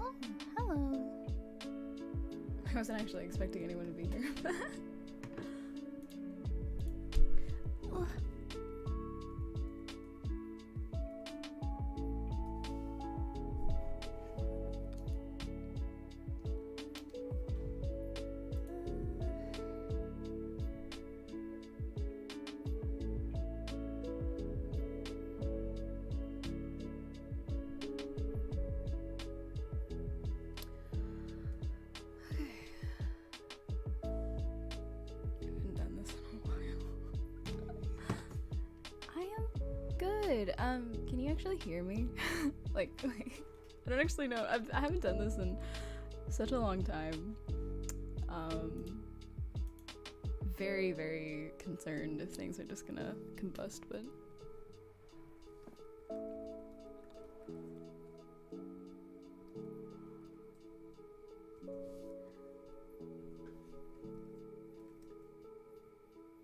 Oh, hello. I wasn't actually expecting anyone to be here. Oh. Good. Can you actually hear me? like, I don't actually know. I haven't done this in such a long time. Very, very concerned if things are just gonna combust, but...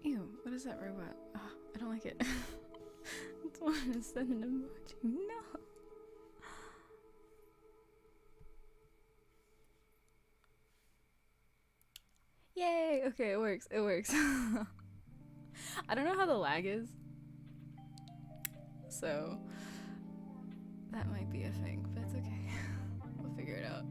Ew, what is that robot? Oh, I don't like it. I just want to send an emoji. No! Yay! Okay, it works. It works. I don't know how the lag is. So, that might be a thing, but it's okay. We'll figure it out.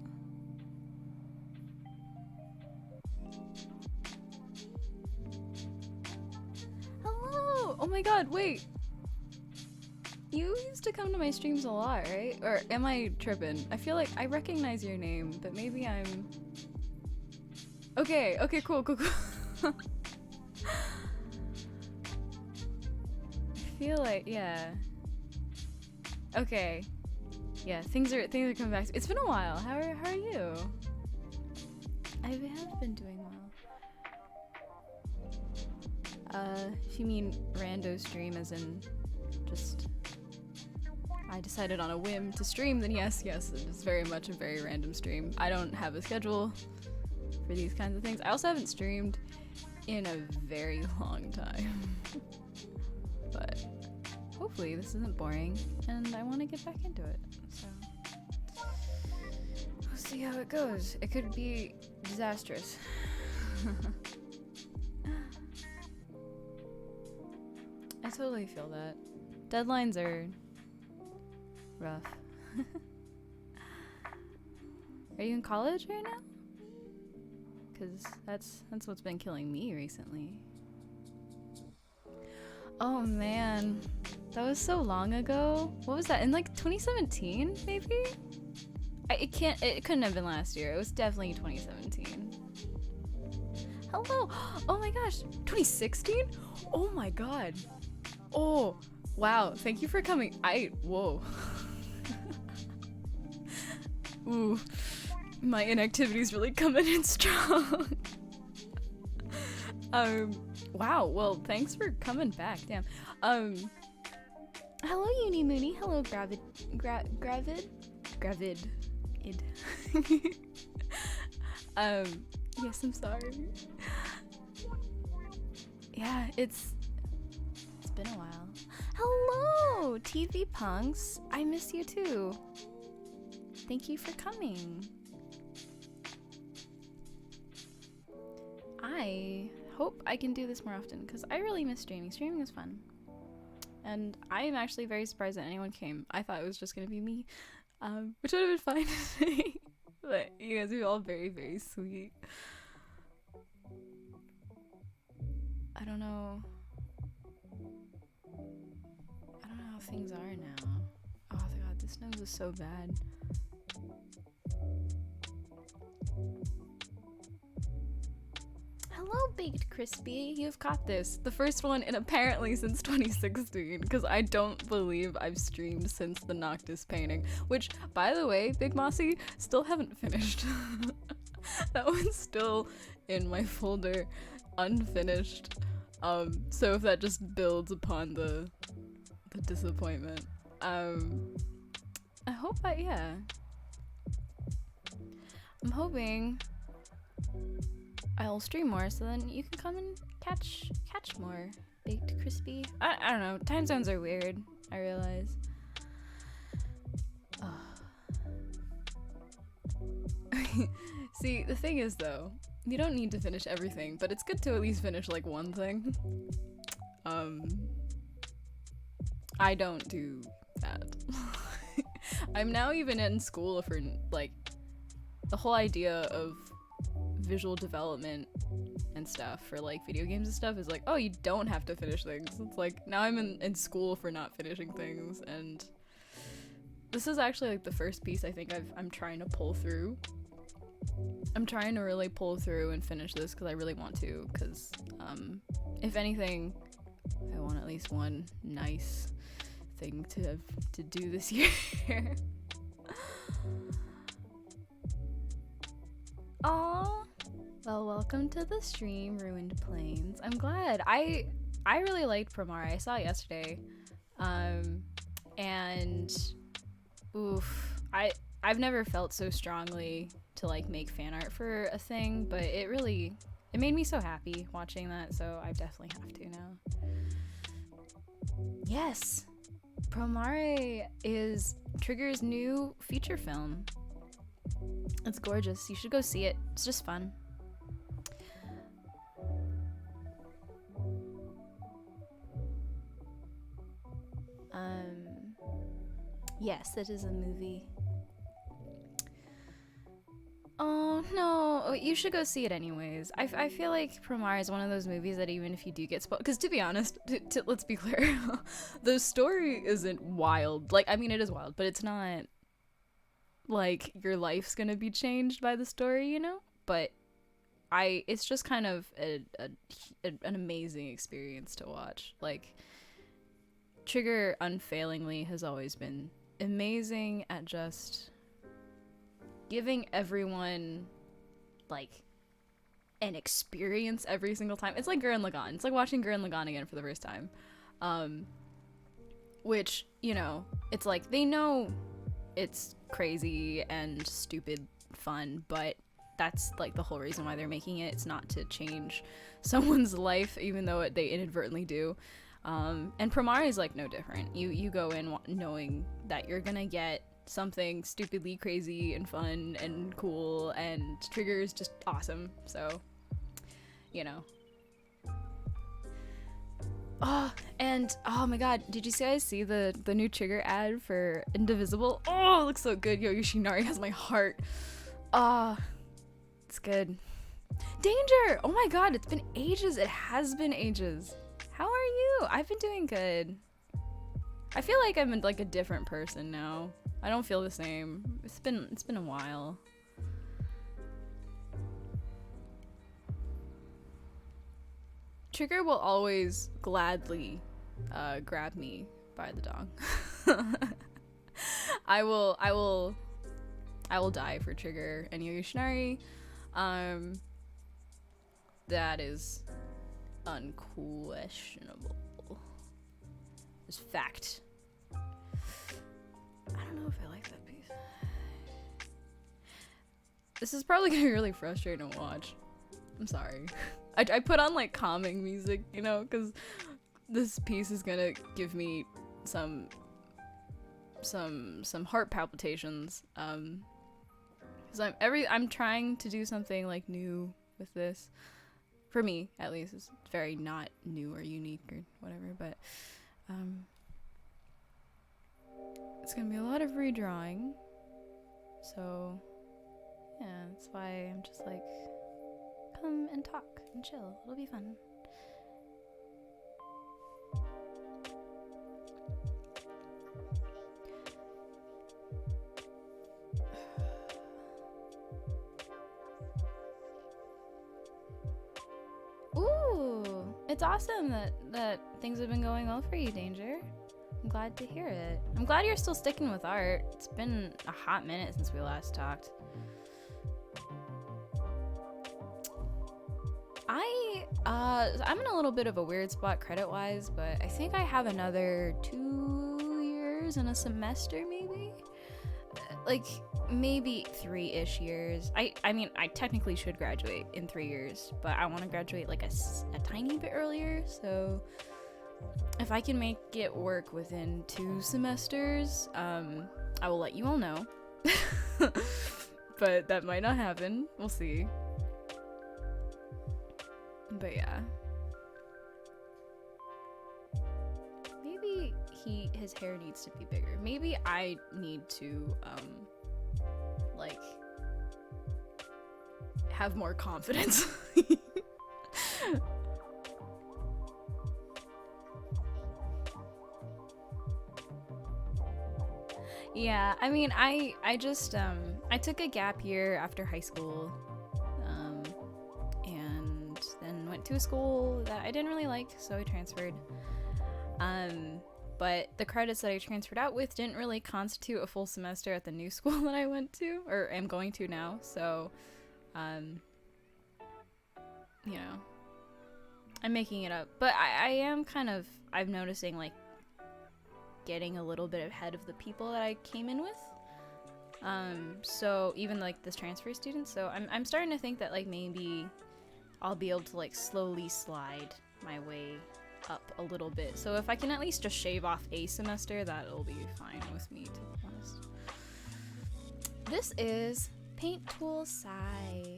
Hello! Oh my god, wait! You used to come to my streams a lot, right? Or am I tripping? I feel like I recognize your name, but maybe I'm... Okay, okay, cool. I feel like, yeah. Okay. Yeah, things are coming back. It's been a while. How are you? I have been doing well. If you mean rando stream as in just I decided on a whim to stream, then yes, it is very much a very random stream. I don't have a schedule for these kinds of things. I also haven't streamed in a very long time. But hopefully this isn't boring and I want to get back into it. So we'll see how it goes. It could be disastrous. I totally feel that. Deadlines are rough. Are you in college right now? Because that's what's been killing me recently. Oh man, that was so long ago. What was that, in like 2017 maybe? It couldn't have been last year. It was definitely 2017. Hello. Oh my gosh, 2016? Oh my god. Oh wow, thank you for coming. Whoa. Ooh, my inactivity's really coming in strong. Wow, well, thanks for coming back, damn. Hello, Uni Mooney. Hello, Gravid. Yes, I'm sorry. Yeah, it's been a while. Hello, TV Punks. I miss you too. Thank you for coming. I hope I can do this more often because I really miss streaming. Streaming is fun. And I am actually very surprised that anyone came. I thought it was just gonna be me, which would have been fine. But you guys are all very, very sweet. I don't know how things are now. Oh god, this nose is so bad. Hello, Baked Crispy. You've caught this. The first one in apparently since 2016, because I don't believe I've streamed since the Noctis painting, which, by the way, Big Mossy, still haven't finished. That one's still in my folder, unfinished. So if that just builds upon the disappointment. I hope yeah. I'm hoping I'll stream more so then you can come and catch more Baked Crispy. I don't know, time zones are weird, I realize. See, the thing is though, you don't need to finish everything, but it's good to at least finish like one thing. I don't do that. I'm now even in school for like the whole idea of visual development and stuff for like video games and stuff is like, oh, you don't have to finish things. It's like now I'm in school for not finishing things, and this is actually like the first piece I think I'm trying to pull through. I'm trying to really pull through and finish this because I really want to, because if anything, I want at least one nice thing to do this year. Aww. Well, welcome to the stream, Ruined Plains. I'm glad. I really liked Promare. I saw it yesterday. And oof, I've never felt so strongly to like make fan art for a thing, but it made me so happy watching that, so I definitely have to now. Yes, Promare is Trigger's new feature film. It's gorgeous. You should go see it. It's just fun. Yes, it is a movie. Oh no, you should go see it anyways. I feel like Promare is one of those movies that even if you do get spoiled, because to be honest, let's be clear, the story isn't wild. Like, I mean, it is wild, but it's not like your life's gonna be changed by the story, you know? But it's just kind of an amazing experience to watch. Like, Trigger unfailingly has always been amazing at just giving everyone like an experience every single time. It's like Gurren Lagann. It's like watching Gurren Lagann again for the first time. Which, you know, it's like they know it's crazy and stupid fun, but that's like the whole reason why they're making it. It's not to change someone's life, even though they inadvertently do. And Promare is like no different. You go in knowing that you're gonna get something stupidly crazy and fun and cool, and Trigger is just awesome. So, you know. Oh, and oh my god, did you guys see the new Trigger ad for Indivisible? Oh, it looks so good. Yo, Yoshinari has my heart. Ah, it's good. Danger! Oh my god, it's been ages. It has been ages. How are you? I've been doing good. I feel like I'm like a different person now. I don't feel the same. It's been a while. Trigger will always gladly grab me by the dong. I will die for Trigger and Yoshinari. That is unquestionable. It's fact. I don't know if I like that piece. This is probably gonna be really frustrating to watch. I'm sorry. I put on like calming music, you know, because this piece is gonna give me some heart palpitations. Because I'm trying to do something like new with this. For me, at least, it's very not new or unique or whatever, but it's gonna be a lot of redrawing. So yeah, that's why I'm just like, come and talk and chill. It'll be fun. Ooh, it's awesome that things have been going well for you, Danger. I'm glad to hear it. I'm glad you're still sticking with art. It's been a hot minute since we last talked. I'm in a little bit of a weird spot credit-wise, but I think I have another 2 years and a semester, maybe? Like, maybe 3-ish years. I mean, I technically should graduate in 3 years, but I want to graduate like a tiny bit earlier, so if I can make it work within 2 semesters, I will let you all know. but that might not happen. We'll see. But yeah. Maybe his hair needs to be bigger. Maybe I need to like have more confidence. Yeah, I mean, I just I took a gap year after high school, and then went to a school that I didn't really like, so I transferred. But the credits that I transferred out with didn't really constitute a full semester at the new school that I went to, or am going to now. So, you know, I'm making it up. But I am kind of, I'm noticing like getting a little bit ahead of the people that I came in with. So even like this transfer student, so I'm starting to think that like maybe I'll be able to like slowly slide my way up a little bit. So if I can at least just shave off a semester, that'll be fine with me, to be honest. This is Paint Tool Sai.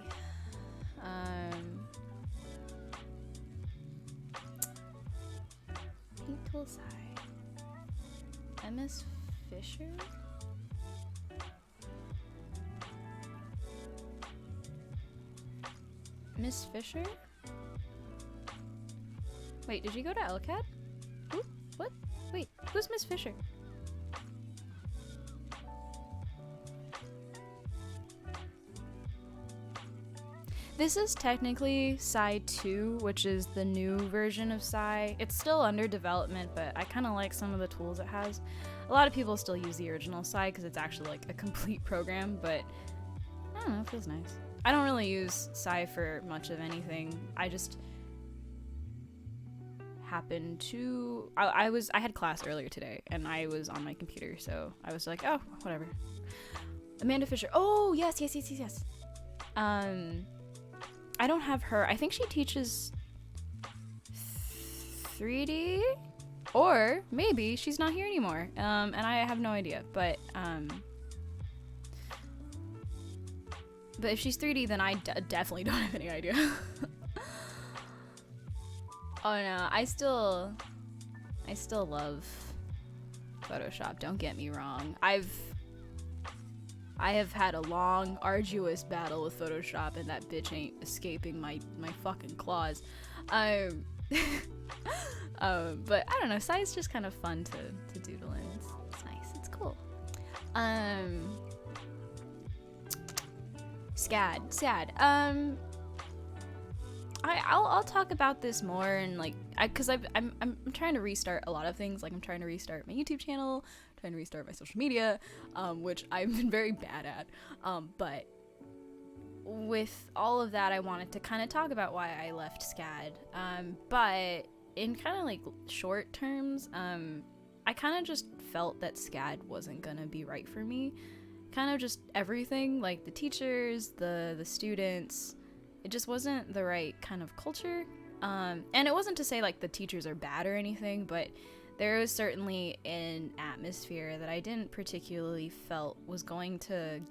Paint Tool Sai. MS Fisher? Miss Fisher? Wait, did you go to LCAD? Ooh, what? Wait, who's Miss Fisher? This is technically Sai 2, which is the new version of Sai. It's still under development, but I kind of like some of the tools it has. A lot of people still use the original Sai because it's actually like a complete program, but I don't know, it feels nice. I don't really use Sai for much of anything. I just happened to... I had class earlier today, and I was on my computer, so I was like, oh, whatever. Amanda Fisher. Oh, yes. I don't have her. I think she teaches 3D, or maybe she's not here anymore, and I have no idea, but if she's 3D, then I definitely don't have any idea. Oh no, I still love Photoshop, don't get me wrong. I have had a long, arduous battle with Photoshop, and that bitch ain't escaping my fucking claws. But I don't know, Sai's just kind of fun to doodle in. It's nice, it's cool. SCAD. I'll talk about this more, and like, cause I'm trying to restart a lot of things. Like, I'm trying to restart my YouTube channel, trying to restart my social media, which I've been very bad at. But with all of that, I wanted to kind of talk about why I left SCAD. But in kind of like short terms, I kind of just felt that SCAD wasn't gonna be right for me. Kind of just everything, like the teachers, the students. It just wasn't the right kind of culture. And it wasn't to say like the teachers are bad or anything, but there was certainly an atmosphere that I didn't particularly felt was going to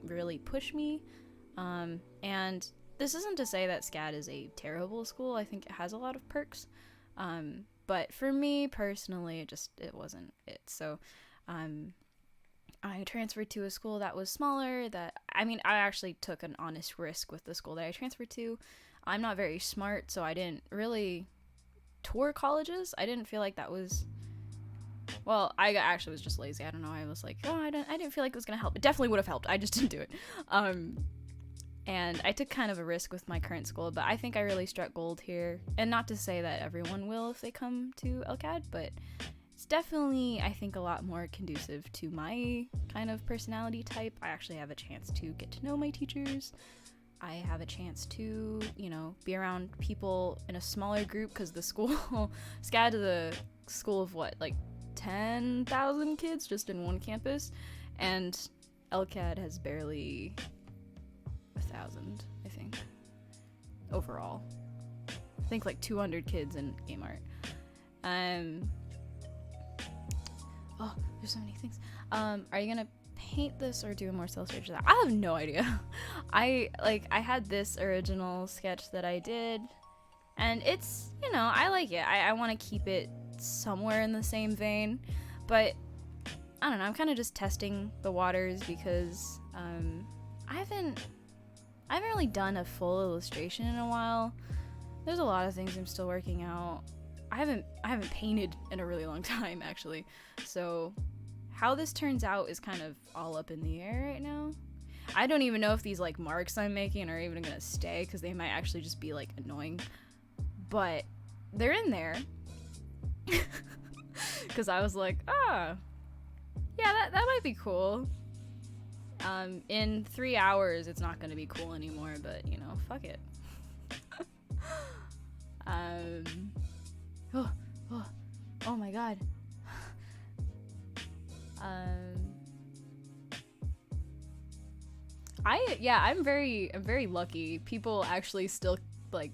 really push me. And this isn't to say that SCAD is a terrible school. I think it has a lot of perks. But for me personally, it wasn't it. So I transferred to a school that was smaller. I actually took an honest risk with the school that I transferred to. I'm not very smart, so I didn't really tour colleges. I didn't feel like that was... Well, I actually was just lazy. I don't know. I was like, oh, I didn't feel like it was going to help. It definitely would have helped. I just didn't do it. And I took kind of a risk with my current school, but I think I really struck gold here. And not to say that everyone will if they come to LCAD, but... It's definitely, I think, a lot more conducive to my kind of personality type. I actually have a chance to get to know my teachers. I have a chance to, be around people in a smaller group, because the school, SCAD is a school of what, like 10,000 kids just in one campus, and LCAD has barely 1,000, I think, overall. I think like 200 kids in game art. Oh, there's so many things. Are you gonna paint this or do a more self-storage? I have no idea. I had this original sketch that I did, and it's, you know, I like it. I want to keep it somewhere in the same vein, but I don't know, I'm kind of just testing the waters because I haven't really done a full illustration in a while. There's a lot of things I'm still working out. I haven't painted in a really long time, actually. So how this turns out is kind of all up in the air right now. I don't even know if these like marks I'm making are even gonna stay, because they might actually just be like annoying. But they're in there. Because I was like, yeah, that might be cool. In 3 hours, it's not gonna be cool anymore, but you know, fuck it. Oh my god. I'm very lucky. People actually still like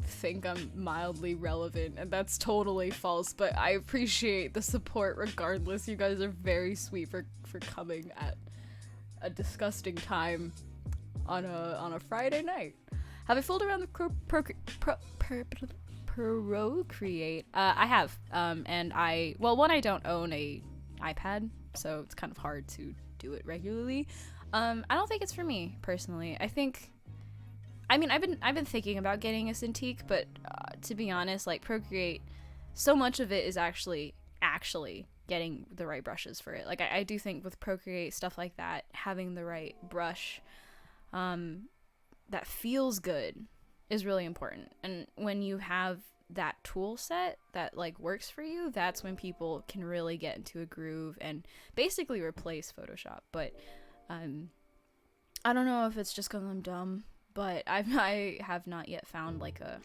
think I'm mildly relevant, and that's totally false, but I appreciate the support regardless. You guys are very sweet for coming at a disgusting time on a Friday night. Have I fooled around the Procreate? I have, and I don't own a iPad, so it's kind of hard to do it regularly. I don't think it's for me personally. I've been thinking about getting a Cintiq, but to be honest, like Procreate, so much of it is actually getting the right brushes for it. Like I do think with Procreate, stuff like that, having the right brush that feels good is really important. And when you have that tool set that like works for you, that's when people can really get into a groove and basically replace Photoshop. But I don't know if it's just because I'm dumb, but I have not yet found like a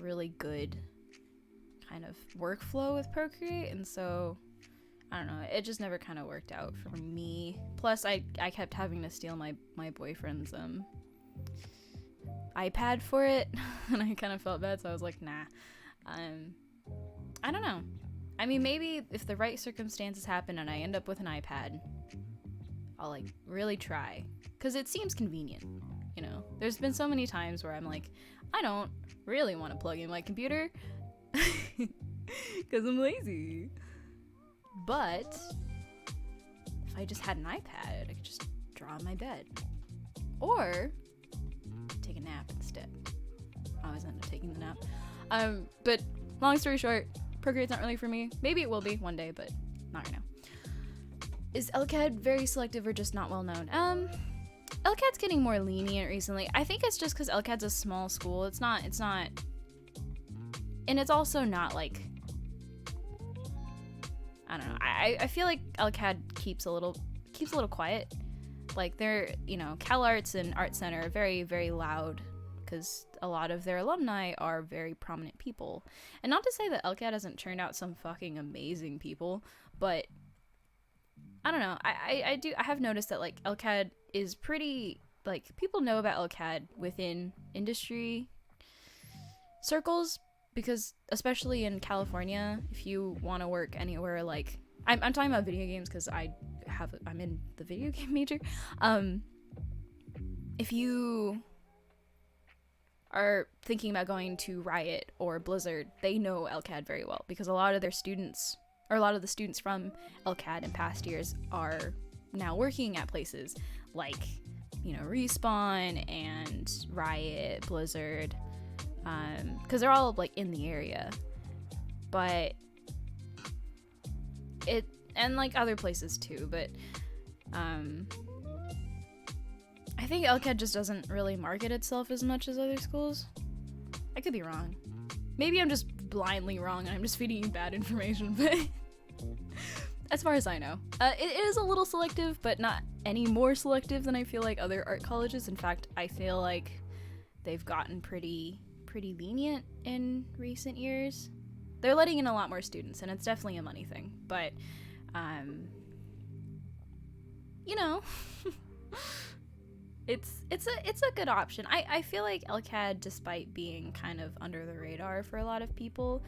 really good kind of workflow with Procreate, and so I don't know, it just never kind of worked out for me. Plus I kept having to steal my boyfriend's iPad for it, and I kind of felt bad, so I was like, nah. I don't know. I mean, maybe if the right circumstances happen and I end up with an iPad, I'll like really try, because it seems convenient, you know. There's been so many times where I'm like, I don't really want to plug in my computer because I'm lazy. But if I just had an iPad, I could just draw on my bed or take a nap instead. I always end up taking the nap. But long story short, Procreate's not really for me. Maybe it will be one day, but not right now. Is LCAD very selective or just not well known? LCAD's getting more lenient recently. I think it's just because LCAD's a small school. It's not, and it's also not like, I don't know. I feel like LCAD keeps a little quiet. Like they're, you know, CalArts and Art Center are very, very loud because a lot of their alumni are very prominent people. And not to say that LCAD hasn't turned out some fucking amazing people, but I don't know. I have noticed that like LCAD is pretty, like, people know about LCAD within industry circles, because especially in California, if you want to work anywhere, like I'm talking about video games because I'm in the video game major. If you are thinking about going to Riot or Blizzard, they know LCAD very well because a lot of the students from LCAD in past years are now working at places like, you know, Respawn and Riot, Blizzard, because they're all like in the area. But and like other places too, but I think LCAD just doesn't really market itself as much as other schools. I could be wrong. Maybe I'm just blindly wrong and I'm just feeding you bad information, but as far as I know, it is a little selective, but not any more selective than I feel like other art colleges. In fact, I feel like they've gotten pretty lenient in recent years. They're letting in a lot more students, and it's definitely a money thing, but you know, it's a good option. I feel like LCAD, despite being kind of under the radar for a lot of people,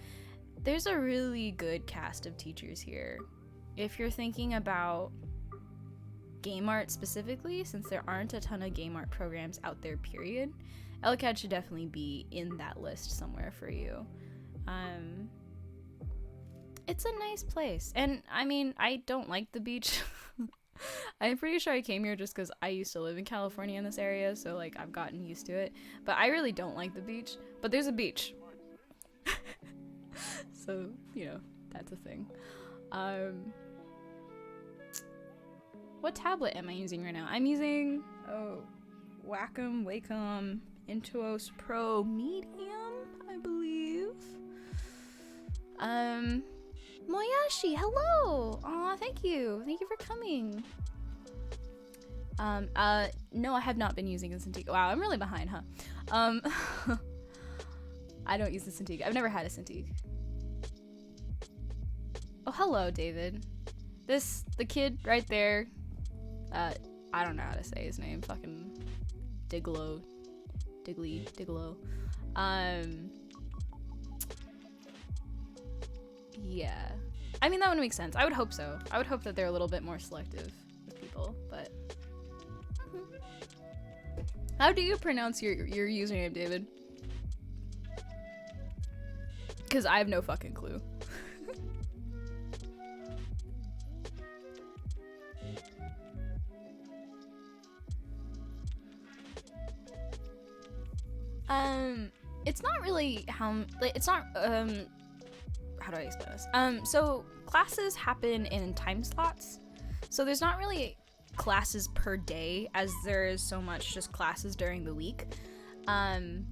there's a really good cast of teachers here. If you're thinking about game art specifically, since there aren't a ton of game art programs out there, period, LCAD should definitely be in that list somewhere for you. It's a nice place. And I mean, I don't like the beach. I'm pretty sure I came here just because I used to live in California in this area, so like I've gotten used to it. But I really don't like the beach. But there's a beach. So, you know, that's a thing. What tablet am I using right now? I'm using Wacom Intuos Pro Medium, I believe. Moyashi, hello! Aw, thank you. Thank you for coming. No, I have not been using the Cintiq. Wow, I'm really behind, huh? I don't use the Cintiq. I've never had a Cintiq. Oh, hello, David. The kid right there, I don't know how to say his name. Fucking Diglo. Yeah. I mean, that would make sense. I would hope so. I would hope that they're a little bit more selective with people, but... How do you pronounce your username, David? Because I have no fucking clue. It's not really how do I explain this? So classes happen in time slots. So there's not really classes per day as there is so much just classes during the week. Dglow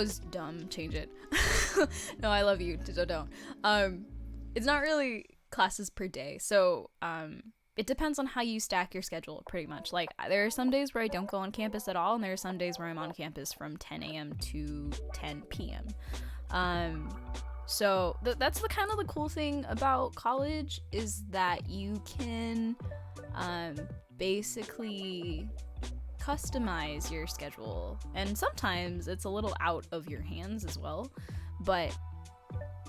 is dumb, change it. No, I love you, so don't. It's not really classes per day. So, it depends on how you stack your schedule, pretty much. Like, there are some days where I don't go on campus at all, and there are some days where I'm on campus from 10 a.m. to 10 p.m. So that's the kind of the cool thing about college, is that you can basically customize your schedule, and sometimes it's a little out of your hands as well, but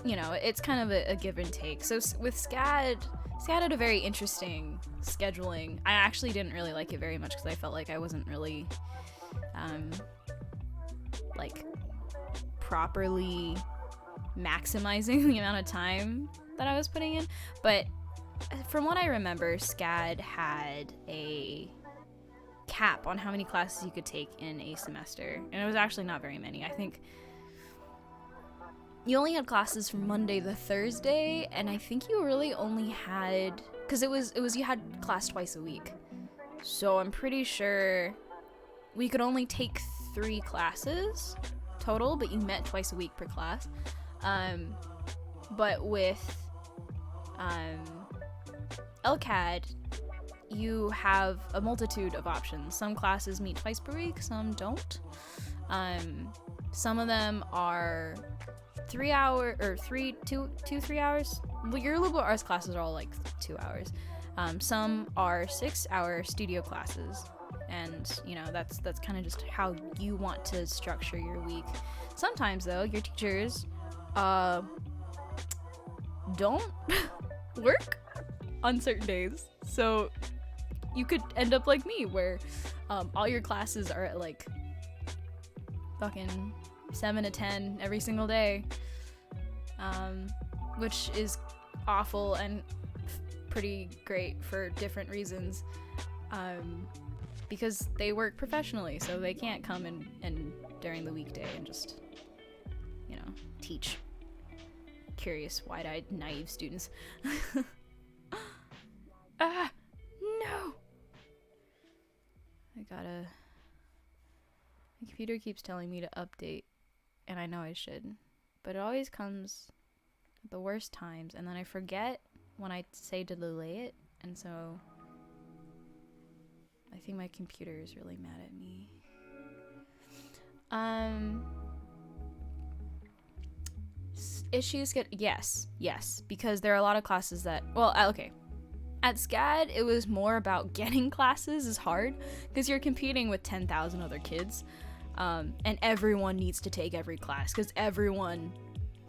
you know, it's kind of a give and take. So with SCAD had a very interesting scheduling. I actually didn't really like it very much because I felt like I wasn't really like properly maximizing the amount of time that I was putting in. But from what I remember, SCAD had a cap on how many classes you could take in a semester, and it was actually not very many. I think you only had classes from Monday to Thursday, and I think you really only had, because it was you had class twice a week. So I'm pretty sure we could only take 3 classes total, but you met twice a week per class. But with LCAD, you have a multitude of options. Some classes meet twice per week, some don't. Some of them are 3 hour or 3 hours. Well, your liberal arts classes are all like 2 hours. Some are 6-hour studio classes, and you know, that's kind of just how you want to structure your week. Sometimes though, your teachers don't work on certain days, so you could end up like me, where all your classes are at like fucking 7 to 10 every single day, which is awful and pretty great for different reasons, because they work professionally, so they can't come and during the weekday and just, you know, teach curious, wide-eyed, naive students. Ah, no! My computer keeps telling me to update, and I know I should, but it always comes at the worst times, and then I forget when I say to delay it, and so I think my computer is really mad at me. Issues get, yes, because there are a lot of classes that, well, okay. At SCAD, it was more about getting classes is hard, because you're competing with 10,000 other kids, and everyone needs to take every class, because everyone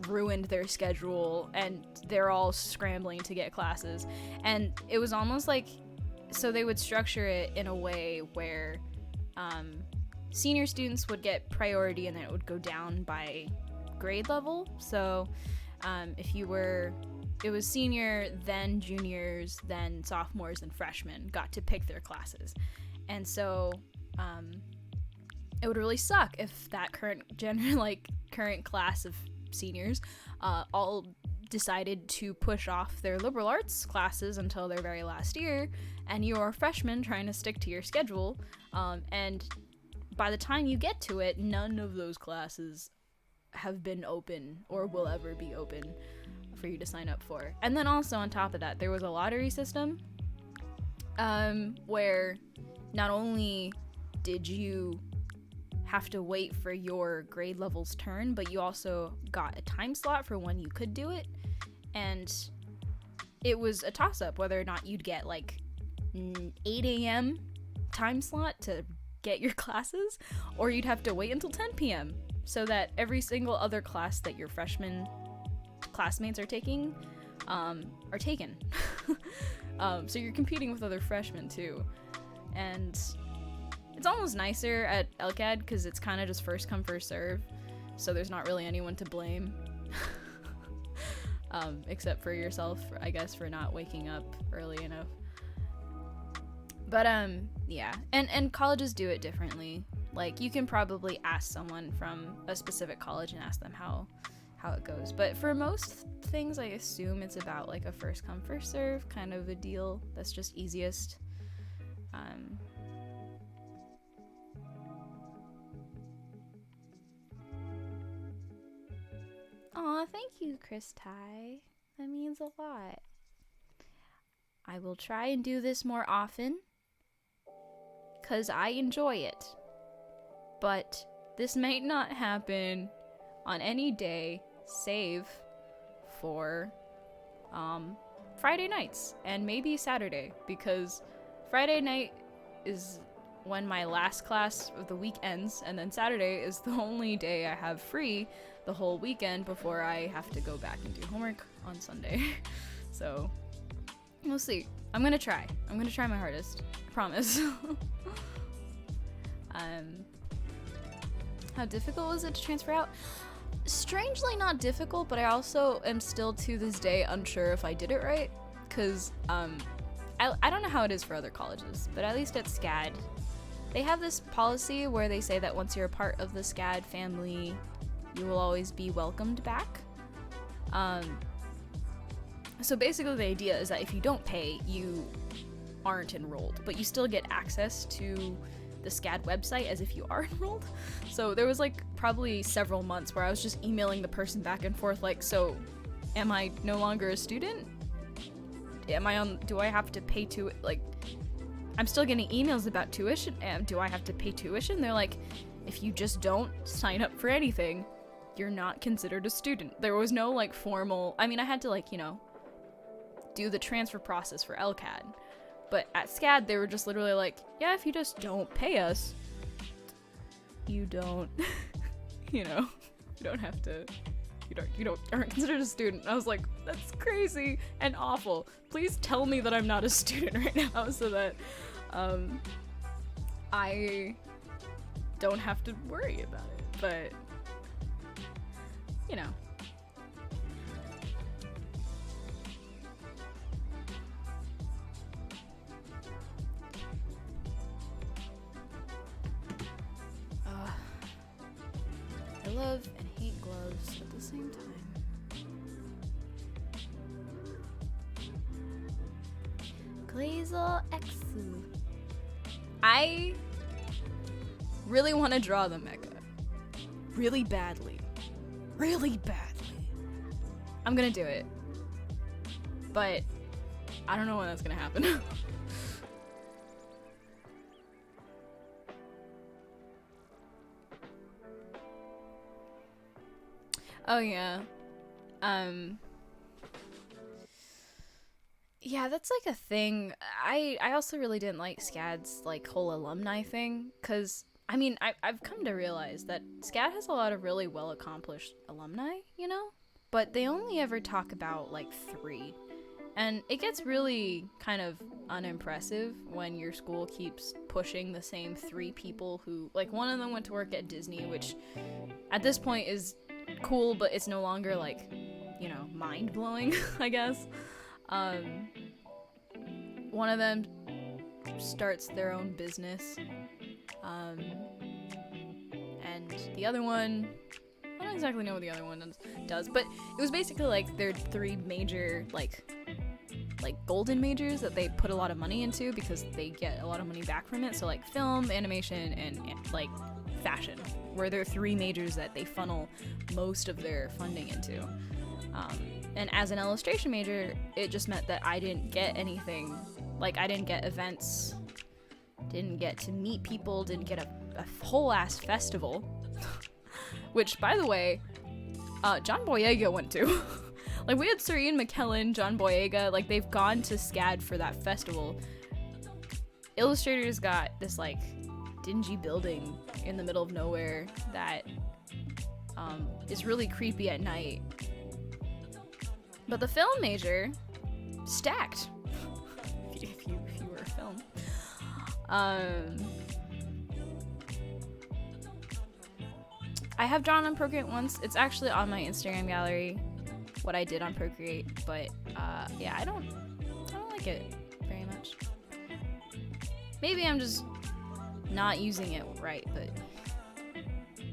ruined their schedule, and they're all scrambling to get classes, and it was almost like so they would structure it in a way where senior students would get priority, and then it would go down by grade level. So if you were, it was senior, then juniors, then sophomores, and freshmen got to pick their classes. And so it would really suck if that current class of seniors all decided to push off their liberal arts classes until their very last year, and you're a freshman trying to stick to your schedule, and by the time you get to it, none of those classes have been open or will ever be open for you to sign up for. And then also on top of that, there was a lottery system where not only did you have to wait for your grade level's turn, but you also got a time slot for when you could do it. And it was a toss-up whether or not you'd get like 8 a.m. time slot to get your classes, or you'd have to wait until 10 p.m. so that every single other class that your freshman classmates are taking are taken. So you're competing with other freshmen too. And it's almost nicer at LCAD because it's kind of just first come, first serve. So there's not really anyone to blame. Except for yourself, I guess, for not waking up early enough. But yeah, and colleges do it differently. Like, you can probably ask someone from a specific college and ask them how it goes. But for most things, I assume it's about like a first come, first serve kind of a deal. That's just easiest. Aw, thank you, Chris Ty. That means a lot. I will try and do this more often, because I enjoy it. But this might not happen on any day save for Friday nights and maybe Saturday, because Friday night is when my last class of the week ends, and then Saturday is the only day I have free the whole weekend before I have to go back and do homework on Sunday. So we'll see. I'm gonna try my hardest, I promise. How difficult was it to transfer out? Strangely not difficult, but I also am still to this day unsure if I did it right, because I don't know how it is for other colleges, but at least at SCAD they have this policy where they say that once you're a part of the SCAD family, you will always be welcomed back. So basically the idea is that if you don't pay, you aren't enrolled, but you still get access to the SCAD website as if you are enrolled. So there was like probably several months where I was just emailing the person back and forth like, so am I no longer a student? Do I have to pay to, like, I'm still getting emails about tuition, and do I have to pay tuition? They're like, if you just don't sign up for anything, you're not considered a student. There was no like formal, I mean, I had to like, do the transfer process for LCAD, but at SCAD they were just literally like, yeah, if you just don't pay us, you don't you don't have to, aren't considered a student. And I was like, that's crazy and awful. Please tell me that I'm not a student right now so that I don't have to worry about it. But I love and hate gloves at the same time. Glazel Exu. I really want to draw the mecha. Really badly. Really badly. I'm gonna do it. But I don't know when that's gonna happen. Oh yeah. Yeah, that's like a thing. I also really didn't like SCAD's like whole alumni thing, because I mean, I've come to realize that SCAD has a lot of really well accomplished alumni, but they only ever talk about like 3, And it gets really kind of unimpressive when your school keeps pushing the same 3 people who, like, one of them went to work at Disney, which at this point is cool, but it's no longer, like, you know, mind-blowing, I guess. One of them starts their own business, and the other one, I don't exactly know what the other one does, but it was basically like their 3 major, like golden majors that they put a lot of money into because they get a lot of money back from it. So like film, animation, and like fashion were their 3 majors that they funnel most of their funding into. And as an illustration major, it just meant that I didn't get anything. Like, I didn't get events, didn't get to meet people, didn't get a whole ass festival, which, by the way, John Boyega went to. Like, we had Serene McKellen, John Boyega, like, they've gone to SCAD for that festival. Illustrators got this, like, dingy building in the middle of nowhere that is really creepy at night. But the film major, stacked. if you were a film. I have drawn on Procreate once. It's actually on my Instagram gallery, what I did on Procreate, but yeah, I don't like it very much. Maybe I'm just not using it right, but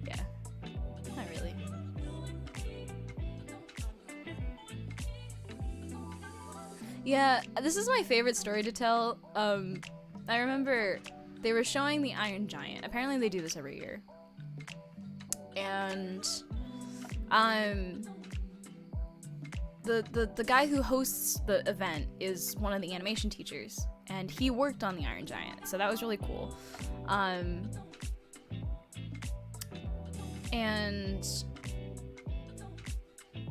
yeah, not really. Yeah, this is my favorite story to tell. I remember they were showing the Iron Giant. Apparently they do this every year. And the guy who hosts the event is one of the animation teachers, and he worked on the Iron Giant, so that was really cool. And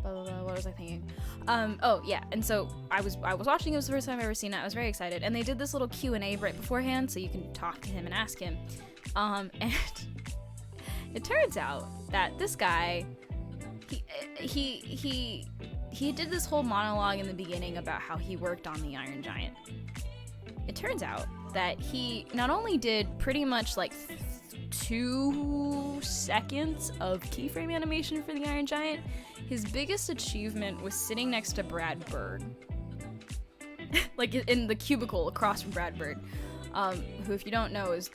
blah, blah, blah, what was I thinking? Oh yeah, and so I was watching. It was the first time I've ever seen it. I was very excited, and they did this little Q&A right beforehand, so you can talk to him and ask him. And it turns out that this guy, he did this whole monologue in the beginning about how he worked on the Iron Giant. It turns out that he not only did pretty much like 2 seconds of keyframe animation for the Iron Giant, his biggest achievement was sitting next to Brad Bird. Like in the cubicle across from Brad Bird. Who, if you don't know, he's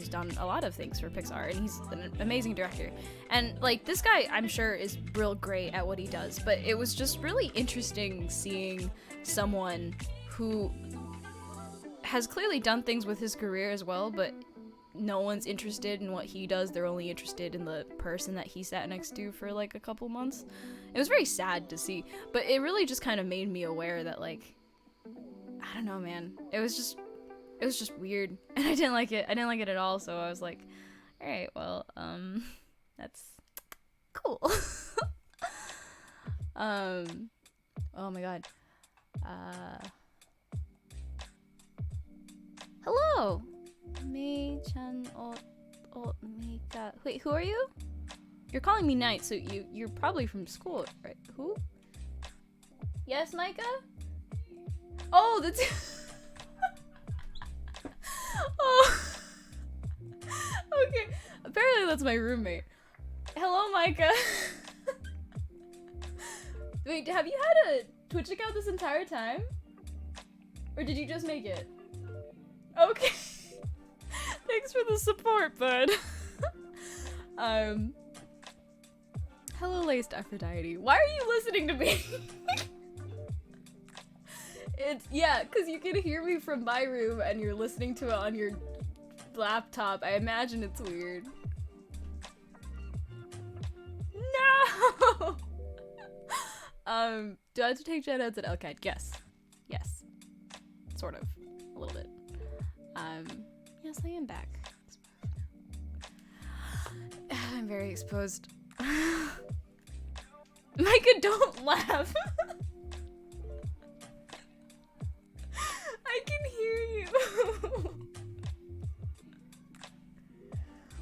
done a lot of things for Pixar, and he's an amazing director. And like, this guy, I'm sure, is real great at what he does, but it was just really interesting seeing someone who has clearly done things with his career as well, but no one's interested in what he does. They're only interested in the person that he sat next to for like a couple months. It was very sad to see, but it really just kind of made me aware that, like, I don't know, man. It was just weird, and I didn't like it. I didn't like it at all, so I was like, alright, well, that's cool. Oh my god. Hello! Mei-chan Mika. Wait, who are you? You're calling me Knight, so you're probably from school, right? Who? Yes, Micah? Oh, that's... Oh. Okay. Apparently that's my roommate. Hello, Micah. Wait, have you had a Twitch account this entire time? Or did you just make it? Okay. Thanks for the support, bud. Hello, Laced Aphrodite. Why are you listening to me? Yeah, because you can hear me from my room and you're listening to it on your laptop. I imagine it's weird. No! Do I have to take Jet Eds at LCAT? Yes. Yes. Sort of. A little bit. Yes, I am back. I'm very exposed. Micah, don't laugh! I can hear you.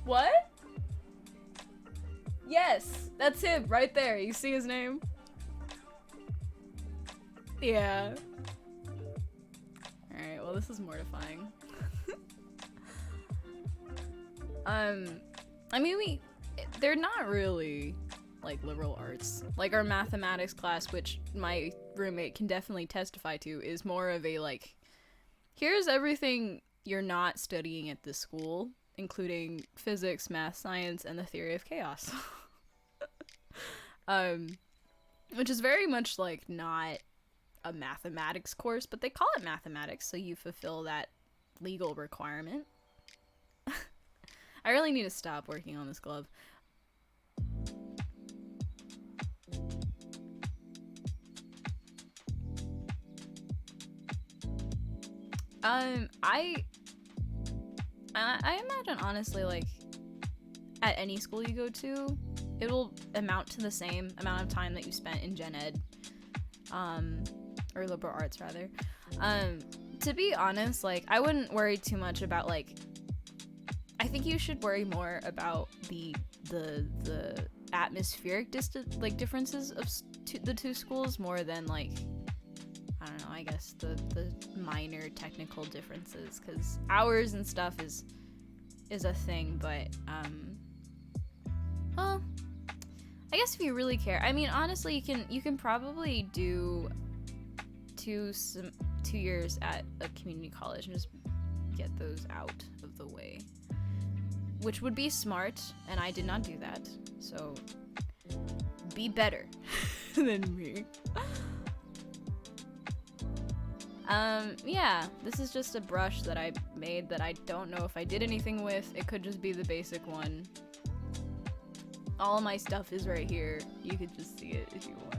What? Yes, that's him right there. You see his name? Yeah. Alright, well this is mortifying. I mean, they're not really, like, liberal arts. Like, our mathematics class, which my roommate can definitely testify to, is more of a, like, here's everything you're not studying at this school, including physics, math, science, and the theory of chaos. Which is very much, like, not a mathematics course, but they call it mathematics, so you fulfill that legal requirement. I really need to stop working on this glove. I imagine, honestly, like, at any school you go to, it'll amount to the same amount of time that you spent in gen ed, or liberal arts, rather. To be honest, like, I wouldn't worry too much about, like, I think you should worry more about the atmospheric differences of the two schools more than, like, I don't know, I guess the minor technical differences, because hours and stuff is a thing, but well, I guess if you really care, I mean, honestly, you can probably do 2 years at a community college and just get those out of the way, which would be smart, and I did not do that, so be better than me. Yeah, this is just a brush that I made that I don't know if I did anything with. It could just be the basic one. All of my stuff is right here. You could just see it if you want.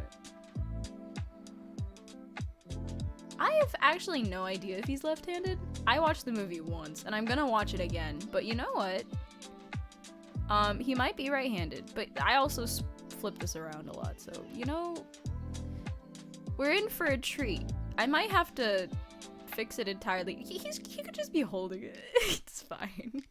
I have actually no idea if he's left-handed. I watched the movie once, and I'm gonna watch it again, but you know what? He might be right-handed, but I also flip this around a lot, so, you know, we're in for a treat. I might have to fix it entirely. He could just be holding it. It's fine.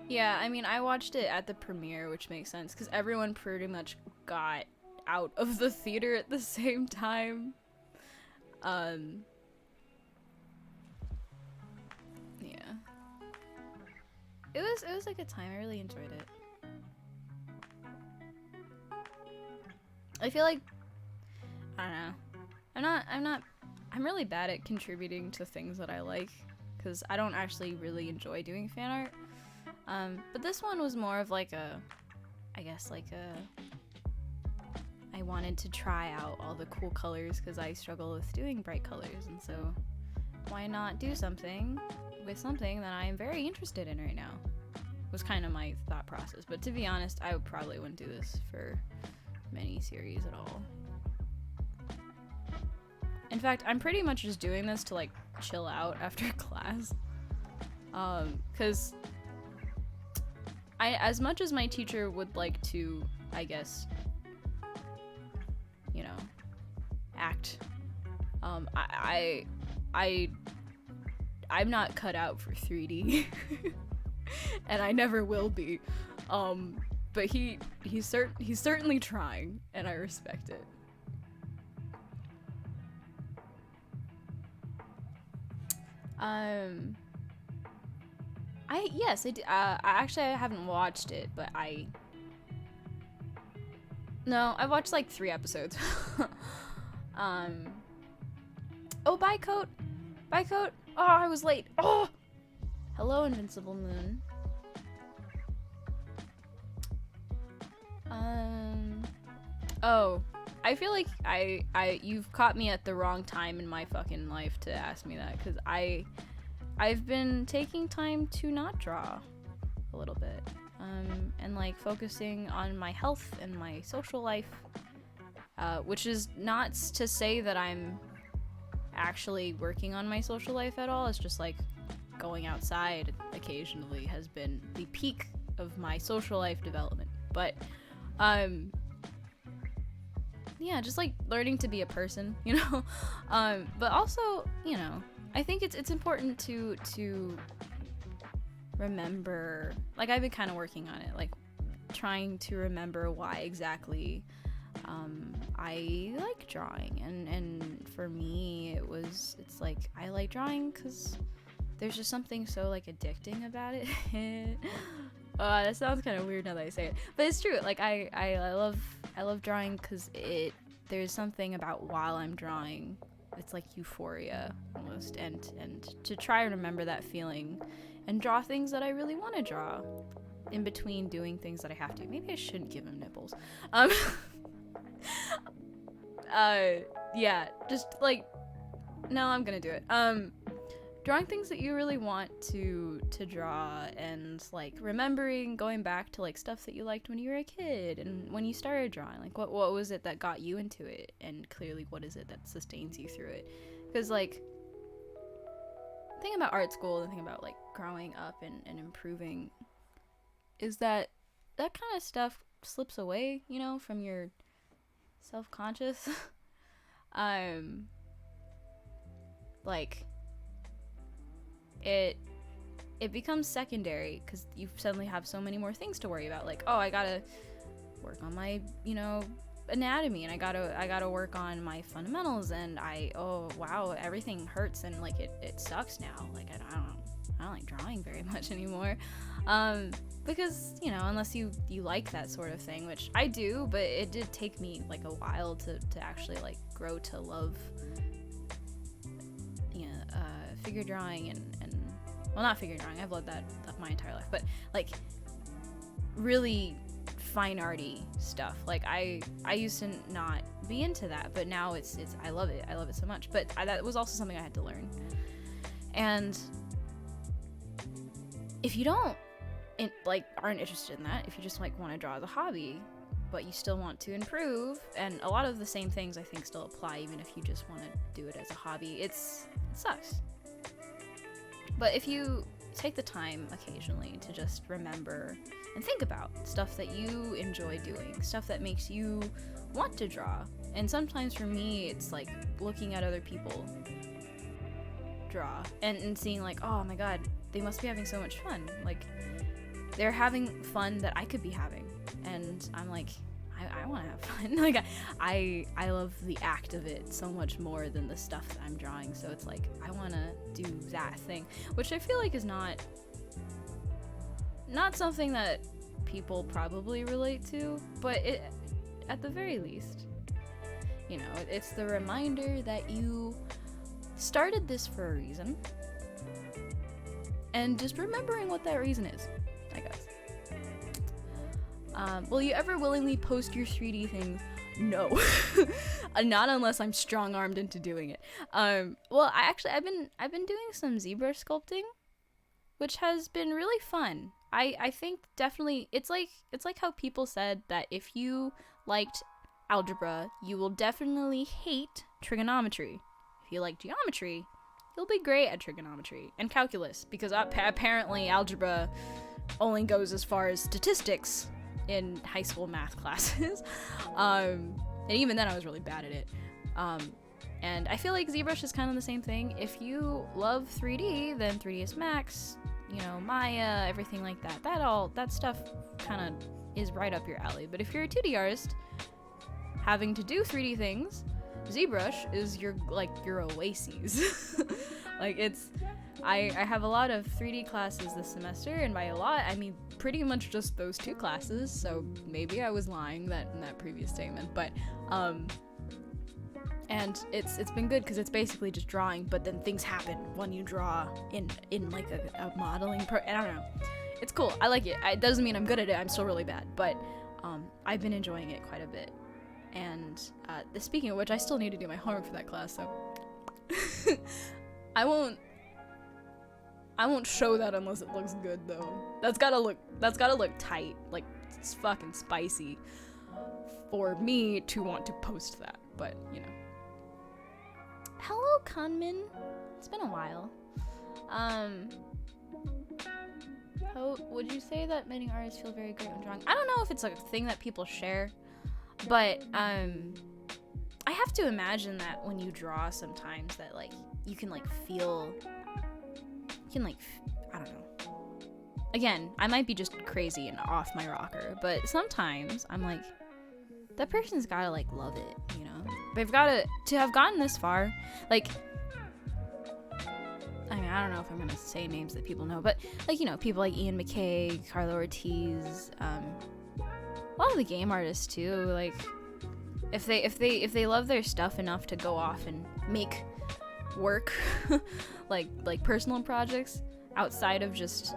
Yeah, I mean, I watched it at the premiere, which makes sense, because everyone pretty much got out of the theater at the same time. Yeah. It was a good time. I really enjoyed it. I feel like, I don't know. I'm really bad at contributing to things that I like, because I don't actually really enjoy doing fan art. But this one was more of like I wanted to try out all the cool colors because I struggle with doing bright colors, and so why not do something with something that I am very interested in right now, was kind of my thought process. But to be honest, I probably wouldn't do this for many series at all. In fact, I'm pretty much just doing this to, like, chill out after class. Because as much as my teacher would like to, I guess, you know, act, I'm not cut out for 3D. And I never will be. But he's certainly trying, and I respect it. Yes, I did. Actually, I haven't watched it, but no, I watched like 3 episodes. Oh, bye, Coat. Bye, Coat. Oh, I was late. Oh, hello, Invincible Moon. Oh, I feel like you've caught me at the wrong time in my fucking life to ask me that, because I've been taking time to not draw a little bit, and like focusing on my health and my social life, which is not to say that I'm actually working on my social life at all. It's just like going outside occasionally has been the peak of my social life development. But yeah, just like learning to be a person, you know. But also, you know, I think it's important to remember, like I've been kind of working on it, like trying to remember why exactly I like drawing, and for me it's like I like drawing because there's just something so like addicting about it. That sounds kind of weird now that I say it, but it's true. Like I love drawing because there's something about while I'm drawing, it's like euphoria almost, and to try and remember that feeling and draw things that I really want to draw in between doing things that I have to. Maybe I shouldn't give him nipples. Yeah, just like, no, I'm gonna do it. Drawing things that you really want to draw, and like remembering going back to like stuff that you liked when you were a kid and when you started drawing, like what was it that got you into it, and clearly what is it that sustains you through it. Because like, the thing about art school and the thing about like growing up and improving is that kind of stuff slips away, you know, from your self-conscious. Like it becomes secondary because you suddenly have so many more things to worry about. Like, oh, I gotta work on my, you know, anatomy, and I gotta work on my fundamentals, and oh wow, everything hurts, and like it sucks now. Like I don't like drawing very much anymore. Because, you know, unless you like that sort of thing, which I do, but it did take me like a while to actually like grow to love, you know, figure drawing and well, not figure drawing, I've loved that my entire life, but like really fine arty stuff. Like I used to not be into that, but now it's I love it so much. But that was also something I had to learn. And if you don't aren't interested in that, if you just like want to draw as a hobby but you still want to improve, and a lot of the same things I think still apply even if you just want to do it as a hobby, it sucks. But if you take the time occasionally to just remember and think about stuff that you enjoy doing, stuff that makes you want to draw, and sometimes for me it's like looking at other people draw and seeing like, oh my god, they must be having so much fun, like they're having fun that I could be having, and I'm like, I want to have fun. Like I love the act of it so much more than the stuff that I'm drawing, so it's like I want to do that thing, which I feel like is not something that people probably relate to, but it, at the very least, you know, it's the reminder that you started this for a reason, and just remembering what that reason is, I guess. Will you ever willingly post your 3D things? No. Not unless I'm strong-armed into doing it. Well, I've been doing some ZBrush sculpting, which has been really fun. I think definitely it's like how people said that if you liked algebra, you will definitely hate trigonometry. If you like geometry, you'll be great at trigonometry and calculus, because apparently algebra only goes as far as statistics in high school math classes. And even then I was really bad at it. And I feel like ZBrush is kind of the same thing. If you love 3D, then 3ds Max, you know, Maya, everything like that, that stuff kind of is right up your alley. But if you're a 2D artist having to do 3D things, ZBrush is your oasis. Like I have a lot of 3D classes this semester, and by a lot I mean pretty much just those 2 classes, so maybe I was lying in that previous statement, but and it's been good because it's basically just drawing, but then things happen when you draw in like a modeling I don't know, it's cool, I like it. It doesn't mean I'm good at it, I'm still really bad, but I've been enjoying it quite a bit. And speaking of which, I still need to do my homework for that class, so I won't show that unless it looks good though. That's gotta look tight, like it's fucking spicy for me to want to post that, but you know. Hello, Kunmin. It's been a while. How would you say that many artists feel very great when drawing? I don't know if it's like a thing that people share, but have to imagine that when you draw sometimes that like you can like feel, I don't know. Again, I might be just crazy and off my rocker, but sometimes I'm like, that person's gotta like love it, you know? They've gotta, to have gotten this far, like, I mean, I don't know if I'm gonna say names that people know, but like, you know, people like Ian McKay, Carlo Ortiz, a lot of the game artists too, like, if they love their stuff enough to go off and make work, like personal projects outside of just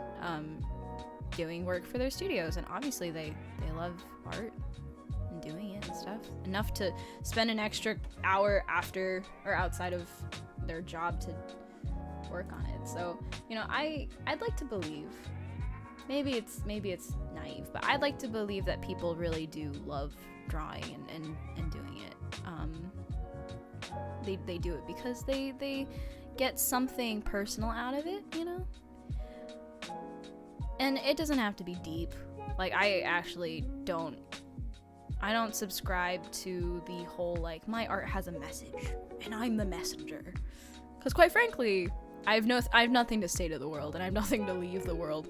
doing work for their studios, and obviously they love art and doing it and stuff enough to spend an extra hour after or outside of their job to work on it. So, you know, I'd like to believe, maybe it's naive, but I'd like to believe that people really do love drawing and doing it. They do it because they get something personal out of it, you know? And it doesn't have to be deep. Like, I actually don't subscribe to the whole, like, my art has a message and I'm the messenger. Because quite frankly, I have nothing to say to the world, and I have nothing to leave the world.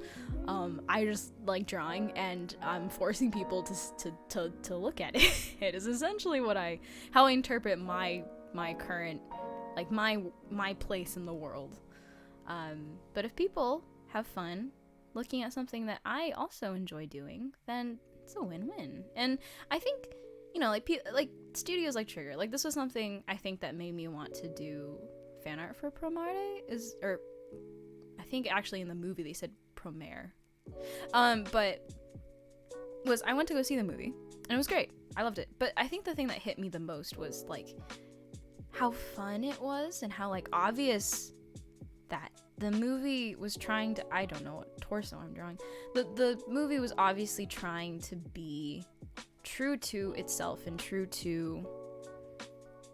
I just like drawing, and I'm forcing people to look at it. It is essentially how I interpret my current, like my place in the world. But if people have fun looking at something that I also enjoy doing, then it's a win-win. And I think, you know, like studios like Trigger, like this was something I think that made me want to do fan art for Promare, or I think actually in the movie they said Promare. But I went to go see the movie and it was great. I loved it. But I think the thing that hit me the most was like how fun it was and how like obvious that the movie was trying to, I don't know what torso I'm drawing. The movie was obviously trying to be true to itself and true to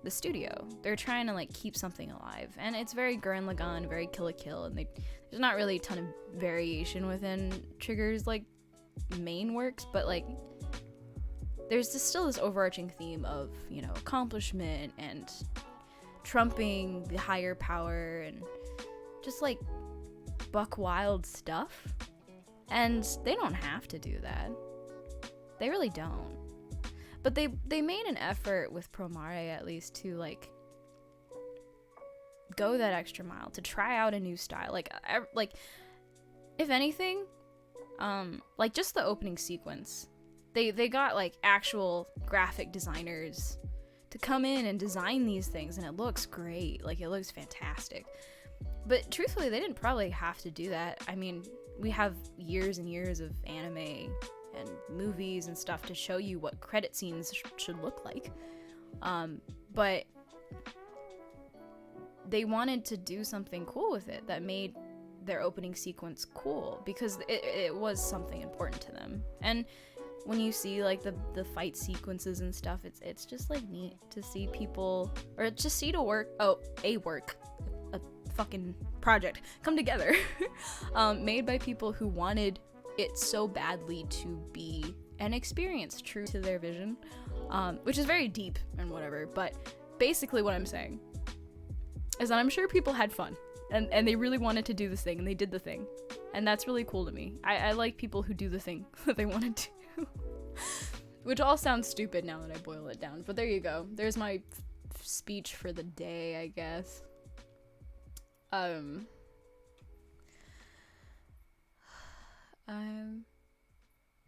the studio. They're trying to like keep something alive, and it's very Gurren Lagann, very Kill la Kill, and there's not really a ton of variation within Trigger's like main works, but like there's still this overarching theme of, you know, accomplishment and trumping the higher power and just like buck wild stuff. And they don't have to do that. They really don't. But they made an effort with Promare at least to like go that extra mile, to try out a new style. Like if anything, like just the opening sequence, they got like actual graphic designers to come in and design these things, and it looks great. Like it looks fantastic. But truthfully, they didn't probably have to do that. I mean, we have years and years of anime and movies and stuff to show you what credit scenes should look like. But they wanted to do something cool with it that made their opening sequence cool, because it was something important to them. And when you see like the fight sequences and stuff, it's just like neat to see people, or just see a fucking project come together made by people who wanted it so badly to be an experience true to their vision, which is very deep and whatever, but basically what I'm saying is that I'm sure people had fun and they really wanted to do this thing, and they did the thing, and that's really cool to me. I like people who do the thing that they want to do. Which all sounds stupid now that I boil it down, but there you go. There's my speech for the day, I guess. I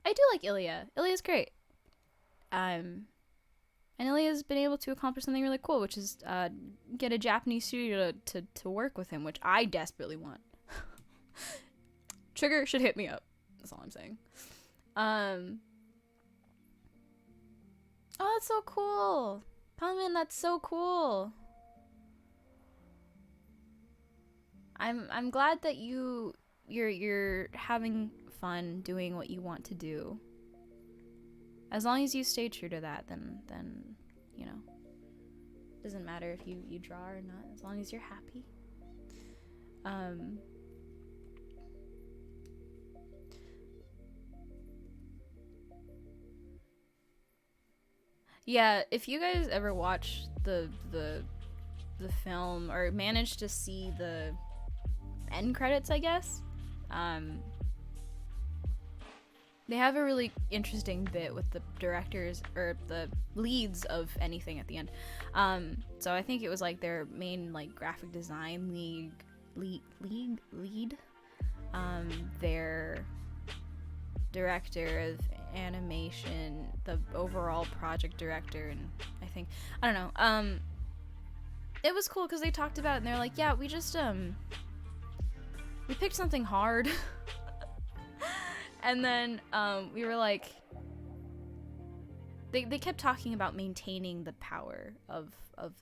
do like Ilya. Ilya's great. And Ilya's been able to accomplish something really cool, which is get a Japanese studio to work with him, which I desperately want. Trigger should hit me up. That's all I'm saying. Oh, that's so cool. Palmin, that's so cool. I'm glad that you're having fun doing what you want to do. As long as you stay true to that, then you know, doesn't matter if you draw or not, as long as you're happy. Yeah, if you guys ever watch the film or manage to see the end credits, I guess, um, they have a really interesting bit with the directors or the leads of anything at the end. So I think it was like their main like graphic design lead, their director of animation, the overall project director, and I don't know. It was cool because they talked about it and they're like, yeah, we just we picked something hard. And then we were like, they kept talking about maintaining the power of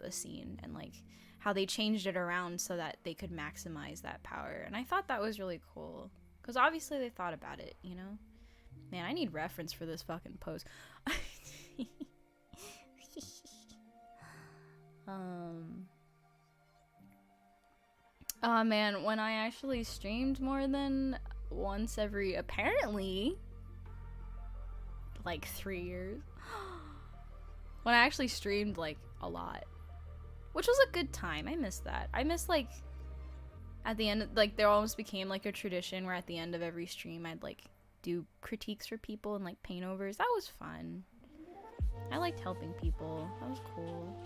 a scene and like how they changed it around so that they could maximize that power. And I thought that was really cool because obviously they thought about it, you know? Man, I need reference for this fucking pose. Oh man, when I actually streamed more than once every apparently like 3 years. When I actually streamed like a lot, which was a good time. I miss that. I miss like at the end, like there almost became like a tradition where at the end of every stream I'd like do critiques for people and like paint overs. That was fun. I liked helping people. That was cool.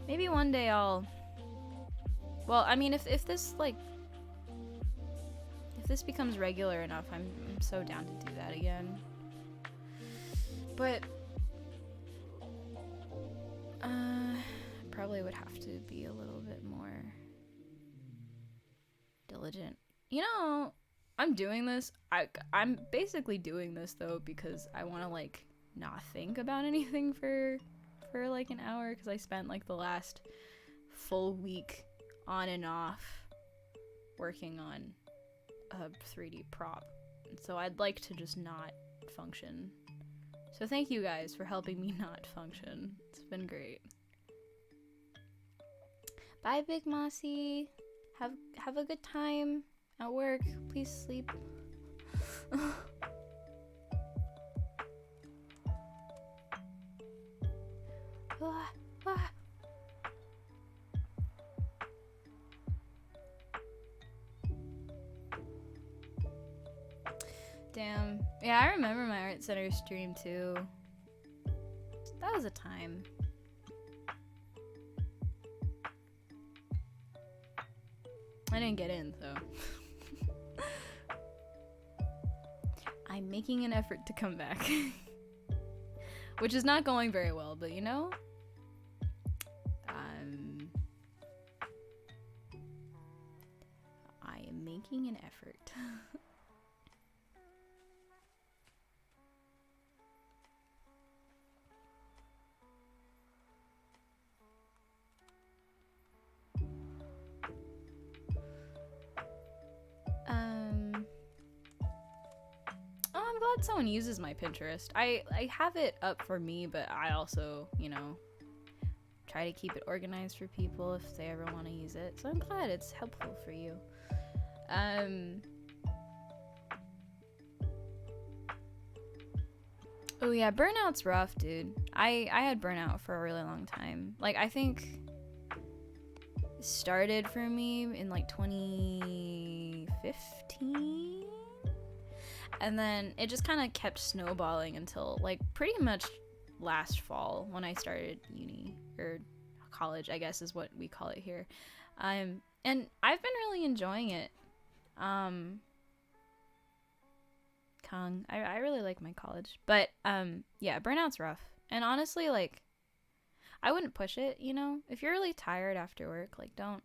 Maybe one day I'll, well, I mean, if this like, if this becomes regular enough, I'm so down to do that again. But probably would have to be a little bit more diligent. You know, I'm doing this. I'm basically doing this though because I want to like not think about anything for like an hour because I spent like the last full week on and off working on a 3D prop. And so I'd like to just not function. So thank you guys for helping me not function. It's been great. Bye, Big Mossy. Have a good time at work. Please sleep. Damn. Yeah, I remember my art center stream too. That was a time. I didn't get in, so. I'm making an effort to come back. Which is not going very well, but you know? I am making an effort. Oh, I'm glad someone uses my Pinterest. I have it up for me, but I also, you know, try to keep it organized for people if they ever want to use it. So I'm glad it's helpful for you. Oh yeah, burnout's rough, dude. I had burnout for a really long time. Like, I think it started for me in like 2015. And then it just kind of kept snowballing until like pretty much last fall when I started uni or college, I guess is what we call it here. And I've been really enjoying it. Kong, I really like my college, but yeah, burnout's rough. And honestly, like, I wouldn't push it, you know? If you're really tired after work, like, don't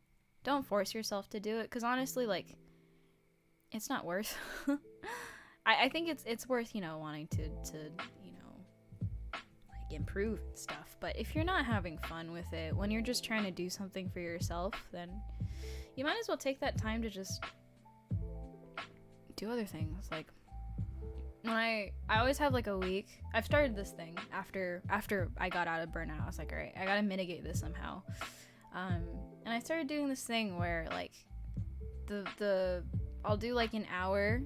force yourself to do it, because honestly, like, it's not worth. I think it's worth, you know, wanting to you know, like, improve and stuff. But if you're not having fun with it, when you're just trying to do something for yourself, then you might as well take that time to just do other things. Like, when I always have like a week. I've started this thing after I got out of burnout. I was like, all right, I gotta mitigate this somehow. And I started doing this thing where like I'll do like an hour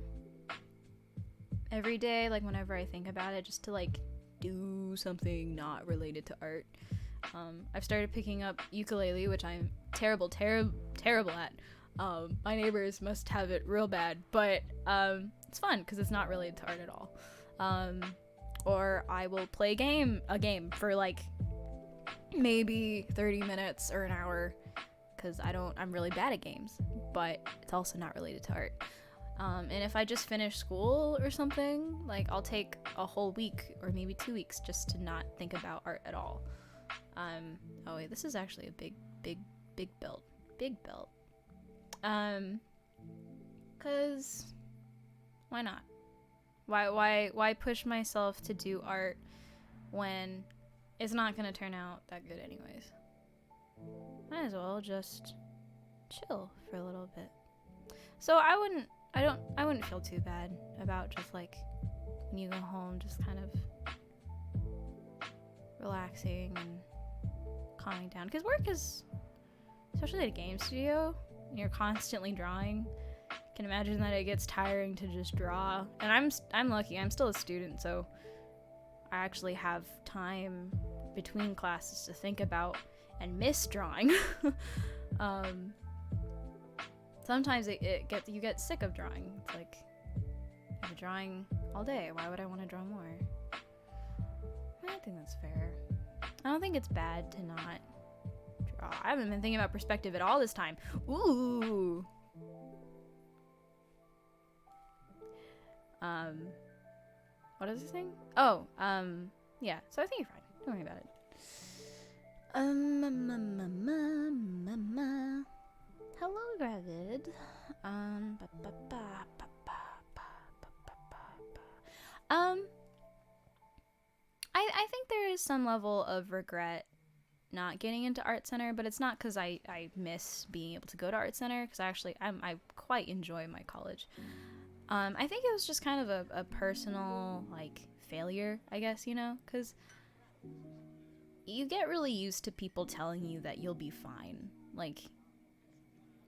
every day, like whenever I think about it, just to like do something not related to art. I've started picking up ukulele, which I'm terrible at. My neighbors must have it real bad, but it's fun because it's not related to art at all. Or I will play a game for like maybe 30 minutes or an hour, because I'm really bad at games, but it's also not related to art. And if I just finish school or something, like I'll take a whole week or maybe 2 weeks just to not think about art at all. Oh wait, this is actually a big belt. Cause why not? Why push myself to do art when it's not gonna turn out that good anyways? Might as well just chill for a little bit. So I wouldn't feel too bad about just like when you go home, just kind of relaxing and calming down. Because work is, especially at a game studio, and you're constantly drawing. I can imagine that it gets tiring to just draw. And I'm lucky. I'm still a student, so I actually have time between classes to think about and miss drawing. Sometimes you get sick of drawing. It's like, I've been drawing all day. Why would I want to draw more? I think that's fair. I don't think it's bad to not draw. I haven't been thinking about perspective at all this time. Ooh. What is this thing? Oh, yeah. So I think you're fine. Don't worry about it. Hello, Gravid. I think there is some level of regret not getting into art center, but it's not because I miss being able to go to art center, because I quite enjoy my college. I think it was just kind of a personal like failure, I guess, because you get really used to people telling you that you'll be fine, like,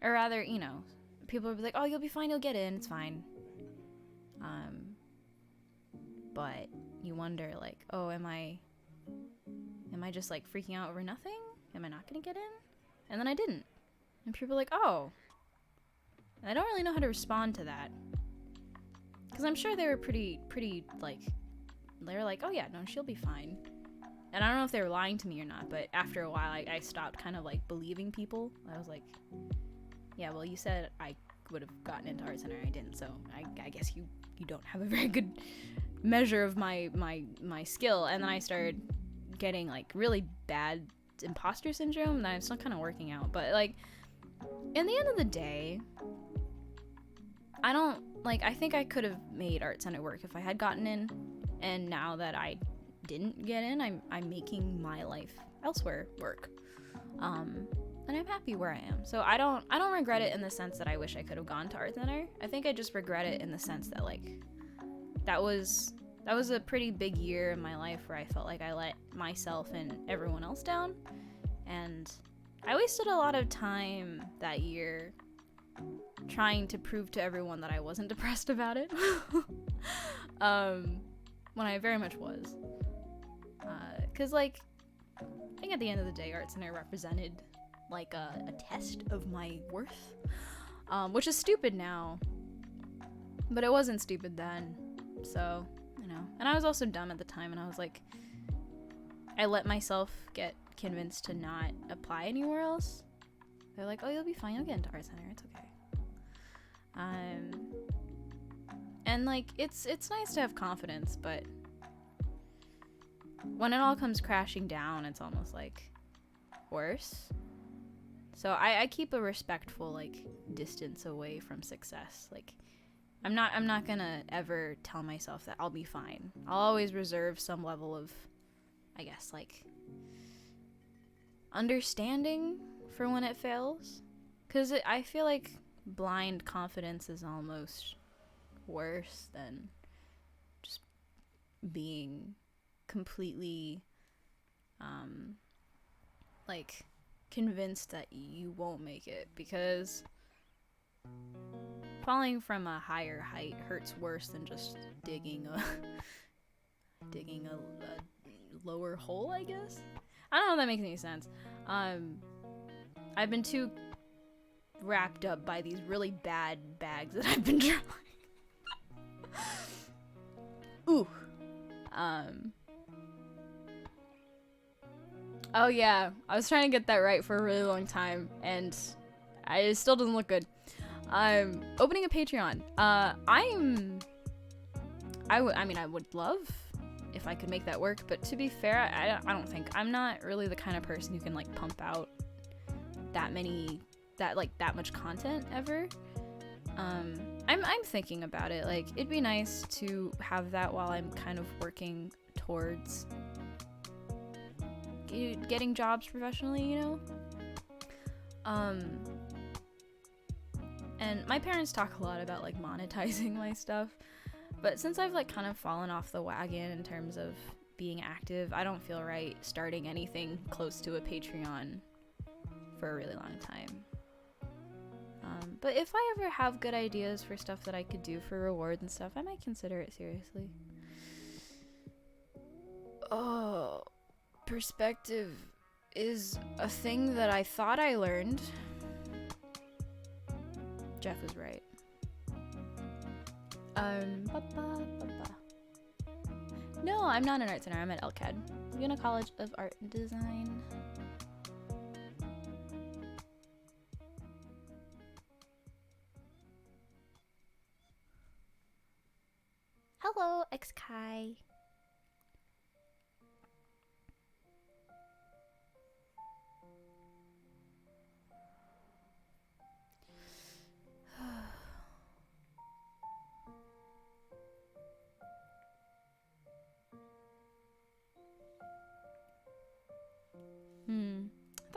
or rather, people will be like, oh, you'll be fine, you'll get in, it's fine. But you wonder, like, oh, am I just like freaking out over nothing? Am I not gonna get in? And then I didn't. And people are like, oh. And I don't really know how to respond to that. Because I'm sure they were pretty, like, they were like, oh yeah, no, she'll be fine. And I don't know if they were lying to me or not, but after a while, I stopped kind of like believing people. I was like, yeah, well, you said I would have gotten into art center, I didn't, so I guess you don't have a very good measure of my skill. And then I started getting like really bad imposter syndrome that I'm still kind of working out. But like, in the end of the day, I think I could have made art center work if I had gotten in, and now that I didn't get in, I'm making my life elsewhere work, and I'm happy where I am. So I don't regret it in the sense that I wish I could have gone to art center. I think I just regret it in the sense that like that was a pretty big year in my life where I felt like I let myself and everyone else down, and I wasted a lot of time that year trying to prove to everyone that I wasn't depressed about it. When I very much was. Because, like, I think at the end of the day, art center represented, like, a test of my worth. Which is stupid now. But it wasn't stupid then. So, And I was also dumb at the time, and I was like, I let myself get convinced to not apply anywhere else. They're like, oh, you'll be fine, you'll get into art center, it's okay. And like, it's nice to have confidence, but when it all comes crashing down, it's almost like worse. So I keep a respectful like distance away from success. Like, I'm not gonna ever tell myself that I'll be fine. I'll always reserve some level of, I guess, like, understanding for when it fails. 'Cause I feel like blind confidence is almost worse than just being completely, like, convinced that you won't make it, because falling from a higher height hurts worse than just digging digging a lower hole, I guess. I don't know if that makes any sense. I've been too wrapped up by these really bad bags that I've been drawing. Ooh. Oh yeah, I was trying to get that right for a really long time, and it still doesn't look good. I'm opening a Patreon. I mean, I would love if I could make that work, but to be fair, I don't think I'm not really the kind of person who can like pump out that much content ever. I'm thinking about it. Like, it'd be nice to have that while I'm kind of working towards getting jobs professionally, you know? And my parents talk a lot about like monetizing my stuff, but since I've like kind of fallen off the wagon in terms of being active, I don't feel right starting anything close to a Patreon for a really long time. But if I ever have good ideas for stuff that I could do for rewards and stuff, I might consider it seriously. Oh, perspective is a thing that I thought I learned. Jeff is right. No, I'm not an art center. I'm at LCAD. Laguna College of Art and Design. Hello, XKai.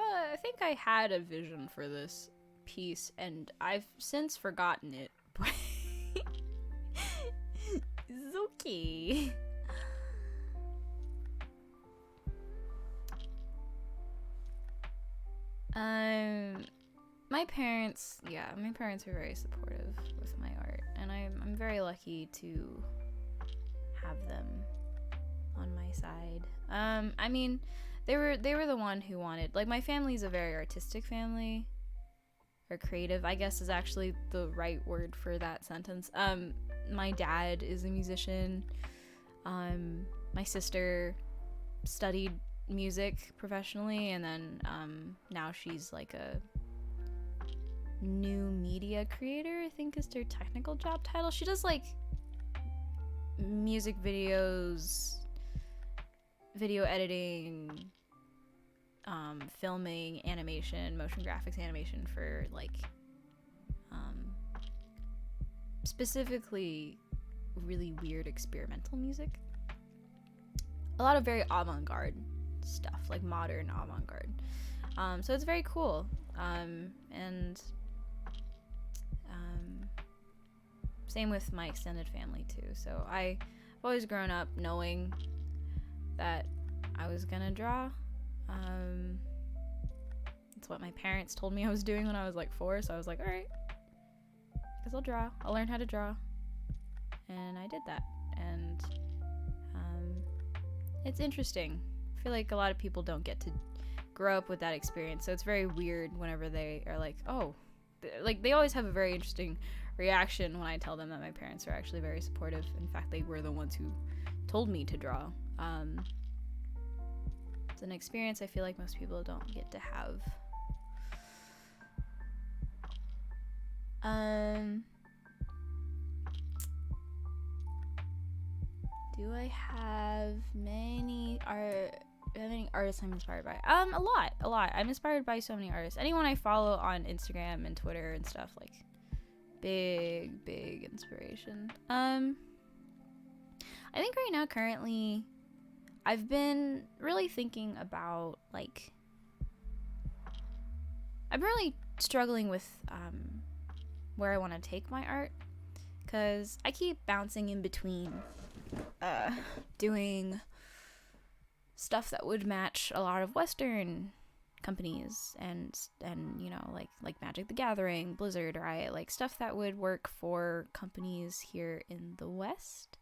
I think I had a vision for this piece, and I've since forgotten it. But it's okay. My parents are very supportive with my art, and I'm very lucky to have them on my side. I mean, they were the one who wanted, like, my family's a very artistic family, or creative, I guess is actually the right word for that sentence. My dad is a musician. My sister studied music professionally, and then now she's like a new media creator, I think is their technical job title. She does like music videos, video editing, filming, animation, motion graphics animation for like specifically really weird experimental music. A lot of very avant-garde stuff, like modern avant-garde. So it's very cool. And same with my extended family too. So I've always grown up knowing that I was gonna draw. That's what my parents told me I was doing when I was like 4, so I was like, alright, guess I'll draw. I'll learn how to draw. And I did that. And it's interesting. I feel like a lot of people don't get to grow up with that experience, so it's very weird whenever they are like, oh, like they always have a very interesting reaction when I tell them that my parents are actually very supportive. In fact, they were the ones who told me to draw. It's an experience I feel like most people don't get to have. Do I have many artists I'm inspired by? A lot. I'm inspired by so many artists. Anyone I follow on Instagram and Twitter and stuff, like big inspiration. I think right now, currently, I've been really thinking about, like, I'm really struggling with where I want to take my art, because I keep bouncing in between doing stuff that would match a lot of Western companies and you know, like Magic the Gathering, Blizzard, Riot, like stuff that would work for companies here in the West.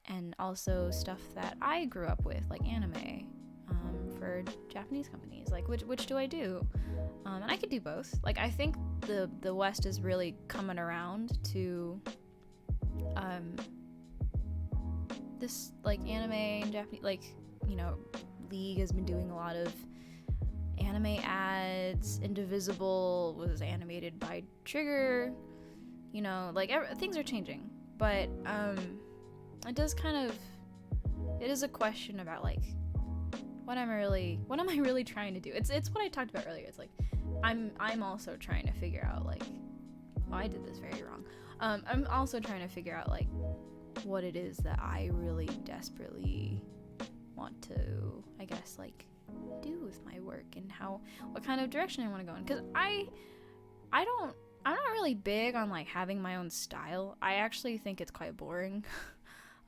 and also stuff that I grew up with, like anime, for Japanese companies. Like, which do I do? And I could do both. Like, I think the West is really coming around to this, like, anime and Japanese, like, you know, League has been doing a lot of anime ads. Indivisible was animated by Trigger. You know, like, things are changing, but it does kind of, it is a question about, like, what am I really trying to do? It's what I talked about earlier. It's like I'm also trying to figure out, like, oh, I did this very wrong. I'm also trying to figure out, like, what it is that I really desperately want to, I guess, like, do with my work, and what kind of direction I want to go in. Because I'm not really big on, like, having my own style. I actually think it's quite boring.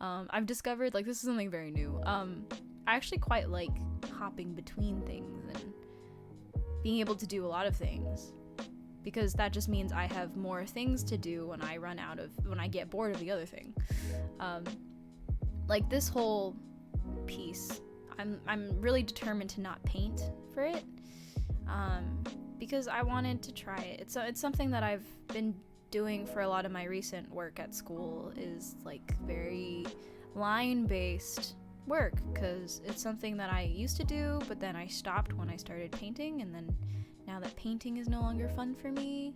I've discovered, like, this is something very new. I actually quite like hopping between things and being able to do a lot of things, because that just means I have more things to do when I get bored of the other thing. Like, this whole piece, I'm really determined to not paint for it, because I wanted to try it. It's something that I've been doing for a lot of my recent work at school, is, like, very line-based work, because it's something that I used to do, but then I stopped when I started painting, and then now that painting is no longer fun for me,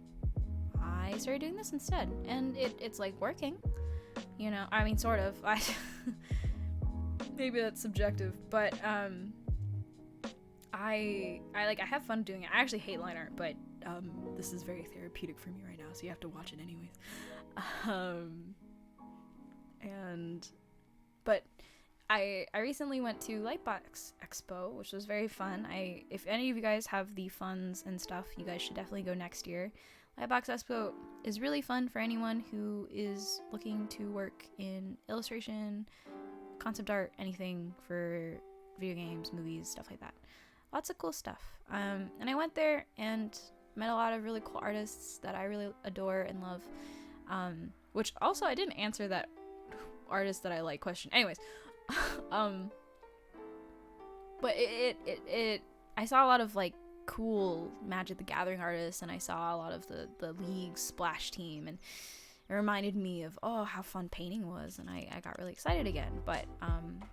I started doing this instead, and it's, like, working, you know. I mean, sort of. Maybe that's subjective, but I have fun doing it. I actually hate line art, but this is very therapeutic for me right now, so you have to watch it anyways. But I recently went to Lightbox Expo, which was very fun. If any of you guys have the funds and stuff, you guys should definitely go next year. Lightbox Expo is really fun for anyone who is looking to work in illustration, concept art, anything for video games, movies, stuff like that. Lots of cool stuff. And I went there and met a lot of really cool artists that I really adore and love. Which also, I didn't answer that artist that I like question. Anyways, but I saw a lot of, like, cool Magic the Gathering artists, and I saw a lot of the League Splash team, and it reminded me of, oh, how fun painting was, and I got really excited again. But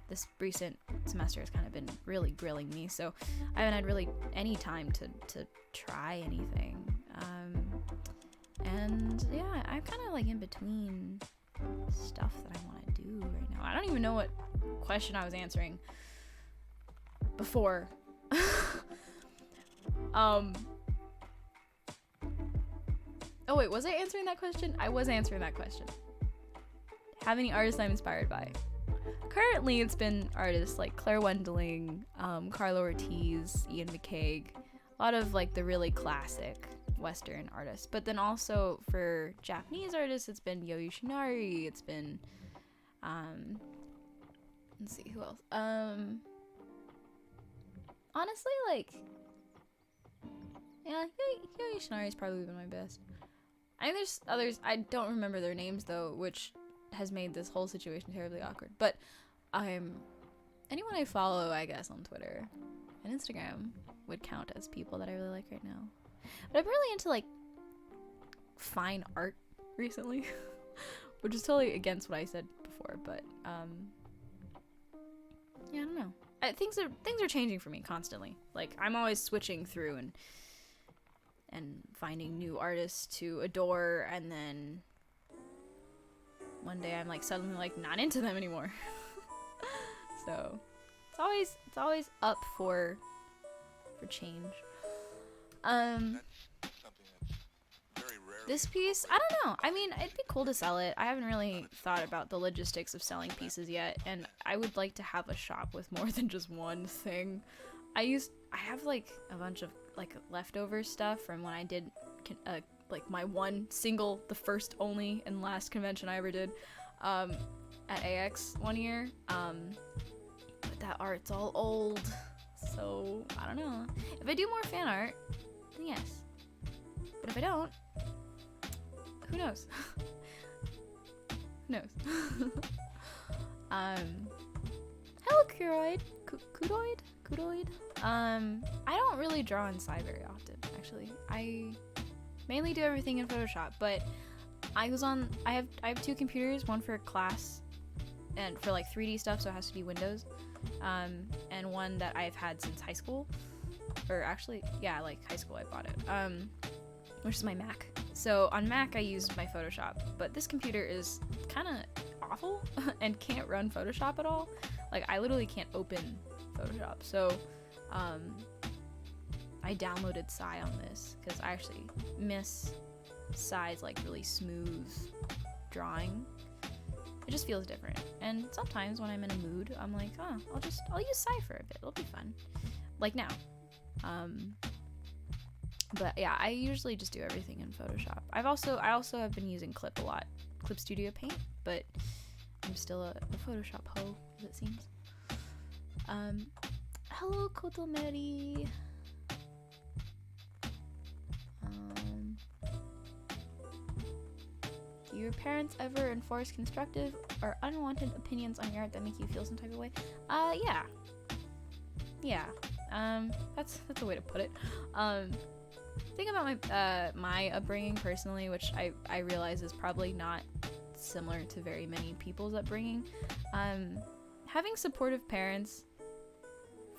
this recent semester has kind of been really grilling me, so I haven't had really any time to try anything. And yeah, I'm kind of, like, in between stuff that I want to do right now. I don't even know what question I was answering before. Oh wait, was I answering that question? I was answering that question. How many artists I'm inspired by? Currently, it's been artists like Claire Wendling, Carlo Ortiz, Ian McCaig, a lot of, like, the really classic Western artists. But then also for Japanese artists, it's been Yo Yoshinari, it's been, let's see, who else? Honestly, like, yeah, Yo Yoshinari's probably been my best. I think there's others, I don't remember their names though, which has made this whole situation terribly awkward. But anyone I follow, I guess, on Twitter and Instagram would count as people that I really like right now. But I'm really into, like, fine art recently, which is totally against what I said before. But yeah, I don't know. Things are changing for me constantly. Like, I'm always switching through and finding new artists to adore, and then one day I'm, like, suddenly, like, not into them anymore. So it's always up for change. This piece, I don't know. I mean, it'd be cool to sell it. I haven't really thought about the logistics of selling pieces yet, and I would like to have a shop with more than just one thing. I have, like, a bunch of, like, leftover stuff from when I did like my one single, the first, only, and last convention I ever did at AX one year. But that art's all old, so I don't know. If I do more fan art, then yes. But if I don't, who knows? Who knows? Hello, Kuroid. Kudoid. I don't really draw inside very often, actually. I mainly do everything in Photoshop, but I have two computers, one for class and for like 3D stuff, so it has to be Windows, and one that I've had since high school, or actually, yeah, like high school I bought it, which is my Mac. So on Mac I use my Photoshop, but this computer is kind of awful and can't run Photoshop at all. Like, I literally can't open Photoshop, so I downloaded Psy on this because I actually miss Psy's like really smooth drawing. It just feels different, and sometimes when I'm in a mood, I'm like, oh, I'll use Psy for a bit. It'll be fun, like now. But yeah, I usually just do everything in Photoshop. I also have been using Clip a lot, Clip Studio Paint, but I'm still a Photoshop hoe, as it seems. Hello, Kotomeri. Do your parents ever enforce constructive or unwanted opinions on your art that make you feel some type of way? Yeah. That's a way to put it. Think about my upbringing personally, which I realize is probably not similar to very many people's upbringing. Having supportive parents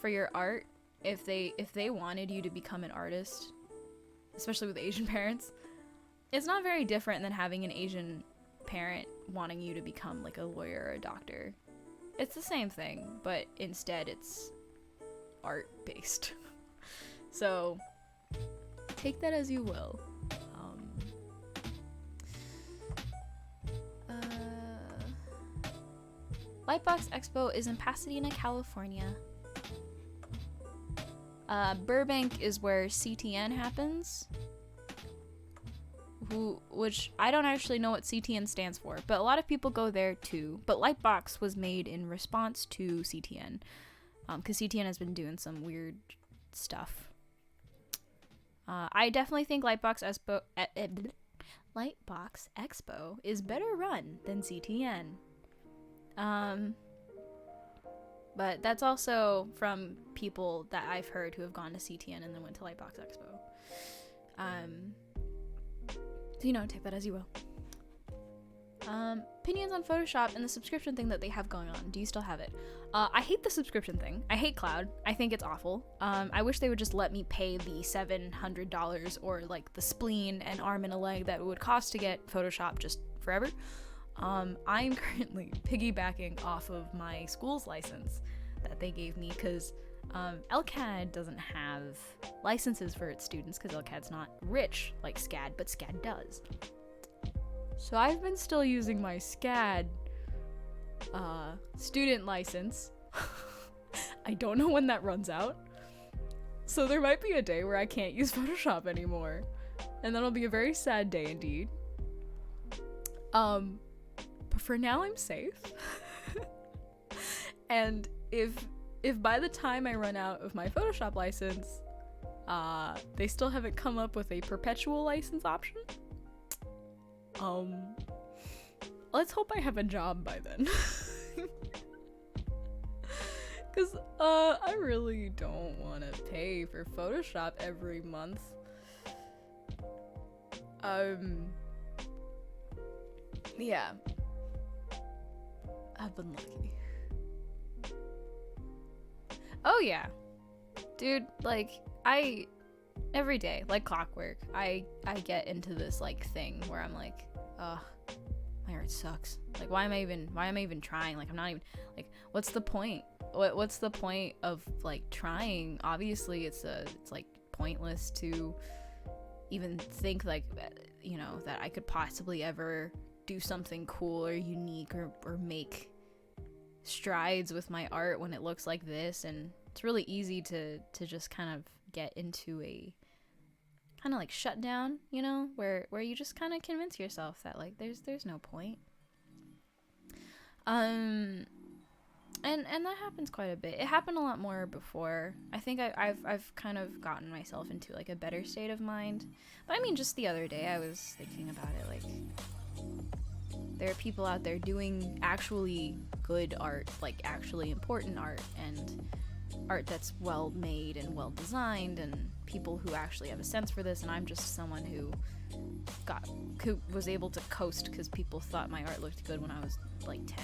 for your art, if they wanted you to become an artist, especially with Asian parents, it's not very different than having an Asian parent wanting you to become like a lawyer or a doctor. It's the same thing, but instead it's art based. So take that as you will. Lightbox Expo is in Pasadena, California. Burbank is where CTN happens. Which I don't actually know what CTN stands for, but a lot of people go there too. But Lightbox was made in response to CTN, because CTN has been doing some weird stuff. I definitely think Lightbox Expo is better run than CTN. But that's also from people that I've heard who have gone to CTN and then went to Lightbox Expo. So, take that as you will. Opinions on Photoshop and the subscription thing that they have going on. Do you still have it? I hate the subscription thing. I hate Cloud. I think it's awful. I wish they would just let me pay the $700 or like the spleen and arm and a leg that it would cost to get Photoshop just forever. I'm currently piggybacking off of my school's license that they gave me because LCAD doesn't have licenses for its students because LCAD's not rich like SCAD, but SCAD does. So I've been still using my SCAD student license. I don't know when that runs out. So there might be a day where I can't use Photoshop anymore. And that'll be a very sad day indeed. But for now I'm safe. And if by the time I run out of my Photoshop license, they still haven't come up with a perpetual license option, let's hope I have a job by then. Because I really don't want to pay for Photoshop every month. Yeah, I've been lucky. Oh yeah, dude, like every day, like clockwork, I get into this like thing where I'm like, ugh, my art sucks. Like, why am I even trying? Like, I'm not even, like, what's the point? What's the point of like trying? Obviously it's like pointless to even think like, that I could possibly ever do something cool or unique or make strides with my art when it looks like this. And it's really easy to just kind of get into a kind of like shutdown, where you just kind of convince yourself that like there's no point. And that happens quite a bit. It happened a lot more before. I think I've kind of gotten myself into like a better state of mind. But I mean, just the other day I was thinking about it, like, there are people out there doing actually good art, like actually important art, and art that's well made and well designed, and people who actually have a sense for this. And I'm just someone who was able to coast because people thought my art looked good when I was like 10.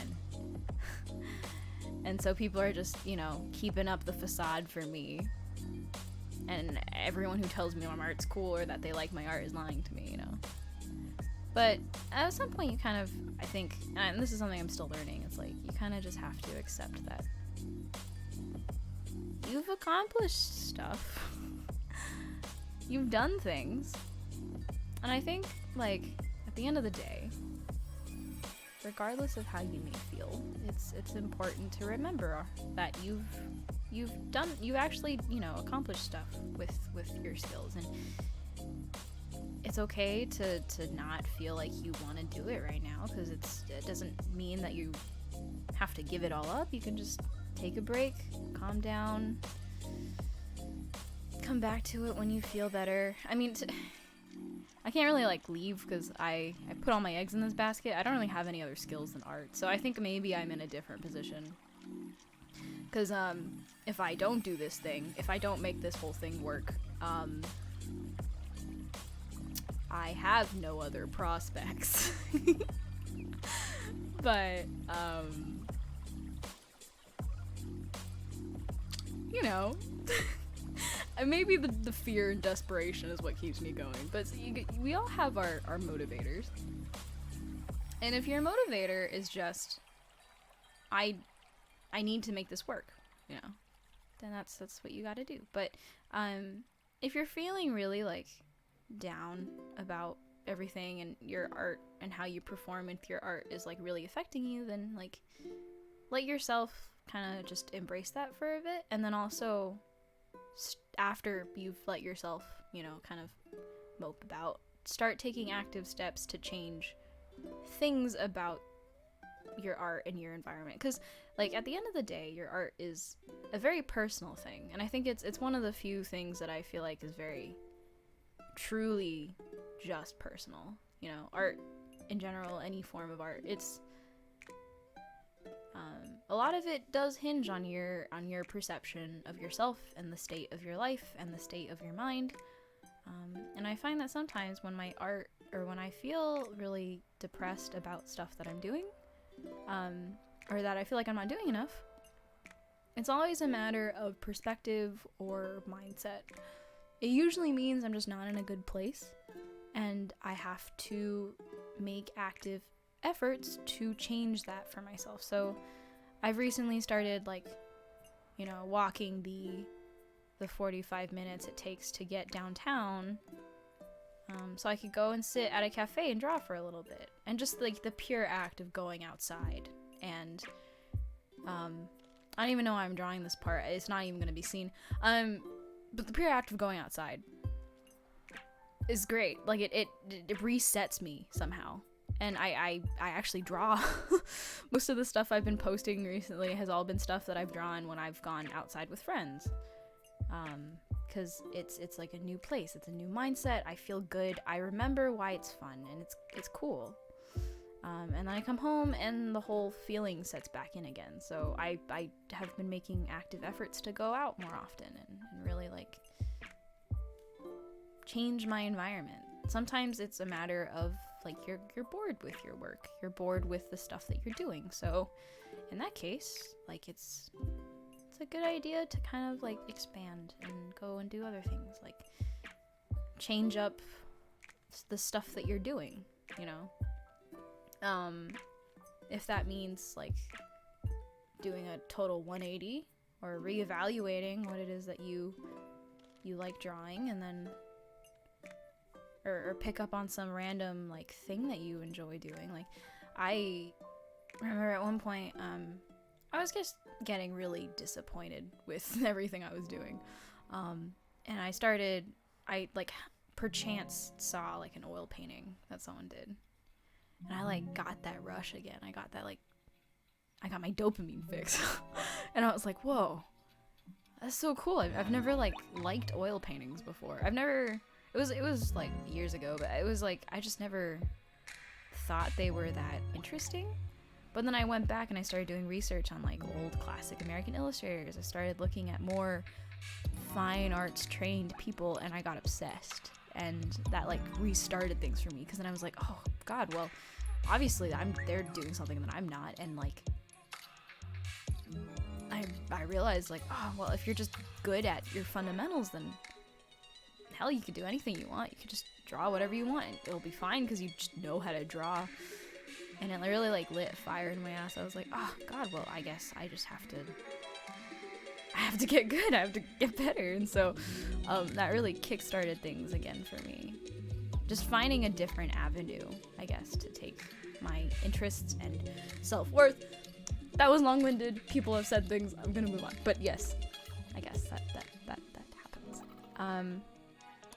And so people are just, you know, keeping up the facade for me. And everyone who tells me my art's cool or that they like my art is lying to me, you know. But at some point you kind of, I think, and this is something I'm still learning, it's like you kind of just have to accept that you've accomplished stuff. You've done things. And I think, like, at the end of the day, regardless of how you may feel, it's important to remember that you've actually, you know, accomplished stuff with your skills. And it's okay to not feel like you want to do it right now, because it doesn't mean that you have to give it all up. You can just take a break, calm down, come back to it when you feel better. I mean, I can't really like leave because I put all my eggs in this basket. I don't really have any other skills than art, so I think maybe I'm in a different position. Because if I don't do this thing, if I don't make this whole thing work, I have no other prospects. But you know, maybe the fear and desperation is what keeps me going. But we all have our motivators, and if your motivator is just I need to make this work, you know, then that's what you got to do. But if you're feeling really like down about everything and your art and how you perform with your art is like really affecting you, then like let yourself kind of just embrace that for a bit. And then also after you've let yourself, you know, kind of mope about, start taking active steps to change things about your art and your environment. Because like at the end of the day, your art is a very personal thing, and I think it's one of the few things that I feel like is very truly just personal. You know, art in general, any form of art, it's a lot of it does hinge on your perception of yourself and the state of your life and the state of your mind. And I find that sometimes when my art, or when I feel really depressed about stuff that I'm doing, or that I feel like I'm not doing enough, it's always a matter of perspective or mindset. It usually means I'm just not in a good place, and I have to make active efforts to change that for myself. So I've recently started, like, you know, walking the 45 minutes it takes to get downtown, so I could go and sit at a cafe and draw for a little bit. And just like the pure act of going outside, and I don't even know why I'm drawing this part, it's not even gonna be seen, but the pure act of going outside is great. Like it resets me somehow. And I actually draw. Most of the stuff I've been posting recently has all been stuff that I've drawn when I've gone outside with friends. Because it's like a new place, it's a new mindset, I feel good, I remember why it's fun, and it's cool. And then I come home and the whole feeling sets back in again. So I have been making active efforts to go out more often and really like change my environment. Sometimes it's a matter of like you're bored with your work, you're bored with the stuff that you're doing. So in that case, like it's a good idea to kind of like expand and go and do other things, like change up the stuff that you're doing, you know. If that means like doing a total 180 or reevaluating what it is that you like drawing, and then or pick up on some random like thing that you enjoy doing. Like I remember at one point I was just getting really disappointed with everything I was doing, and I like perchance saw like an oil painting that someone did, and I like got that rush again. I got my dopamine fix. And I was like, whoa, that's so cool. I've never like liked oil paintings before. It was like years ago, but it was like I just never thought they were that interesting. But then I went back and I started doing research on like old classic American illustrators. I started looking at more fine arts trained people, and I got obsessed. And that like restarted things for me, because then I was like, oh god, well obviously they're doing something that I'm not. And like I realized like, oh well, if you're just good at your fundamentals, then hell, you could do anything you want. You could just draw whatever you want and it'll be fine, because you just know how to draw. And it really like lit a fire in my ass. I was like, oh god, well I guess I just have to get good. I have to get better. And so that really kickstarted things again for me. Just finding a different avenue, I guess, to take my interests and self-worth. That was long-winded. People have said things. I'm gonna move on. But yes, I guess that happens.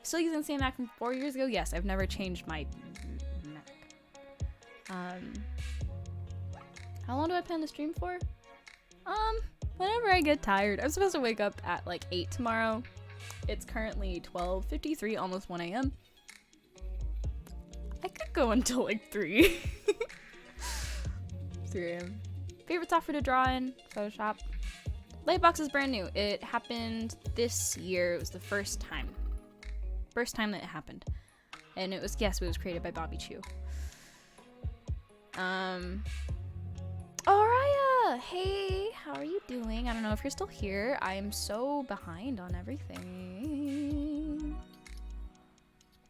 Still using the same Mac from 4 years ago? Yes, I've never changed my Mac. How long do I plan to stream for? Whenever I get tired. I'm supposed to wake up at like 8 tomorrow. It's currently 12:53, almost 1 a.m. I could go until like 3. 3 a.m. Favorite software to draw in? Photoshop. Lightbox is brand new. It happened this year. It was the first time. First time that it happened. And it was created by Bobby Chiu. Raya! Hey, how are you doing? I don't know if you're still here. I am so behind on everything.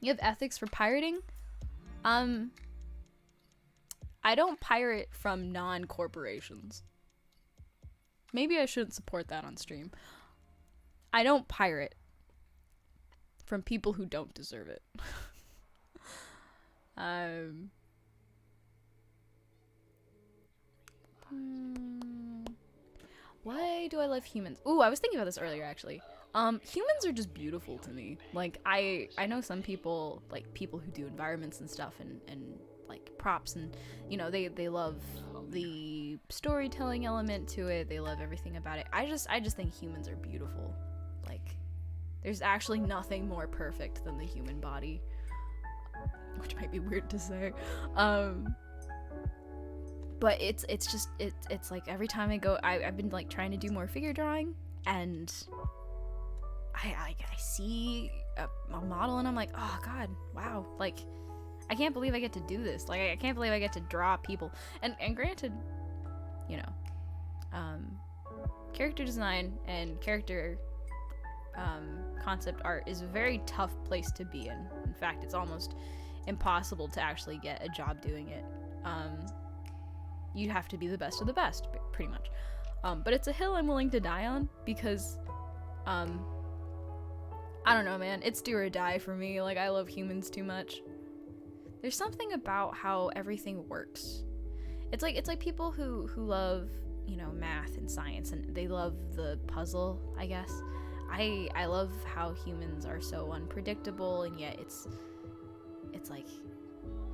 You have ethics for pirating? I don't pirate from non-corporations. Maybe I shouldn't support that on stream. I don't pirate from people who don't deserve it. Why do I love humans? Ooh, I was thinking about this earlier, actually. Humans are just beautiful to me. Like, I know some people, like, people who do environments and stuff, and like, props, and, you know, they love the storytelling element to it. They love everything about it. I just think humans are beautiful. Like, there's actually nothing more perfect than the human body. Which might be weird to say. But it's like every time I go, I've been like trying to do more figure drawing, and I see a model and I'm like, oh god, wow, like I can't believe I get to do this. Like I can't believe I get to draw people. And granted, you know, character design and character concept art is a very tough place to be in. In fact, it's almost impossible to actually get a job doing it. You have to be the best of the best, pretty much. But it's a hill I'm willing to die on, because I don't know, man, it's do or die for me. Like, I love humans too much. There's something about how everything works. It's like people who love, you know, math and science, and they love the puzzle, I guess. I love how humans are so unpredictable, and yet it's like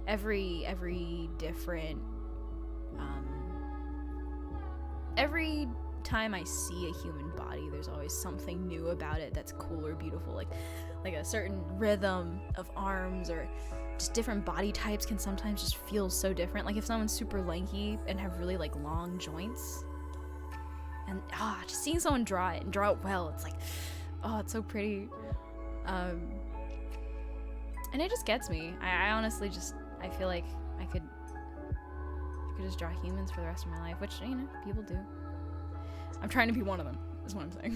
every different every time I see a human body, there's always something new about it that's cool or beautiful. Like a certain rhythm of arms, or just different body types can sometimes just feel so different. Like if someone's super lanky and have really like long joints, and just seeing someone draw it and draw it well, it's like, oh, it's so pretty. And it just gets me. I honestly just, I feel like I could just draw humans for the rest of my life, which, you know, people do. I'm trying to be one of them, is what I'm saying.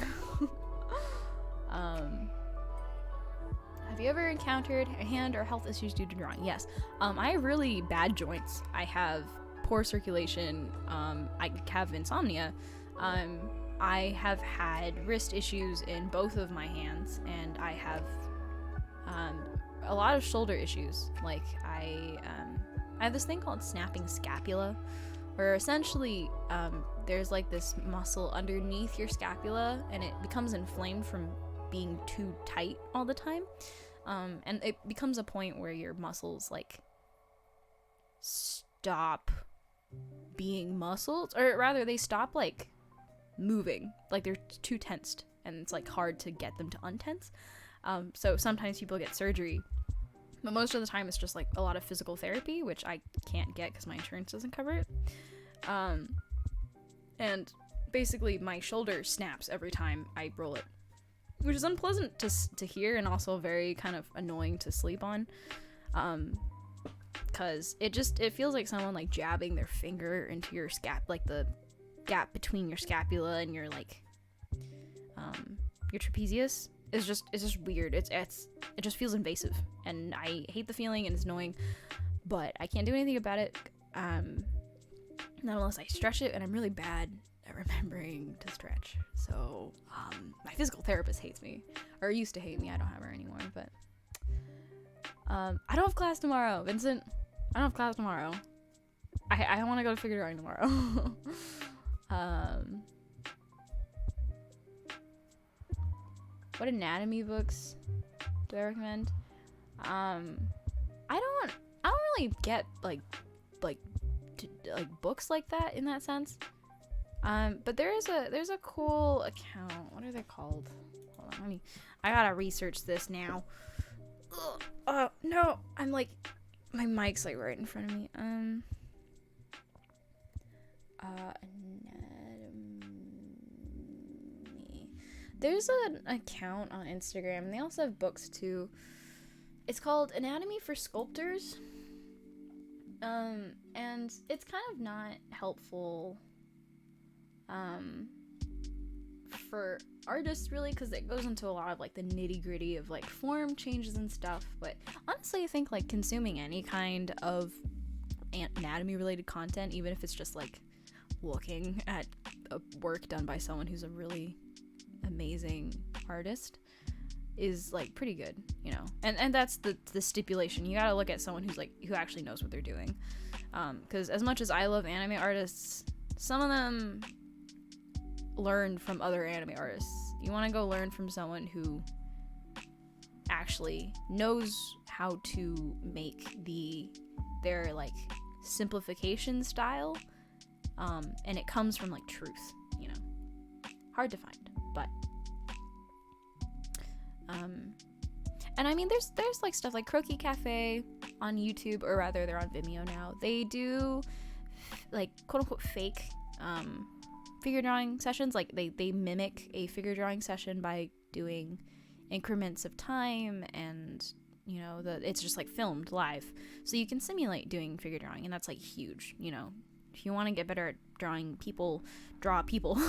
Have you ever encountered hand or health issues due to drawing? Yes. I have really bad joints. I have poor circulation. I have insomnia. I have had wrist issues in both of my hands, and I have a lot of shoulder issues. Like I have this thing called snapping scapula, where essentially there's like this muscle underneath your scapula, and it becomes inflamed from being too tight all the time, and it becomes a point where your muscles like stop being muscles, or rather they stop like moving, like they're too tensed, and it's like hard to get them to untense. So sometimes people get surgery But most of the time it's just like a lot of physical therapy, which I can't get because my insurance doesn't cover it. And basically my shoulder snaps every time I roll it, which is unpleasant to hear and also very kind of annoying to sleep on. Because it feels like someone like jabbing their finger into your like the gap between your scapula and your like your trapezius is just weird. It just feels invasive, and I hate the feeling, and it's annoying, but I can't do anything about it. Not unless I stretch it, and I'm really bad at remembering to stretch. So my physical therapist hates me, or used to hate me. I don't have her anymore, but I don't have class tomorrow, Vincent. I don't have class tomorrow. I want to go to figure drawing tomorrow. What anatomy books do I recommend? I don't really get like books like that in that sense. But there's a cool account. What are they called? Hold on, I gotta research this now. Ugh, no, I'm like, my mic's like right in front of me. Anatomy. There's an account on Instagram, and they also have books too. It's called Anatomy for Sculptors. And it's kind of not helpful for artists really, because it goes into a lot of like the nitty-gritty of like form changes and stuff. But honestly, I think like consuming any kind of anatomy related content, even if it's just like looking at a work done by someone who's a really amazing artist, is like pretty good, you know. And that's the stipulation. You gotta look at someone who actually knows what they're doing, because as much as I love anime artists, some of them learn from other anime artists. You want to go learn from someone who actually knows how to make their like simplification style, and it comes from like truth, you know. Hard to find, but and I mean there's like stuff like Croquis Cafe on YouTube, or rather they're on Vimeo now. They do like quote unquote fake figure drawing sessions. Like they mimic a figure drawing session by doing increments of time, and you know, it's just like filmed live, so you can simulate doing figure drawing, and that's like huge, you know. If you want to get better at drawing people, draw people.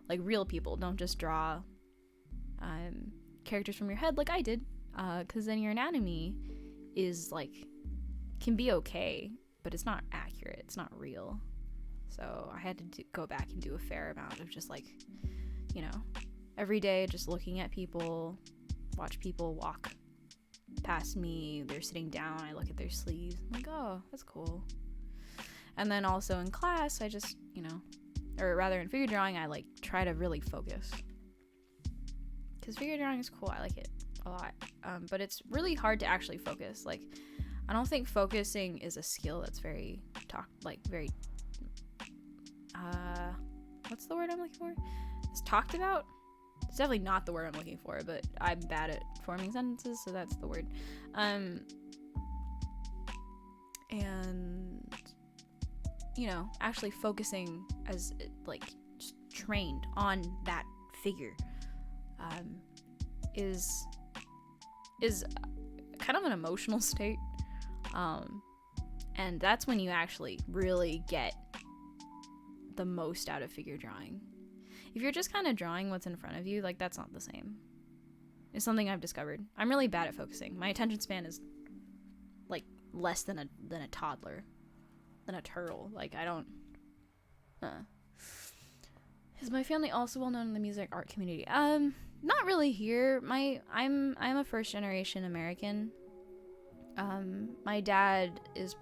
Like real people. Don't just draw characters from your head like I did, because then your anatomy is like, can be okay, but it's not accurate, it's not real. So I had to go back and do a fair amount of just like, you know, every day just looking at people, watch people walk past me, they're sitting down, I look at their sleeves, I'm like, oh, that's cool. And then also in class, I just, you know, or rather in figure drawing, I like try to really focus, because figure drawing is cool, I like it a lot, but it's really hard to actually focus. Like, I don't think focusing is a skill that's very what's the word I'm looking for? It's talked about. It's definitely not the word I'm looking for, but I'm bad at forming sentences, so that's the word. And you know, actually focusing as like just trained on that figure is kind of an emotional state, and that's when you actually really get the most out of figure drawing. If you're just kind of drawing what's in front of you, like, that's not the same. It's something I've discovered. I'm really bad at focusing. My attention span is like less than a toddler, than a turtle. Like, I don't Is my family also well known in the music art community? Not really here. I'm a first generation American. My dad was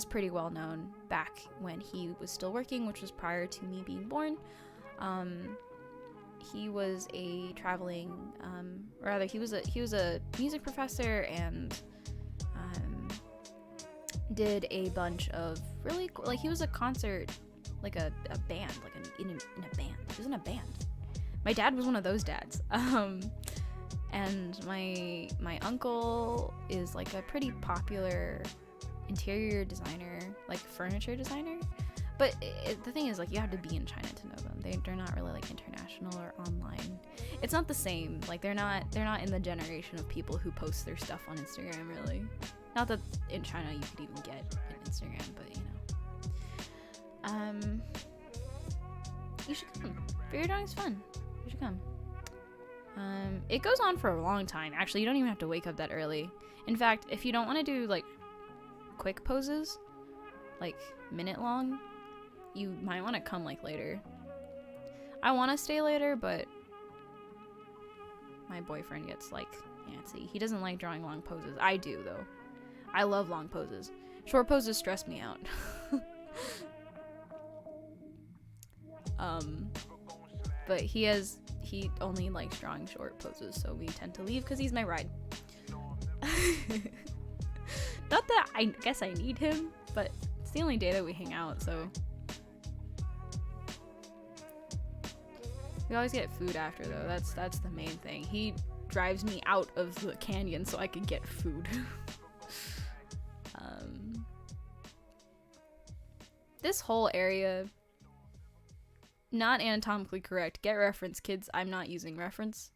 pretty well known back when he was still working, which was prior to me being born. He was a traveling, he was a music professor, and did a bunch of really cool, like, he was a concert, like a band, like in a band. He was in a band. My dad was one of those dads. and my uncle is like a pretty popular interior designer, like furniture designer. But the thing is, like, you have to be in China to know them. They're not really like international or online. It's not the same. Like they're not in the generation of people who post their stuff on Instagram, really. Not that in China you could even get an Instagram, but you know. You should come. Figure drawing's fun. You should come. It goes on for a long time. Actually, you don't even have to wake up that early. In fact, if you don't want to do like quick poses, like minute long, you might want to come like later. I want to stay later, but my boyfriend gets like antsy. He doesn't like drawing long poses. I do though. I love long poses. Short poses stress me out. But he only likes drawing short poses, so we tend to leave because he's my ride. Not that I guess I need him, but it's the only day that we hang out, so. We always get food after though. That's the main thing. He drives me out of the canyon so I can get food. This whole area, not anatomically correct. Get reference, kids. I'm not using reference.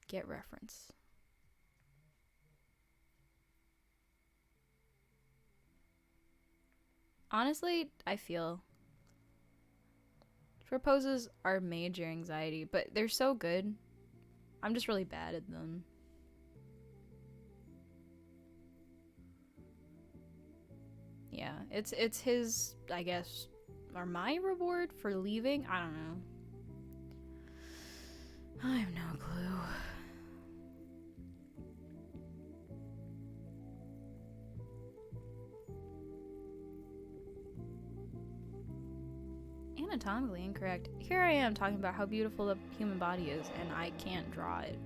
Get reference. Honestly, I feel short poses are major anxiety, but they're so good. I'm just really bad at them. Yeah, it's his, I guess, or my reward for leaving? I don't know. I have no clue. Anatomically incorrect. Here I am talking about how beautiful the human body is, and I can't draw it.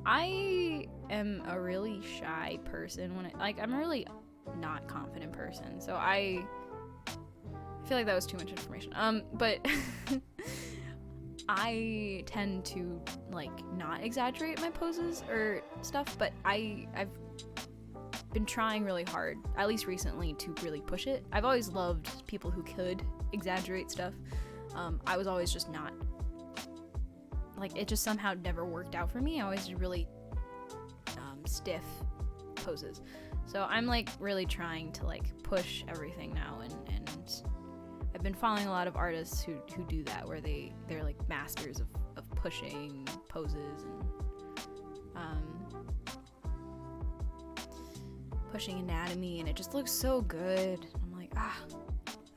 I am a really shy person when I'm a really not confident person, so I feel like that was too much information. But I tend to like not exaggerate my poses or stuff, but I've been trying really hard, at least recently, to really push it. I've always loved people who could exaggerate stuff. I was always just not, like, it just somehow never worked out for me. I always did really stiff poses. So I'm like really trying to like push everything now, and I've been following a lot of artists who do that, where they're like masters of pushing poses and pushing anatomy, and it just looks so good. I'm like, I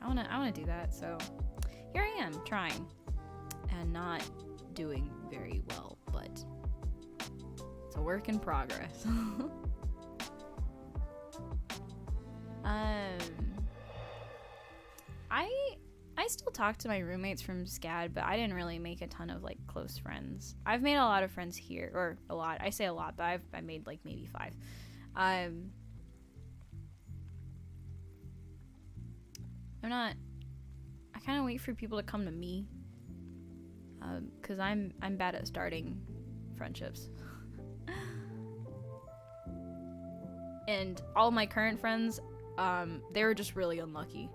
wanna do that. So here I am trying and not doing very well, but it's a work in progress. I still talk to my roommates from SCAD, but I didn't really make a ton of like close friends. I've made a lot of friends here, or a lot. I say a lot, but I made like maybe 5. I kind of wait for people to come to me, because I'm bad at starting friendships. And all my current friends, they were just really unlucky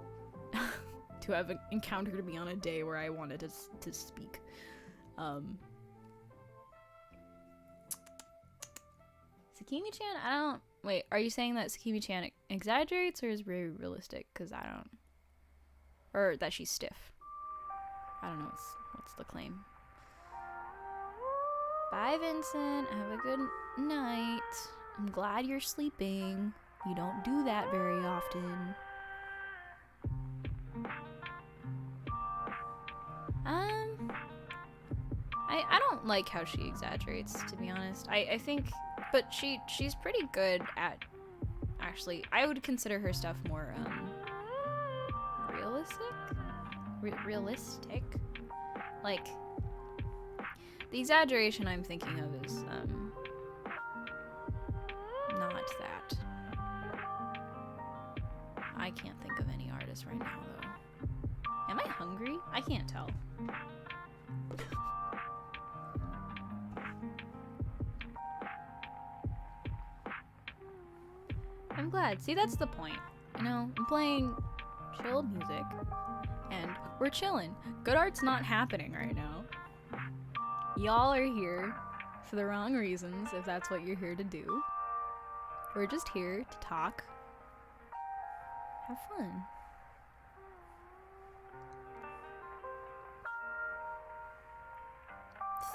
to have encountered me on a day where I wanted to speak. Sakimi-chan, wait, are you saying that Sakimi-chan exaggerates or is very realistic? Because I don't, or that she's stiff. I don't know what's the claim. Bye, Vincent. Have a good night. I'm glad you're sleeping. You don't do that very often. I don't like how she exaggerates, to be honest. I think, but she's pretty good at, actually, I would consider her stuff more, realistic? Like, the exaggeration I'm thinking of is, not that. I can't think of any artist right now, though. hungry? I can't tell. I'm glad. See, that's the point. You know, I'm playing chilled music, and we're chilling. Good art's not happening right now. Y'all are here for the wrong reasons, if that's what you're here to do. We're just here to talk. Have fun.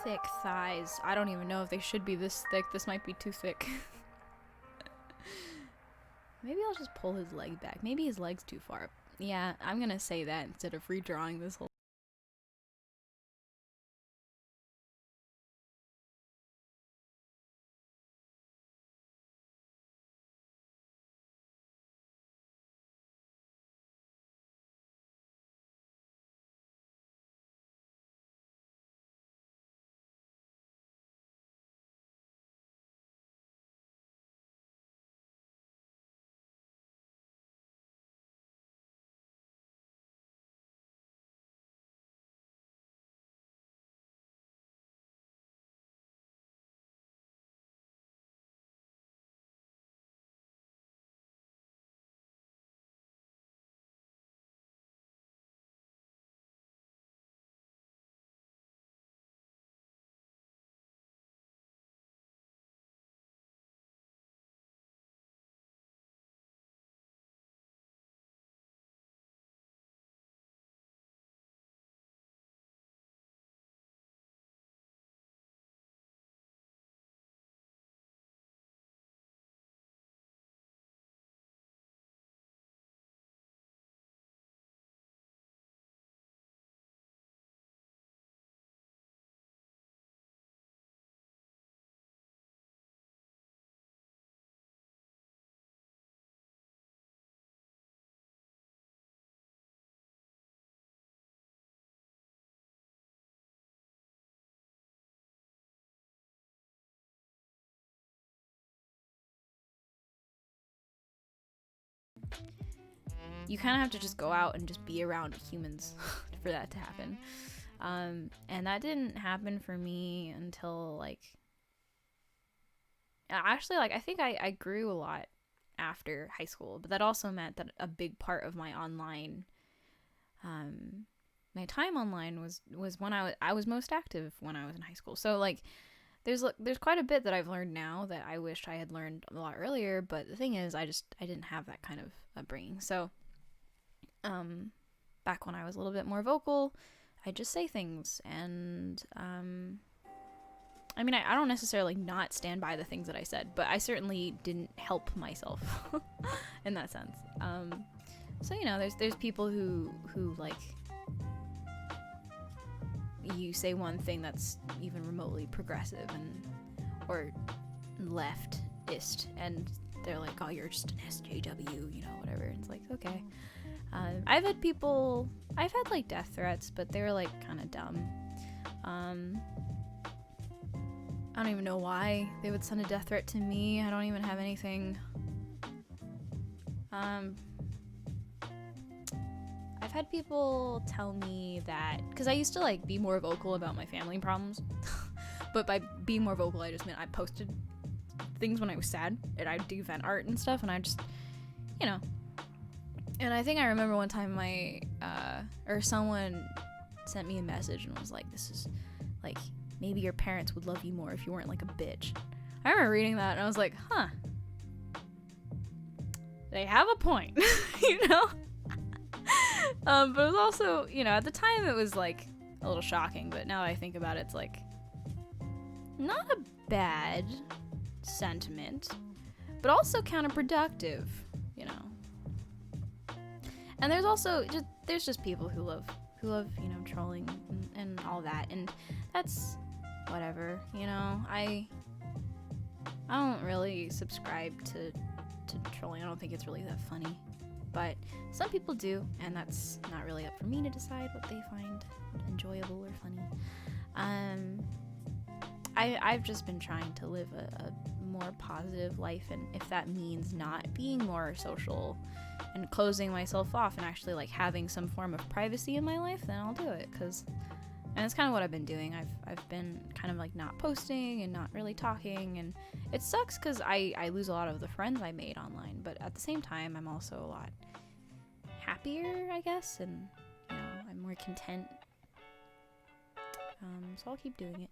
Thick thighs. I don't even know if they should be this thick. This might be too thick. Maybe I'll just pull his leg back. Maybe his leg's too far. Yeah, I'm gonna say that instead of redrawing this whole. You kind of have to just go out and just be around humans for that to happen. And that didn't happen for me until, like, actually, like, I think I grew a lot after high school, but that also meant that a big part of my online, my time online was when I was most active when I was in high school. So, like, there's quite a bit that I've learned now that I wished I had learned a lot earlier, but the thing is, I didn't have that kind of upbringing. So, back when I was a little bit more vocal, I'd just say things, and, I mean, I don't necessarily not stand by the things that I said, but I certainly didn't help myself in that sense. So, you know, there's people who like, you say one thing that's even remotely progressive or leftist, and they're like, oh, you're just an SJW, you know, whatever. And it's like, okay. I've had like death threats, but they were like kind of dumb. I don't even know why they would send a death threat to me. I don't even have anything. I've had people tell me that, because I used to like be more vocal about my family problems, but by being more vocal, I just meant I posted things when I was sad, and I'd do fan art and stuff, and I just, you know. And I think I remember one time someone sent me a message and was like, this is like, maybe your parents would love you more if you weren't like a bitch. I remember reading that and I was like, huh, they have a point, you know? But it was also, you know, at the time it was like a little shocking, but now that I think about it, it's like not a bad sentiment, but also counterproductive, you know. And there's also just people who love, you know, trolling and all that, and that's whatever, you know. I don't really subscribe to trolling. I don't think it's really that funny, but some people do, and that's not really up for me to decide what they find enjoyable or funny. I've just been trying to live a more positive life, and if that means not being more social and closing myself off and actually like having some form of privacy in my life, then I'll do it. And that's kind of what I've been doing. I've been kind of like not posting and not really talking, and it sucks because I lose a lot of the friends I made online, but at the same time I'm also a lot happier, I guess, and you know, I'm more content. So I'll keep doing it.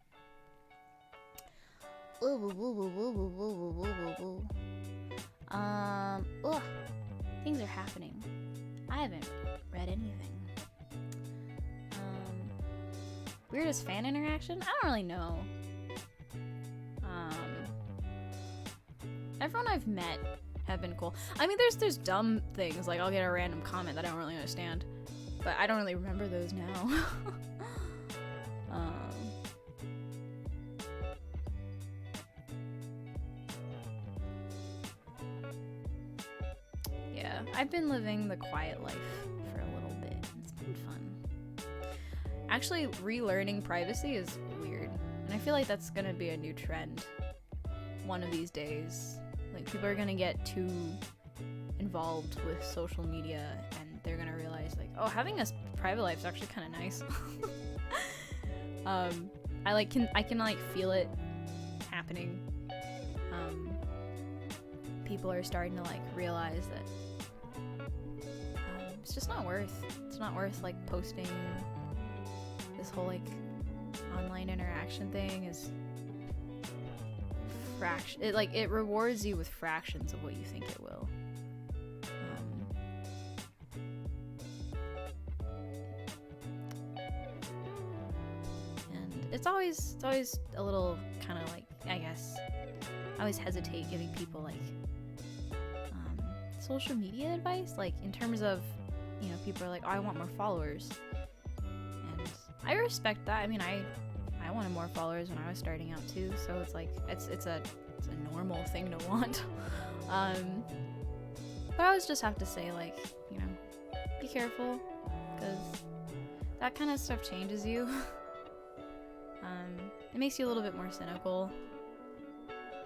Things are happening. I haven't read anything. Weirdest fan interaction? I don't really know. Everyone I've met have been cool. I mean, there's dumb things, like I'll get a random comment that I don't really understand, but I don't really remember those now. Yeah, I've been living the quiet life for a little bit. It's been fun. Actually, relearning privacy is weird, and I feel like that's gonna be a new trend one of these days. Like, people are gonna get too involved with social media, and they're gonna realize, like, oh, having a private life is actually kind of nice. I can like feel it happening. People are starting to like realize that it's just not worth like posting. This whole like online interaction thing is it rewards you with fractions of what you think it will. And it's always a little kind of like, I guess, I always hesitate giving people like social media advice, like in terms of, you know, people are like, oh, I want more followers, and I respect that. I mean, I wanted more followers when I was starting out too, so it's like it's a normal thing to want. But I always just have to say, like, you know, be careful, because that kind of stuff changes you. It makes you a little bit more cynical,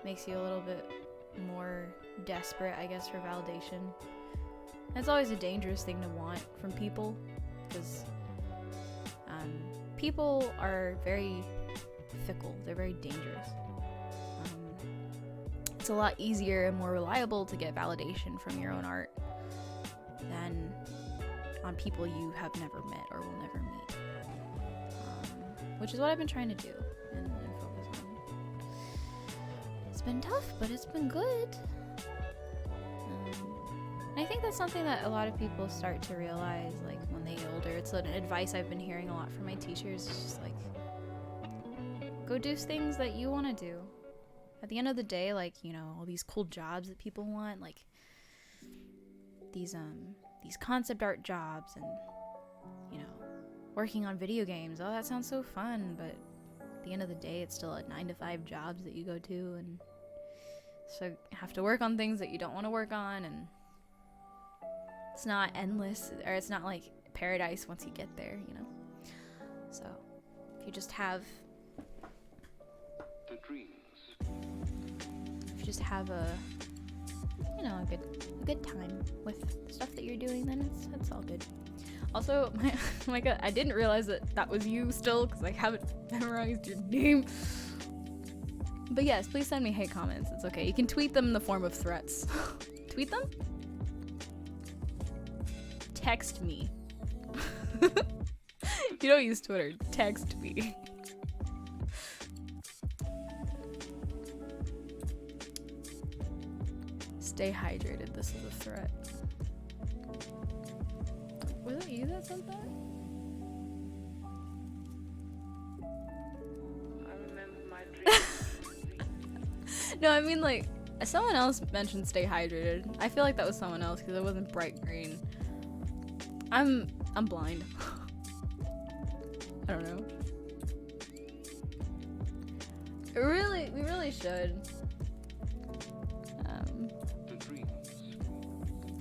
makes you a little bit more desperate, I guess, for validation. It's always a dangerous thing to want from people, because people are very fickle. They're very dangerous. It's a lot easier and more reliable to get validation from your own art than on people you have never met or will never meet, which is what I've been trying to do and focus on. It's been tough, but it's been good. And I think that's something that a lot of people start to realize, like, when they get older. It's an advice I've been hearing a lot from my teachers. It's just like, go do things that you want to do. At the end of the day, like, you know, all these cool jobs that people want, like these concept art jobs, and, you know, working on video games. Oh, that sounds so fun, but at the end of the day, it's still a 9-to-5 jobs that you go to, and so you have to work on things that you don't want to work on, and it's not endless, or it's not like paradise once you get there, you know. So if you just have the dreams, if you just have a, you know, a good time with the stuff that you're doing, then it's all good. Also, my God, I didn't realize that was you still, because I haven't memorized your name. But yes, please send me hate comments. It's okay. You can tweet them in the form of threats. Tweet them? Text me. You don't use Twitter. Text me. Stay hydrated. This is a threat. Was it you that said that? I remember my dreams. No, I mean, like, someone else mentioned stay hydrated. I feel like that was someone else because it wasn't bright green. I'm blind. I don't know. We really should.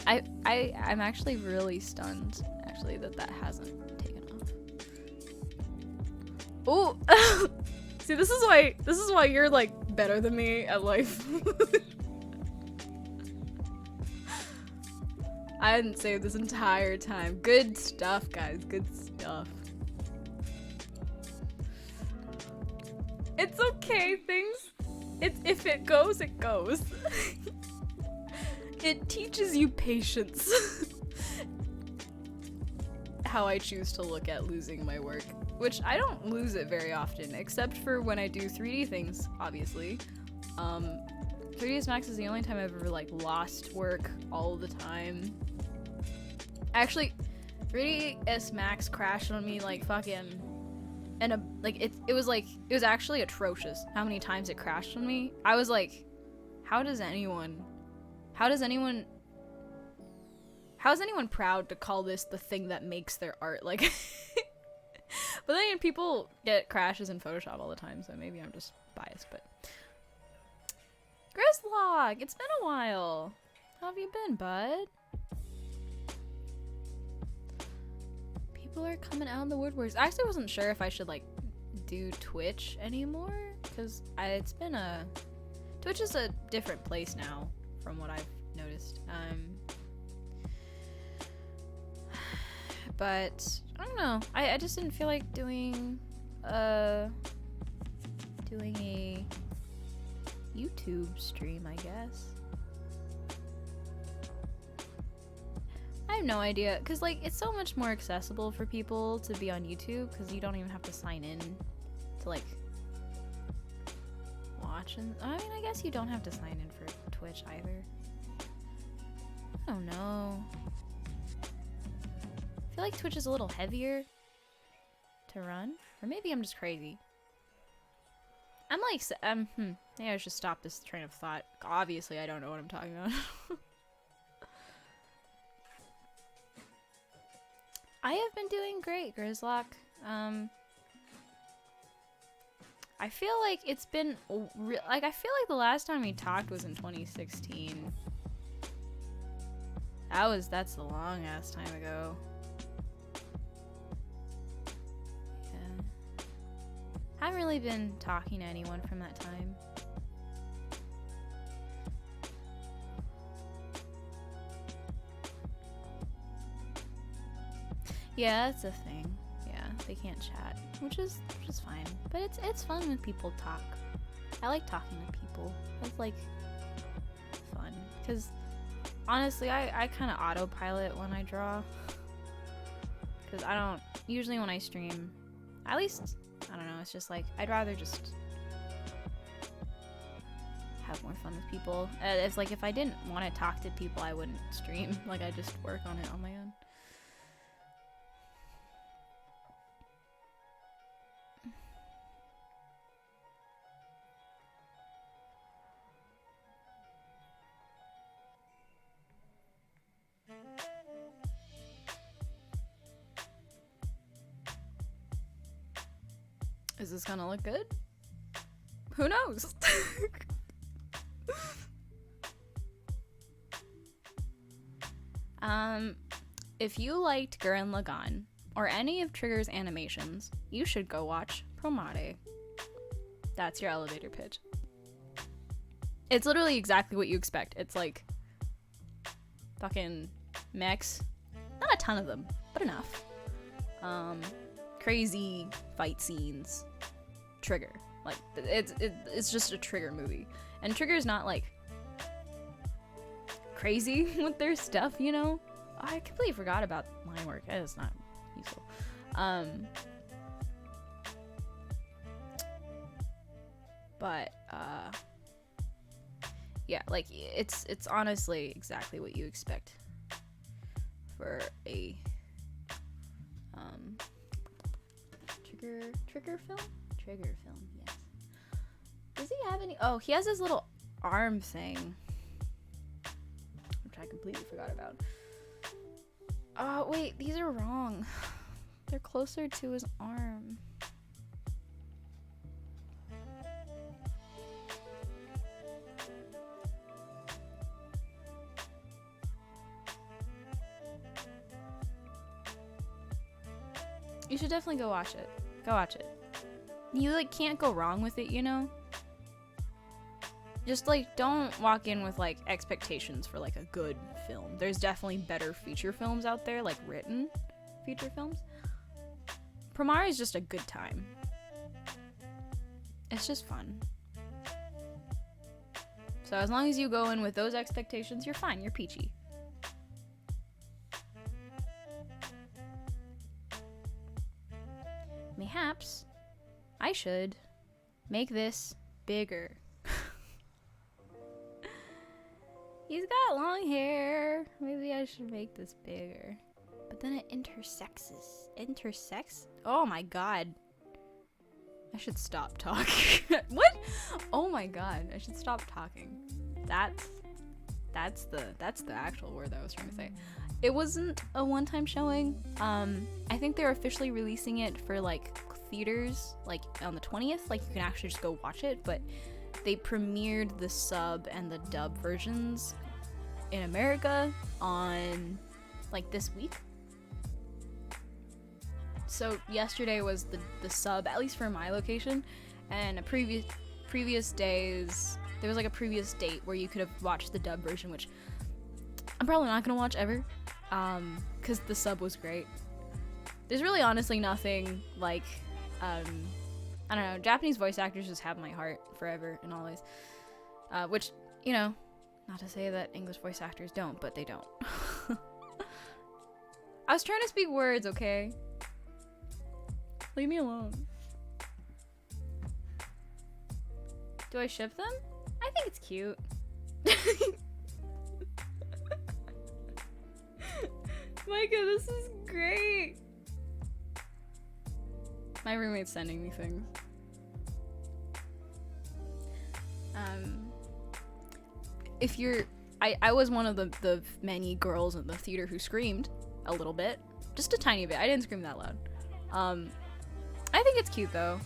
I'm actually really stunned, actually, that hasn't taken off. Oh, see, this is why you're like better than me at life. I hadn't saved this entire time. Good stuff, guys. Good stuff. It's okay, things. If it goes, it goes. It teaches you patience. How I choose to look at losing my work. Which I don't lose it very often, except for when I do 3D things, obviously. 3ds Max is the only time I've ever like lost work all the time. Actually, 3ds Max crashed on me like fucking, and it was actually atrocious how many times it crashed on me. I was like, how is anyone proud to call this the thing that makes their art? Like, but then people get crashes in Photoshop all the time, so maybe I'm just biased. But Grizzlog, it's been a while. How have you been, bud? People are coming out in the woodworks. I actually wasn't sure if I should like do Twitch anymore, because Twitch is a different place now from what I've noticed. But I don't know. I just didn't feel like doing a YouTube stream, I guess. I have no idea, because like it's so much more accessible for people to be on YouTube, because you don't even have to sign in to like watch. And I mean, I guess you don't have to sign in for Twitch either. I don't know. I feel like Twitch is a little heavier to run, or maybe I'm just crazy. I'm like, maybe I should stop this train of thought. Obviously, I don't know what I'm talking about. I have been doing great, Grizzlock. I feel like it's been I feel like the last time we talked was in 2016. That's a long ass time ago. Yeah. I haven't really been talking to anyone from that time. Yeah, that's a thing. Yeah, they can't chat, which is fine. But it's fun when people talk. I like talking to people. It's like fun, because honestly, I kind of autopilot when I draw, because I don't usually when I stream. At least I don't know. It's just like I'd rather just have more fun with people. It's like if I didn't want to talk to people, I wouldn't stream. Like I just work on it on my own. Is this gonna look good? Who knows? If you liked Gurren Lagann or any of Trigger's animations, you should go watch Promare. That's your elevator pitch. It's literally exactly what you expect. It's like fucking mechs. Not a ton of them, but enough. Crazy fight scenes. Trigger. Like it's just a Trigger movie. And Trigger's not like crazy with their stuff, you know? I completely forgot about line work. That is not useful. But yeah, like it's honestly exactly what you expect for a Trigger film? Trigger film, yes. Does he have any? Oh, he has his little arm thing, which I completely forgot about. Oh, wait, these are wrong. They're closer to his arm. You should definitely go watch it. Go watch it. You like can't go wrong with it, you know? just like don't walk in with like expectations for like a good film. There's definitely better feature films out there, like written feature films. Promare is just a good time. It's just fun. So as long as you go in with those expectations, you're fine. You're peachy. Mayhaps I should make this bigger. He's got long hair. Maybe I should make this bigger. But then it intersexes. Intersects? Oh my god. I should stop talking. What? Oh my god. I should stop talking. That's the actual word that I was trying to say. It wasn't a one-time showing. I think they're officially releasing it for like theaters like on the 20th. Like you can actually just go watch it, but they premiered the sub and the dub versions in America on like this week. So yesterday was the sub, at least for my location, and a previous days there was like a previous date where you could have watched the dub version, which I'm probably not gonna watch ever, because the sub was great. There's really honestly nothing like, I don't know, Japanese voice actors just have my heart forever and always, which, you know, not to say that English voice actors don't, but they don't. I was trying to speak words, okay? Leave me alone. Do I ship them? I think it's cute. Micah, this is great. My roommate's sending me things. If you're, I was one of the many girls in the theater who screamed a little bit, just a tiny bit. I didn't scream that loud. I think it's cute though.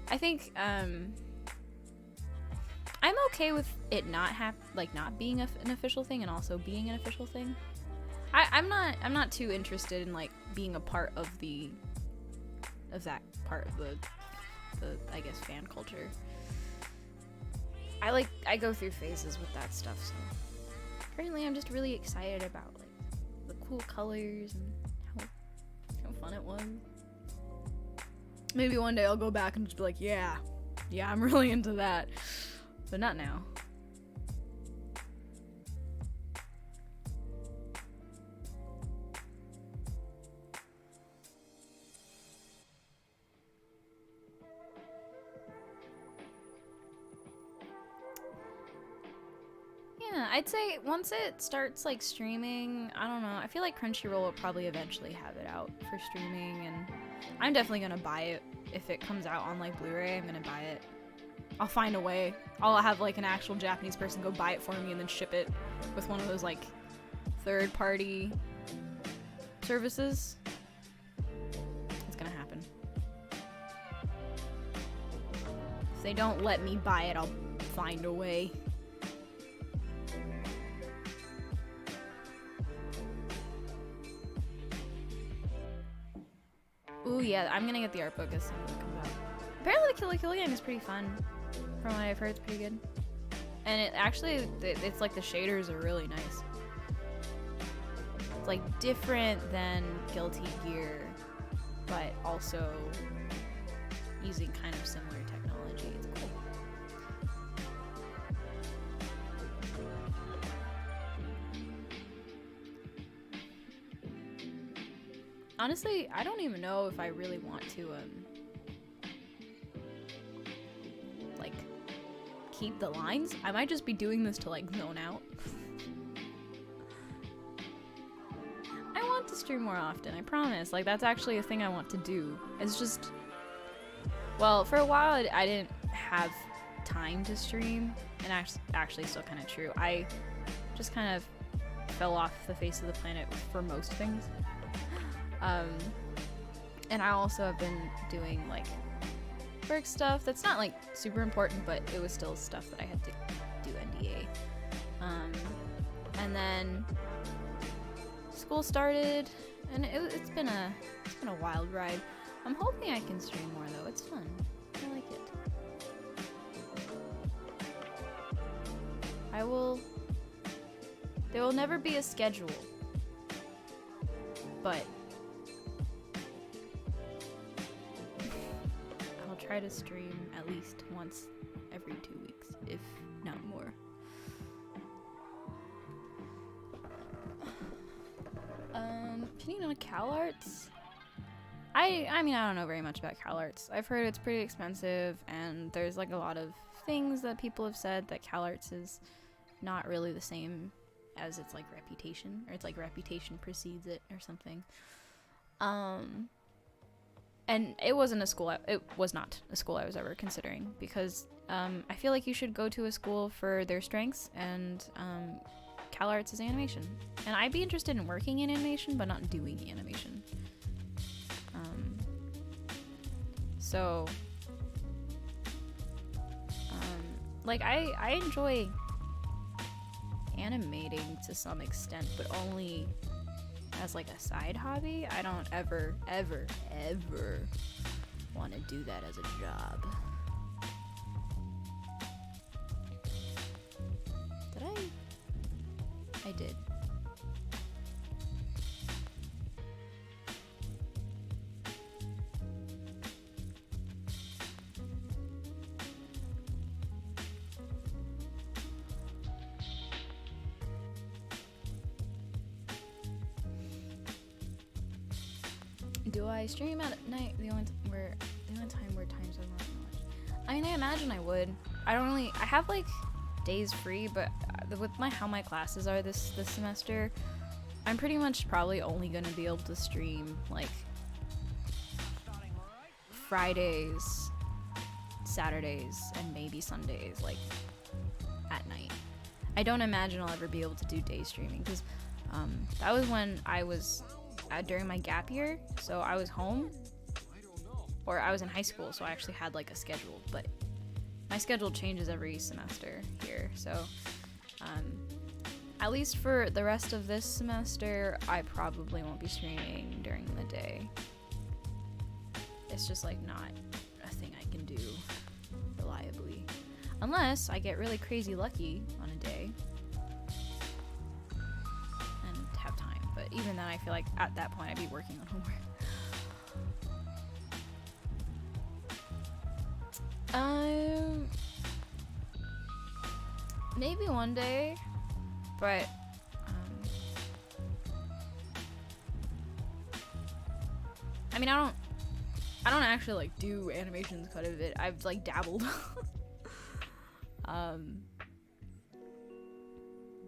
I think I'm okay with it not not being an official thing and also being an official thing. I'm not too interested in like being a part of that part of the I guess fan culture. I go through phases with that stuff, so currently I'm just really excited about like the cool colors and how fun it was. Maybe one day I'll go back and just be like, yeah, I'm really into that, but not now. Yeah, I'd say once it starts like streaming, I don't know, I feel like Crunchyroll will probably eventually have it out for streaming, and I'm definitely gonna buy it if it comes out on like Blu-ray. I'm gonna buy it. I'll find a way. I'll have like an actual Japanese person go buy it for me and then ship it with one of those like third-party services. It's gonna happen. If they don't let me buy it, I'll find a way. Ooh, yeah, I'm gonna get the art book as soon as it comes out. Apparently the Kill la Kill game is pretty fun. From what I've heard, it's pretty good. And it actually, it's like the shaders are really nice. It's like different than Guilty Gear, but also using kind of similar technology. It's cool. Honestly, I don't even know if I really want to, like, keep the lines. I might just be doing this to, like, zone out. I want to stream more often, I promise. Like, that's actually a thing I want to do. It's just, well, for a while I didn't have time to stream, and actually still kind of true. I just kind of fell off the face of the planet for most things. And I also have been doing like work stuff that's not like super important, but it was still stuff that I had to do NDA. And then school started, and it's been a wild ride. I'm hoping I can stream more though. It's fun. I like it. There will never be a schedule, but I'll try to stream at least once every 2 weeks, if not more. Can you know CalArts? I mean, I don't know very much about CalArts. I've heard it's pretty expensive, and there's like a lot of things that people have said that CalArts is not really the same as its like reputation, or its like reputation precedes it or something. And it was not a school I was ever considering, because I feel like you should go to a school for their strengths, and CalArts is animation. And I'd be interested in working in animation, but not doing animation. Like I enjoy animating to some extent, but only as like a side hobby. I don't ever want to do that as a job. Did I did. Do I stream at night? The only time where times are not much. I mean, I imagine I would. I have like days free, but with how my classes are this semester, I'm pretty much probably only gonna be able to stream like Fridays, Saturdays, and maybe Sundays, like at night. I don't imagine I'll ever be able to do day streaming, because that was when I was during my gap year, so I was home, or I was in high school, so I actually had like a schedule, but my schedule changes every semester here, so at least for the rest of this semester, I probably won't be streaming during the day. It's just like not a thing I can do reliably, unless I get really crazy lucky on a day and have time. But even then, I feel like at that point I'd be working on homework. Maybe one day, but I mean, I don't actually like do animations cut of it. I've like dabbled.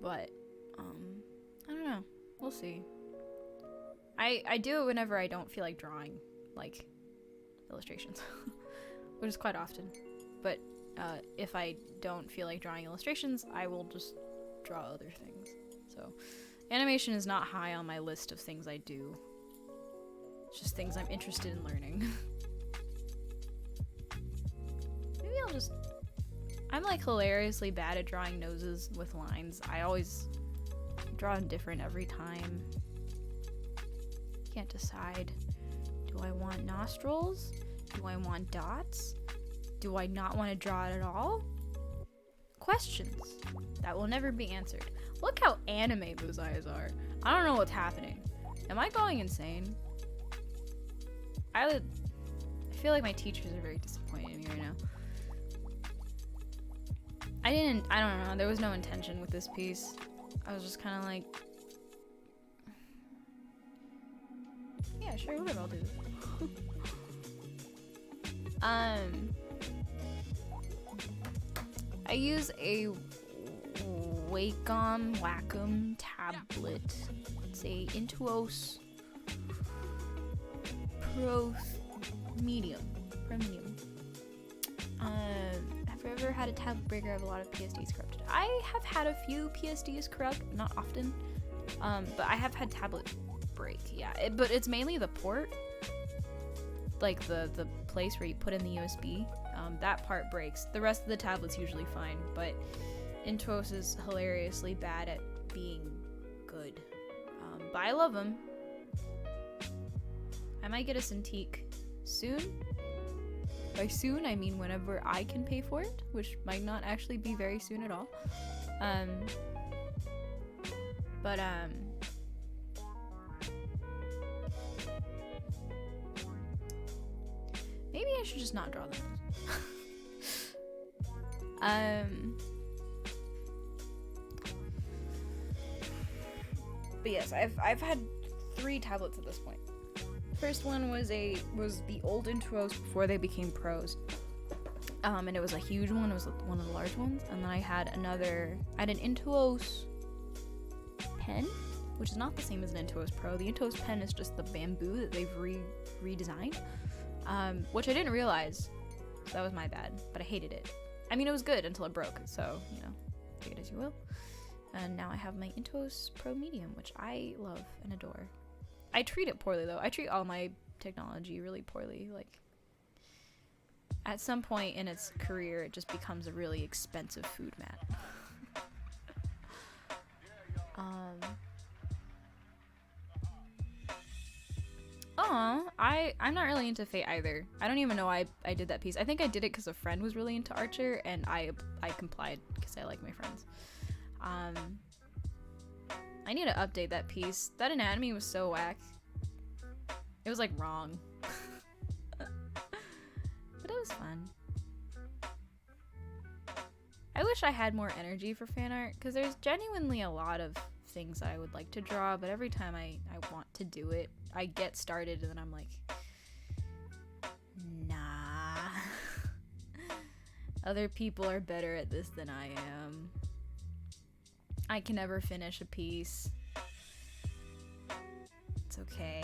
But I don't know. We'll see. I do it whenever I don't feel like drawing like illustrations, which is quite often. But if I don't feel like drawing illustrations, I will just draw other things. So animation is not high on my list of things I do. It's just things I'm interested in learning. Maybe I'm like hilariously bad at drawing noses with lines. I always draw different every time. Can't decide. Do I want nostrils? Do I want dots? Do I not want to draw it at all? Questions that will never be answered. Look how anime those eyes are. I don't know what's happening. Am I going insane? I feel like my teachers are very disappointed in me right now. I don't know, there was no intention with this piece. I was just kind of like, yeah, sure, whatever, I'll do this. I use a Wacom tablet. It's a Intuos Pro Medium. Have you ever had a tablet breaker? I have a lot of PSDs corrupted. I have had a few PSDs corrupt, not often, but I have had tablet break. Yeah, but it's mainly the port, like the place where you put in the USB. That part breaks. The rest of the tablet's usually fine, but Intuos is hilariously bad at being good. But I love them. I might get a Cintiq soon, by soon, I mean whenever I can pay for it, which might not actually be very soon at all. But maybe I should just not draw the nose. But yes, I've had 3 tablets at this point. First one was the old Intuos before they became pros. And it was a huge one. It was one of the large ones. And then I had an Intuos pen, which is not the same as an Intuos Pro. The Intuos pen is just the bamboo that they've redesigned, which I didn't realize. So that was my bad, but I hated it. I mean, it was good until it broke. So, take it as you will. And now I have my Intuos Pro Medium, which I love and adore. I treat it poorly, though. I treat all my technology really poorly. Like, at some point in its career, it just becomes a really expensive food mat. I'm not really into Fate either. I don't even know why I did that piece. I think I did it because a friend was really into Archer, and I complied because I like my friends. I need to update that piece. That anatomy was so whack. It was like wrong. But it was fun. I wish I had more energy for fan art, because there's genuinely a lot of things I would like to draw, but every time I want to do it, I get started and then I'm like, nah. Other people are better at this than I am. I can never finish a piece. It's okay.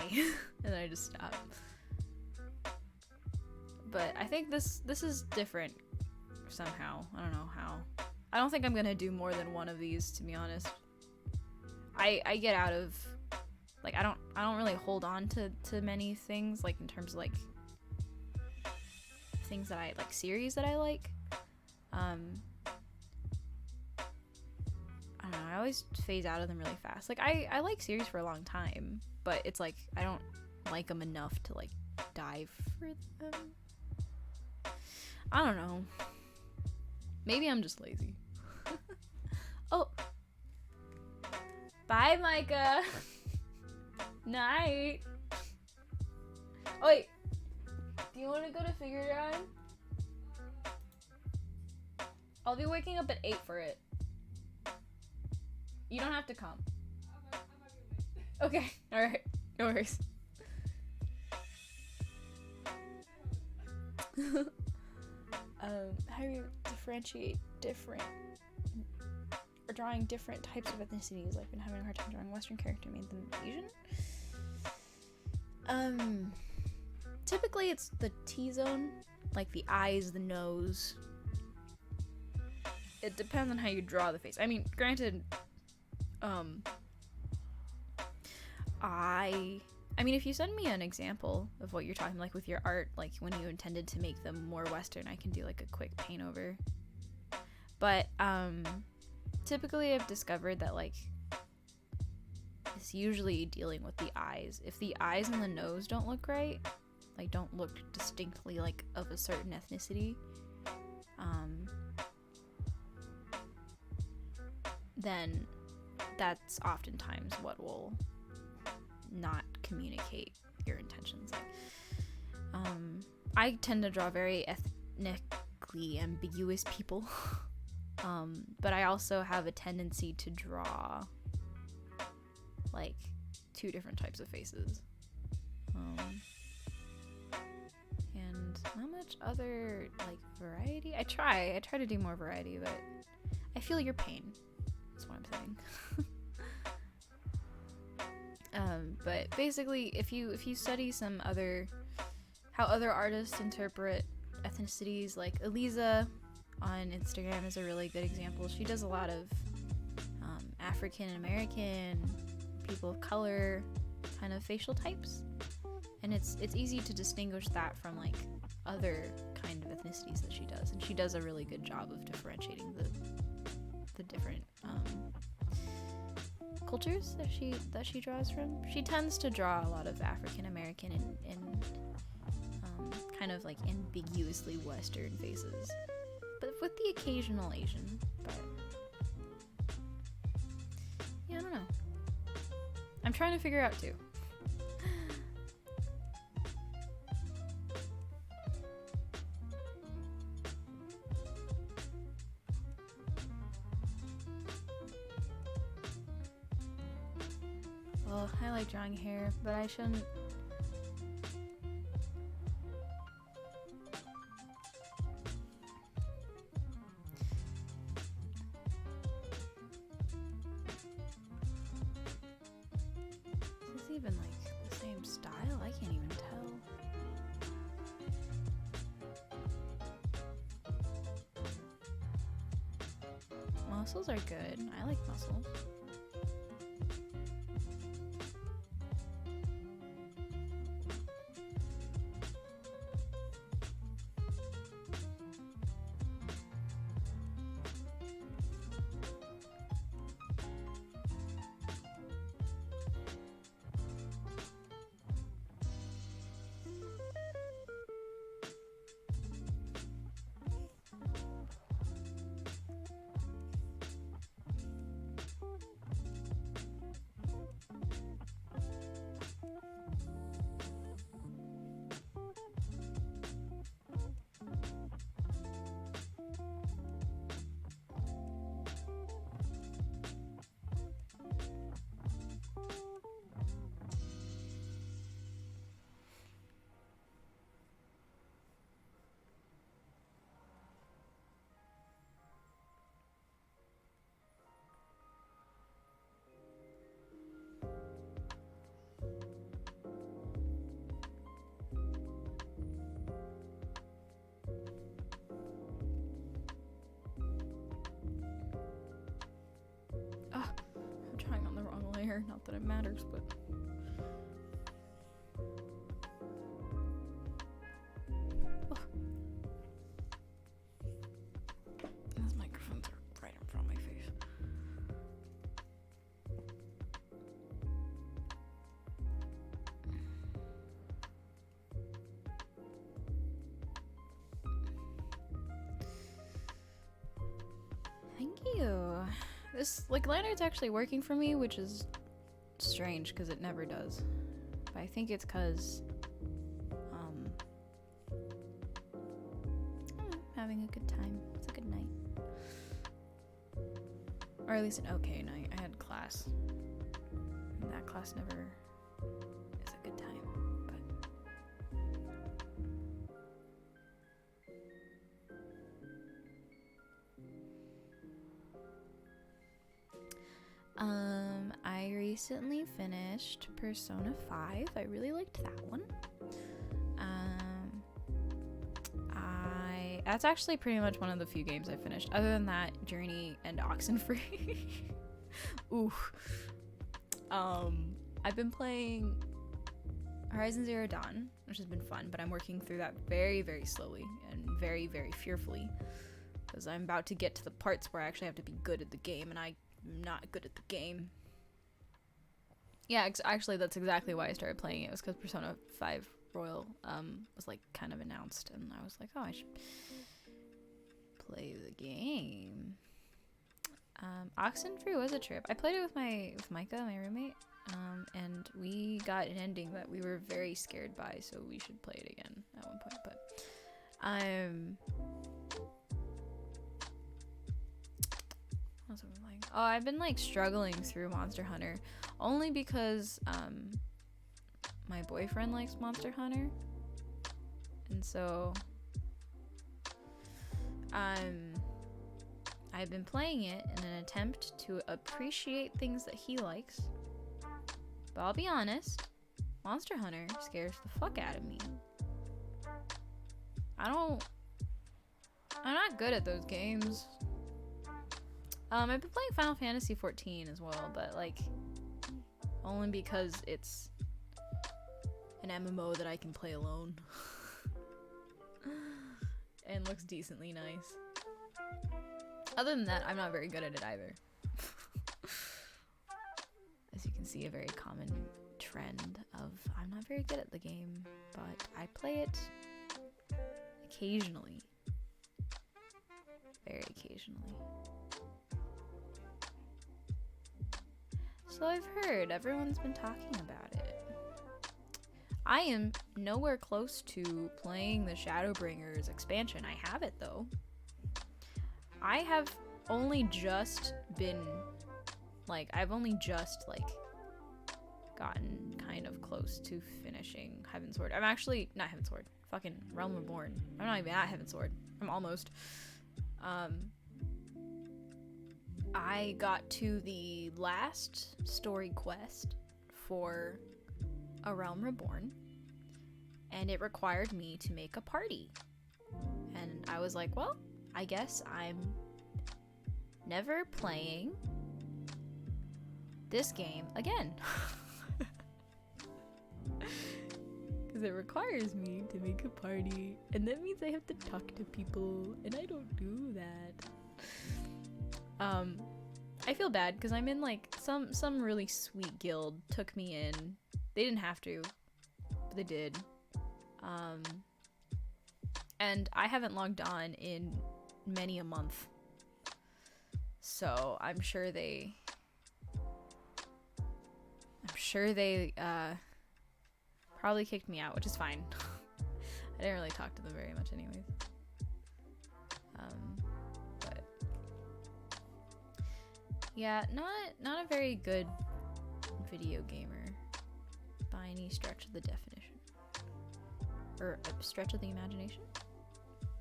And then I just stop. But I think this is different somehow. I don't know how. I don't think I'm gonna do more than one of these, to be honest. I get out of, like, I don't really hold on to many things, like, in terms of, like, things that I like, series that I like. I don't know, I always phase out of them really fast. Like, I like series for a long time, but it's like, I don't like them enough to, like, dive for them. I don't know. Maybe I'm just lazy. Oh. Bye, Micah. Night. Oh, wait. Do you want to go to figure drawing? I'll be waking up at 8 for it. You don't have to come. Okay, alright. No worries. How do you differentiate drawing different types of ethnicities? I've been having a hard time drawing Western character made them Asian. Typically it's the T-zone, like the eyes, the nose. It depends on how you draw the face. I mean, granted, I mean, if you send me an example of what you're talking, like with your art, like when you intended to make them more Western, I can do like a quick paint over. But typically I've discovered that, like, it's usually dealing with the eyes. If the eyes and the nose don't look right, like don't look distinctly like of a certain ethnicity, then that's oftentimes what will not communicate your intentions. Like, I tend to draw very ethnically ambiguous people. But I also have a tendency to draw like 2 different types of faces. And not much other like variety. I try to do more variety, but I feel your pain. That's what I'm saying. But basically, if you study how other artists interpret ethnicities, like Eliza on Instagram is a really good example. She does a lot of African American, people of color kind of facial types, and it's easy to distinguish that from like other kind of ethnicities that she does, and she does a really good job of differentiating the different cultures that she draws from. She tends to draw a lot of African American and kind of like ambiguously Western faces, but with the occasional Asian. But yeah, I don't know. I'm trying to figure out too. Oh, I like drawing hair, but I shouldn't. Is this even like the same style? I can't even tell. Muscles are good. I like muscles. Trying on the wrong layer, not that it matters, but those microphones are right in front of my face. Thank you. This, like, line art's actually working for me, which is strange because it never does. But I think it's because having a good time. It's a good night. Or at least an okay night. I had class. And that class never is a good time. I recently finished Persona 5. I really liked that one. That's actually pretty much one of the few games I finished. Other than that, Journey and Oxenfree. Ooh. I've been playing Horizon Zero Dawn, which has been fun, but I'm working through that very, very slowly and very, very fearfully. Because I'm about to get to the parts where I actually have to be good at the game, and I'm not good at the game. Yeah, actually, that's exactly why I started playing it. It was because Persona 5 Royal was like kind of announced, and I was like, oh, I should play the game. Oxenfree was a trip. I played it with Micah, my roommate, and we got an ending that we were very scared by, so we should play it again at one point. But what else have I been playing? Oh, I've been like struggling through Monster Hunter only because my boyfriend likes Monster Hunter, and so I've been playing it in an attempt to appreciate things that he likes. But I'll be honest, Monster Hunter scares the fuck out of me. I'm not good at those games. I've been playing Final Fantasy 14 as well, but like only because it's an MMO that I can play alone. And looks decently nice. Other than that, I'm not very good at it either. As you can see, a very common trend of I'm not very good at the game, but I play it Occasionally. Very occasionally. So I've heard everyone's been talking about it. I am nowhere close to playing the Shadowbringers expansion. I have it though. I have only just been like, I've only just like gotten kind of close to finishing Heavensward. I'm actually not Heavensward. Fucking Realm Reborn. I'm not even at Heavensward. I'm almost. I got to the last story quest for A Realm Reborn, and it required me to make a party. And I was like, well, I guess I'm never playing this game again. Because it requires me to make a party, and that means I have to talk to people, and I don't do that. I feel bad because I'm in like some really sweet guild took me in. They didn't have to, but they did. And I haven't logged on in many a month, so I'm sure they probably kicked me out, which is fine. I didn't really talk to them very much anyways. But yeah, not a very good video gamer by any stretch of the definition. Or a stretch of the imagination?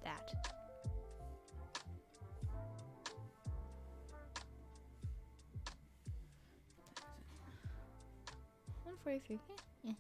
That. 143. Yeah.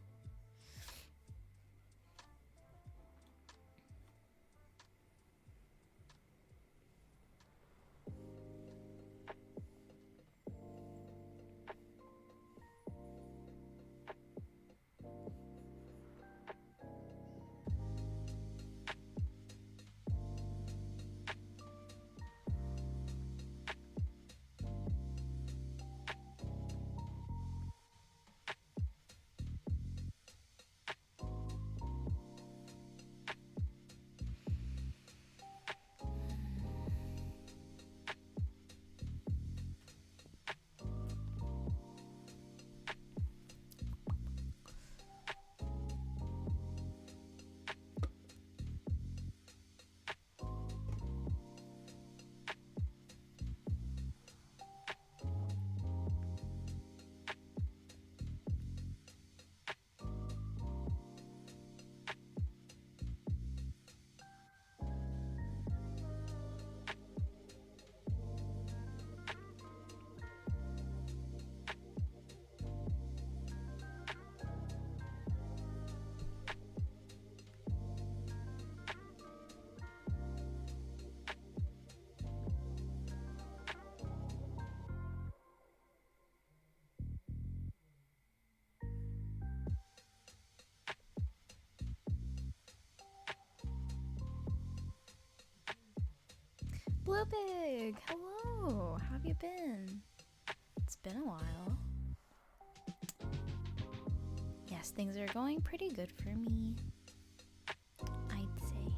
Blue Pig, hello. How have you been? It's been a while. Yes, things are going pretty good for me, I'd say.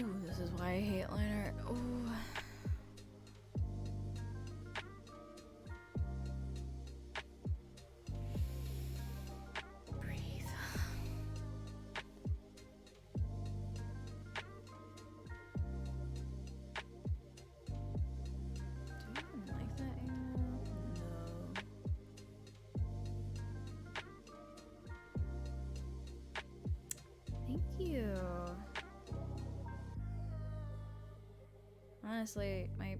Ooh, this is why I hate line art. Ooh. Breathe. Do you even like that arrow? No. Thank you. Honestly, my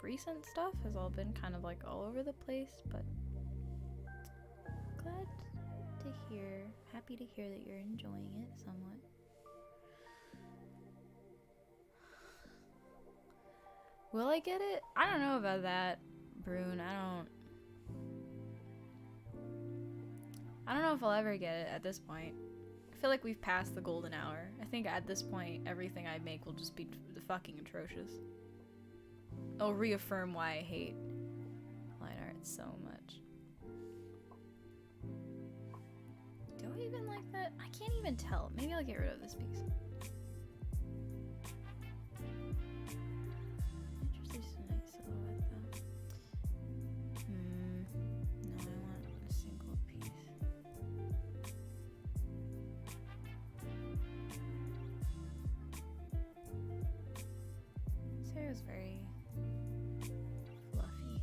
recent stuff has all been kind of like all over the place, but glad to hear, happy to hear that you're enjoying it somewhat. Will I get it? I don't know about that, Brune. I don't I don't know if I'll ever get it at this point. I feel like we've passed the golden hour. I think at this point, everything I make will just be fucking atrocious. It'll reaffirm why I hate line art so much. Do I even like that? I can't even tell. Maybe I'll get rid of this piece. Interesting nice silhouette though. No, I want a single piece. This hair is very fluffy.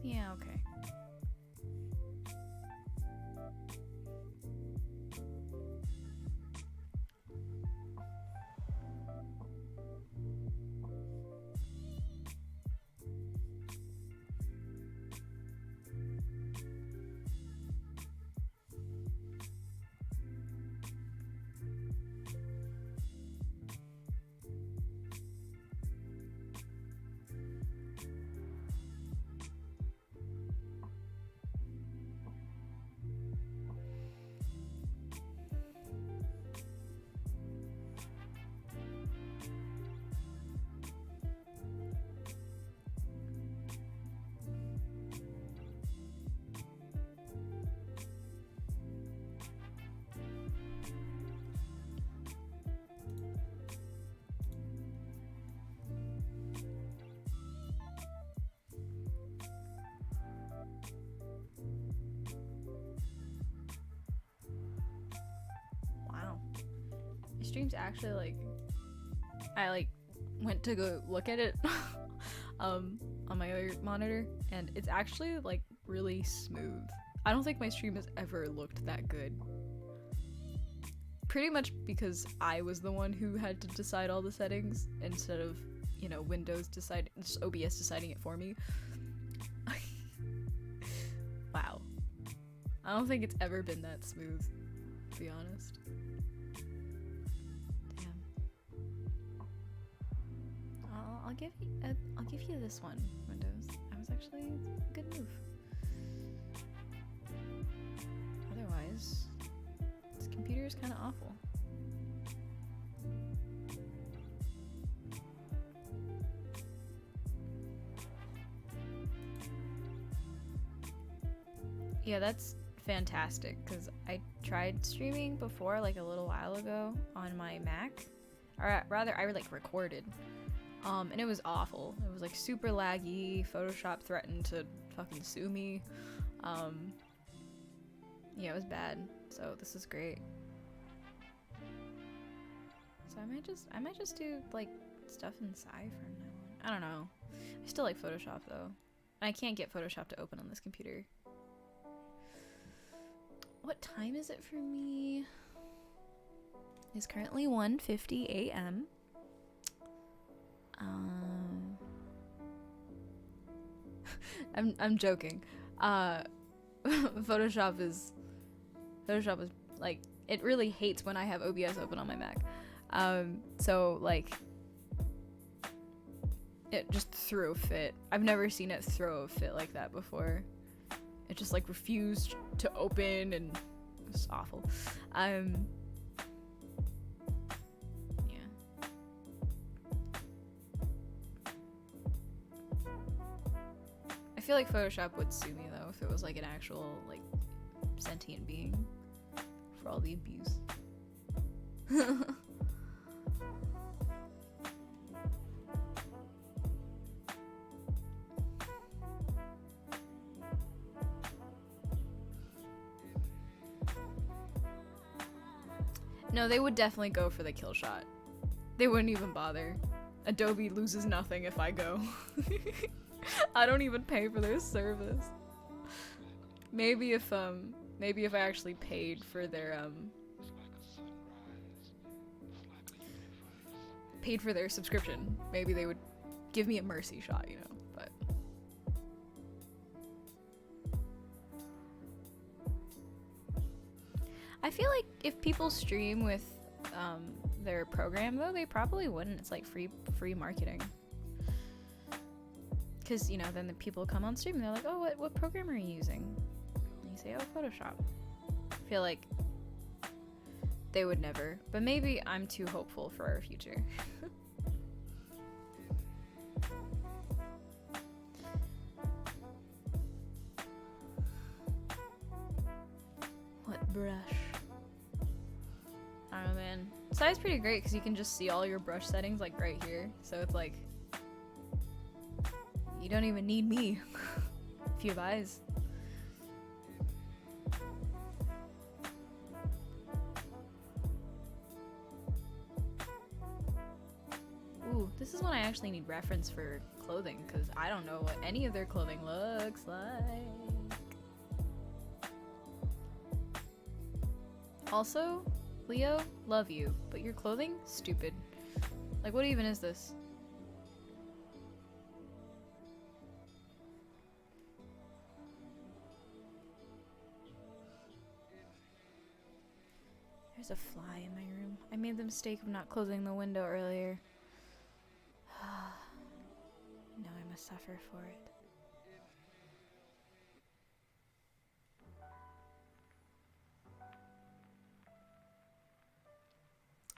Yeah, okay. Wow. My stream's actually like, I like went to go look at it on my other monitor, and it's actually like really smooth. I don't think my stream has ever looked that good. Pretty much because I was the one who had to decide all the settings instead of, you know, Windows decide, just OBS deciding it for me. Wow. I don't think it's ever been that smooth, to be honest. Damn. I'll give you this one, Windows. That was actually a good move. Otherwise, this computer is kind of awful. Yeah, that's fantastic, because I tried streaming before, like a little while ago, on my Mac. Or rather, I like recorded. And it was awful. It was like super laggy. Photoshop threatened to fucking sue me. Yeah, it was bad. So this is great. So I might just do like stuff in Sci from now on. I don't know. I still like Photoshop though. I can't get Photoshop to open on this computer. What time is it for me? It's currently 1:50 a.m. I'm joking. Photoshop is like, it really hates when I have OBS open on my Mac. So like, it just threw a fit. I've never seen it throw a fit like that before. It just like refused to open, and it was awful. Yeah. I feel like Photoshop would sue me though if it was like an actual like sentient being for all the abuse. No, they would definitely go for the kill shot. They wouldn't even bother. Adobe loses nothing if I go. I don't even pay for their service. Maybe if I actually paid for their subscription, maybe they would give me a mercy shot, you know, but I feel like if people stream with their program, though, they probably wouldn't. It's like free marketing. Because, you know, then the people come on stream and they're like, oh, what program are you using? And you say, oh, Photoshop. I feel like they would never. But maybe I'm too hopeful for our future. What brush? I don't know, man. Sai's pretty great because you can just see all your brush settings like right here. So it's like, you don't even need me if you have eyes. Ooh, this is when I actually need reference for clothing because I don't know what any of their clothing looks like. Also, Leo, love you, but your clothing, stupid. Like, what even is this? There's a fly in my room. I made the mistake of not closing the window earlier. Now I must suffer for it.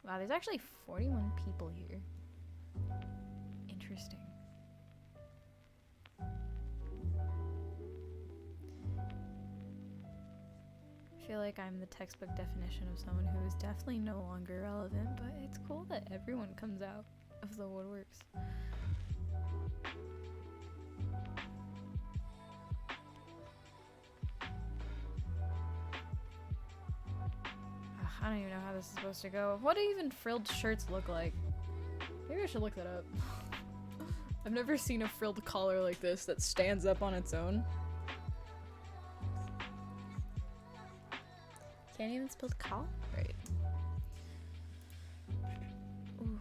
Wow, there's actually 41 people here. Interesting. I feel like I'm the textbook definition of someone who is definitely no longer relevant, but it's cool that everyone comes out of the woodworks. I don't even know how this is supposed to go. What do even frilled shirts look like? Maybe I should look that up. I've never seen a frilled collar like this that stands up on its own. Can't even spell collar? Right. Ooh.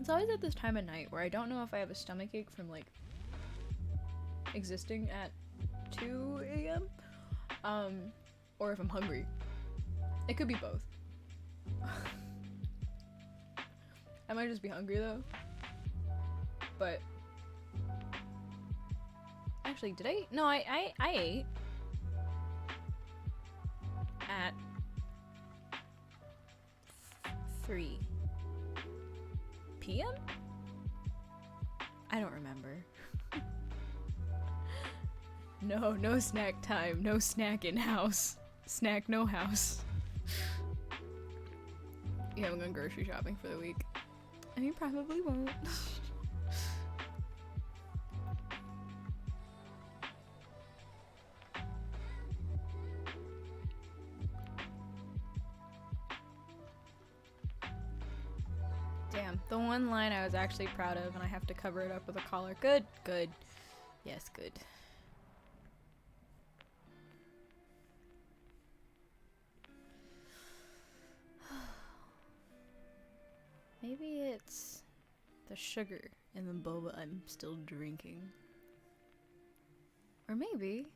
It's always at this time of night where I don't know if I have a stomachache from like existing at 2 a.m. Or if I'm hungry. It could be both. I might just be hungry though. But actually, did I? No, I ate at 3 p.m. I don't remember. No snack time. No snack in house. Snack no house. You haven't gone grocery shopping for the week. And you probably won't. Damn, the one line I was actually proud of and I have to cover it up with a collar. Good, good. Yes, good. Maybe it's the sugar in the boba I'm still drinking. Or maybe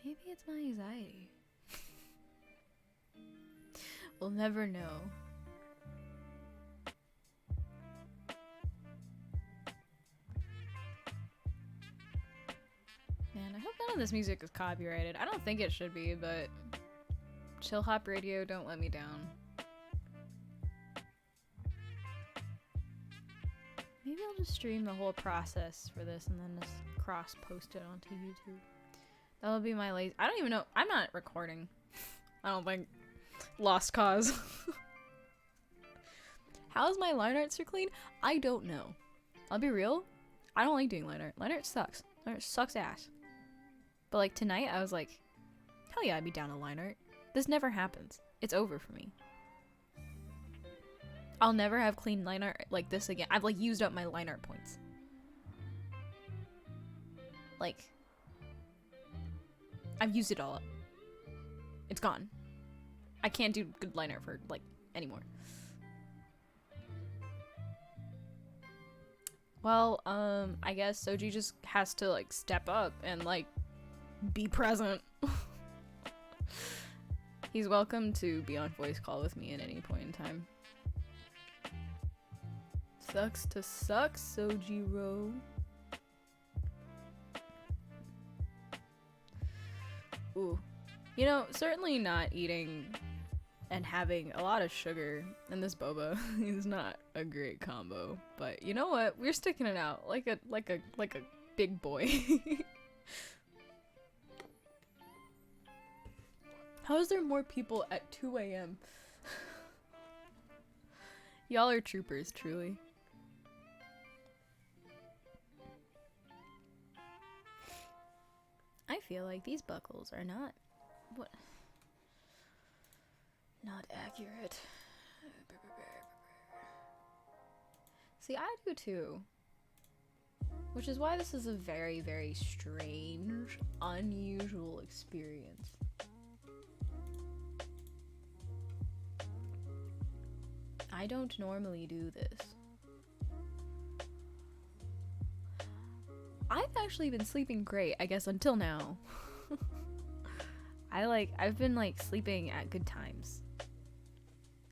it's my anxiety. We'll never know. Man, I hope none of this music is copyrighted. I don't think it should be, but Chill Hop Radio, don't let me down. Maybe I'll just stream the whole process for this and then just cross-post it onto YouTube. That'll be my lazy. I don't even know. I'm not recording. I don't think. Lost cause. How is my line art so clean? I don't know. I'll be real. I don't like doing line art. Line art sucks. Line art sucks ass. But like tonight, I was like, hell yeah, I'd be down to line art. This never happens. It's over for me. I'll never have clean line art like this again. I've like used up my line art points. Like, I've used it all up. It's gone. I can't do good line art for like anymore. Well, I guess Soji just has to, like, step up and, like, be present. He's welcome to be on voice call with me at any point in time. Sucks to suck, Sojiro. Ooh. You know, certainly not eating and having a lot of sugar in this boba is not a great combo. But you know what? We're sticking it out like a big boy. How is there more people at 2 a.m.? Y'all are troopers, truly. I feel like these buckles are not accurate. See, I do too. Which is why this is a very, very strange, unusual experience. I don't normally do this. I've actually been sleeping great, I guess, until now. I've been, like, sleeping at good times.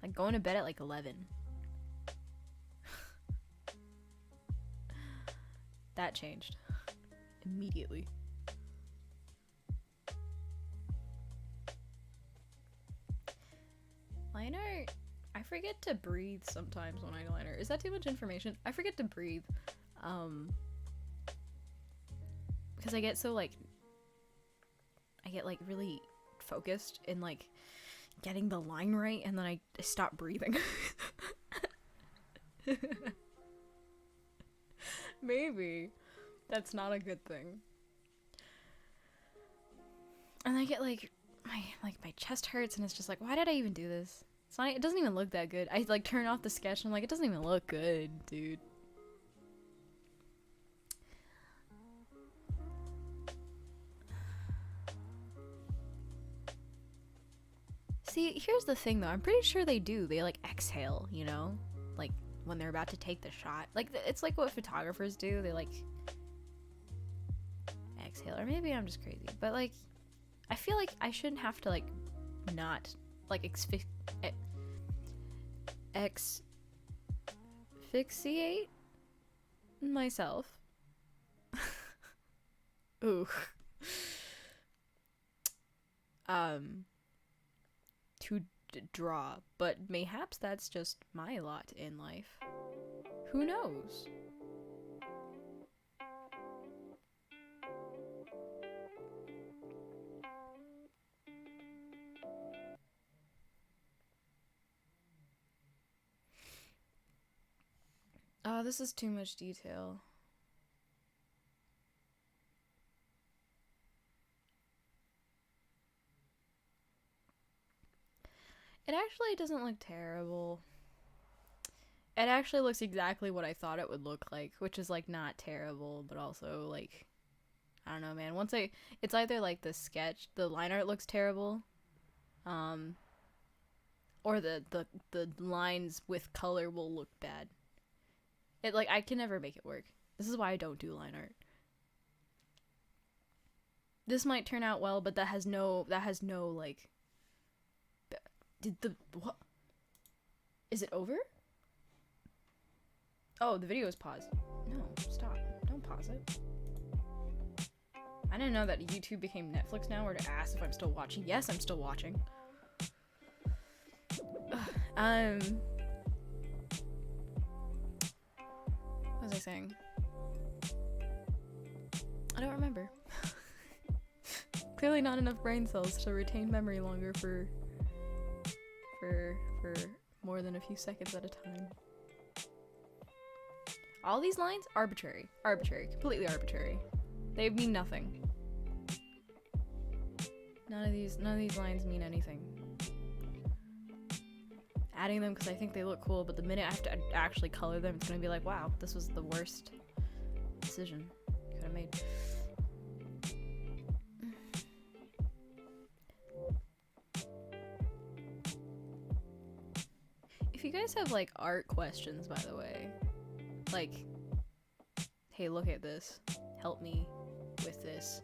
Like, going to bed at, like, 11. That changed. Immediately. Liner, I forget to breathe sometimes when I liner. Is that too much information? I forget to breathe. Because I get so, like, really focused in, like, getting the line right, and then I stop breathing. Maybe. That's not a good thing. And I get, like, my chest hurts, and it's just like, why did I even do this? It's not, it doesn't even look that good. I, like, turn off the sketch, and I'm like, it doesn't even look good, dude. See, here's the thing, though. I'm pretty sure they do. They, like, exhale, you know? Like, when they're about to take the shot. Like, it's like what photographers do. They, like, exhale. Or maybe I'm just crazy. But, like, I feel like I shouldn't have to, like, not, like, asphyxiate myself. Ooh. To draw, but mayhaps that's just my lot in life. Who knows? Oh, this is too much detail. It actually doesn't look terrible. It actually looks exactly what I thought it would look like, which is, like, not terrible, but also, like, I don't know, man. It's either, like, the sketch, the line art looks terrible, or the lines with color will look bad. It, like, I can never make it work. This is why I don't do line art. This might turn out well, but that has no, like, what? Is it over? Oh, the video is paused. No, stop. Don't pause it. I didn't know that YouTube became Netflix now, or to ask if I'm still watching. Yes, I'm still watching. What was I saying? I don't remember. Clearly not enough brain cells to retain memory longer for more than a few seconds at a time. All these lines, arbitrary, completely arbitrary. They mean nothing. None of these lines mean anything. Adding them because I think they look cool, but the minute I have to actually color them, it's gonna be like, wow, this was the worst decision I could have made. If you guys have, like, art questions, by the way, like, hey, look at this. Help me with this.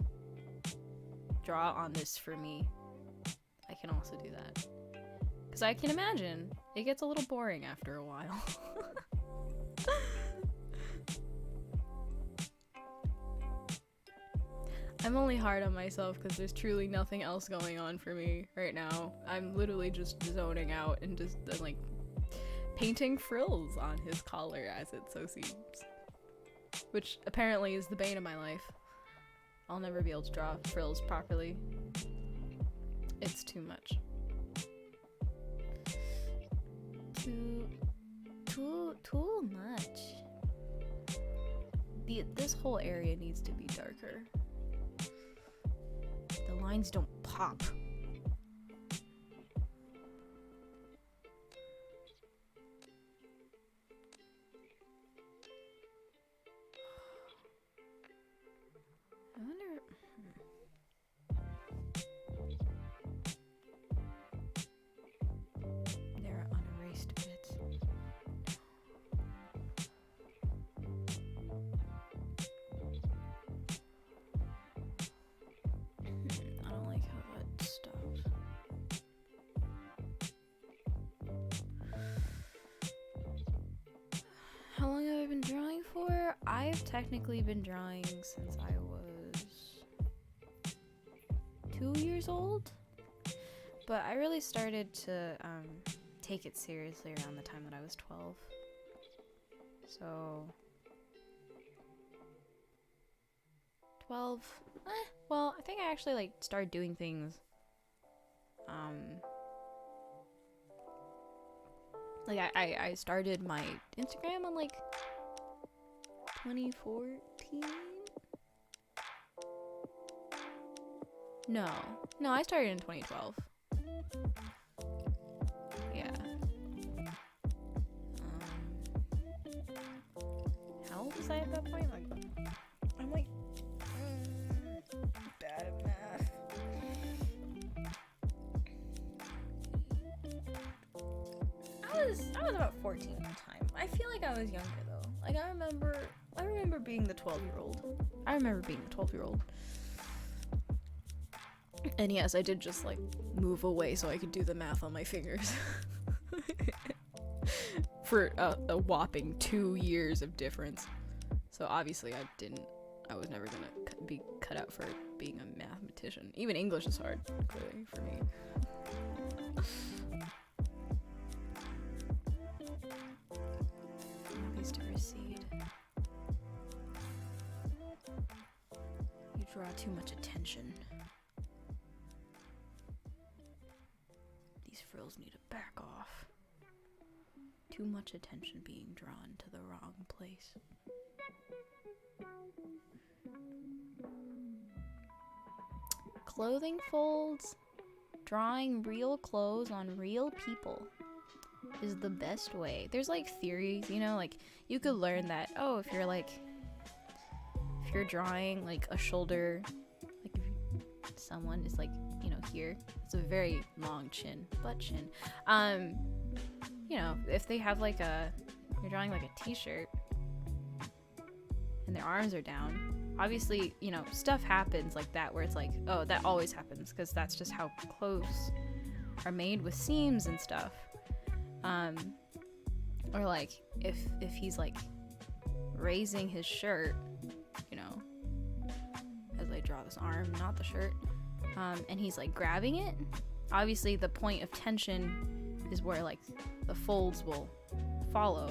Draw on this for me. I can also do that. Because I can imagine it gets a little boring after a while. I'm only hard on myself because there's truly nothing else going on for me right now. I'm literally just zoning out and just like painting frills on his collar, as it so seems. Which apparently is the bane of my life. I'll never be able to draw frills properly. It's too much. Too much. This whole area needs to be darker. The lines don't pop. I wonder. There are unerased bits. I don't like how that stops. How long have I been drawing for? I've technically been drawing since I was 2 years old, but I really started to take it seriously around the time that I was 12. So 12, well, I think I actually like started doing things like I started my Instagram on like 2014. No, I started in 2012. Yeah. How old was I at that point? Like, I'm like bad at math. I was about 14 at the time. I feel like I was younger though. Like I remember being the 12-year-old. I remember being the 12-year-old. And yes, I did just like move away so I could do the math on my fingers. For a whopping 2 years of difference. So obviously I was never gonna be cut out for being a mathematician. Even English is hard, clearly, for me. Focus to recede. You draw too much attention. These frills need to back off. Too much attention being drawn to the wrong place. Clothing folds, drawing real clothes on real people is the best way. There's like theories, you know, like you could learn that, oh, if you're drawing like a shoulder, like if someone is like, you know, here, it's a very long chin, butt chin. You know, if they have like you're drawing like a t-shirt and their arms are down, obviously, you know, stuff happens like that where it's like, oh, that always happens because that's just how clothes are made with seams and stuff. Or like if he's like raising his shirt, you know, as I draw this arm, not the shirt, and he's like grabbing it, obviously the point of tension is where like the folds will follow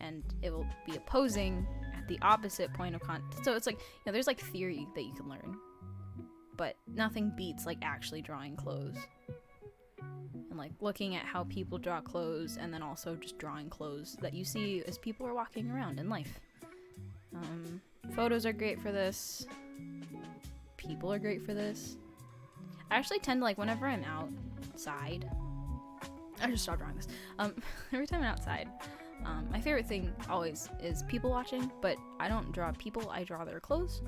and it will be opposing at the opposite point of contact. So it's like, you know, there's like theory that you can learn, but nothing beats like actually drawing clothes and like looking at how people draw clothes and then also just drawing clothes that you see as people are walking around in life. Photos are great for this. People are great for this. I actually tend to like whenever I'm outside, I just stopped drawing this. Every time I'm outside, my favorite thing always is people watching, but I don't draw people, I draw their clothes,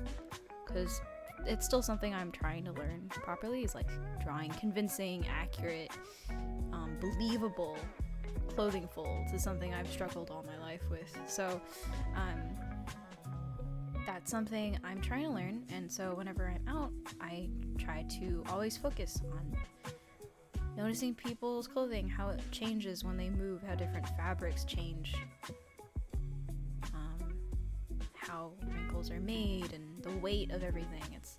because it's still something I'm trying to learn properly, is like drawing convincing, accurate, believable clothing folds is something I've struggled all my life with. So, that's something I'm trying to learn, and so whenever I'm out, I try to always focus on noticing people's clothing, how it changes when they move, how different fabrics change, how wrinkles are made, and the weight of everything. It's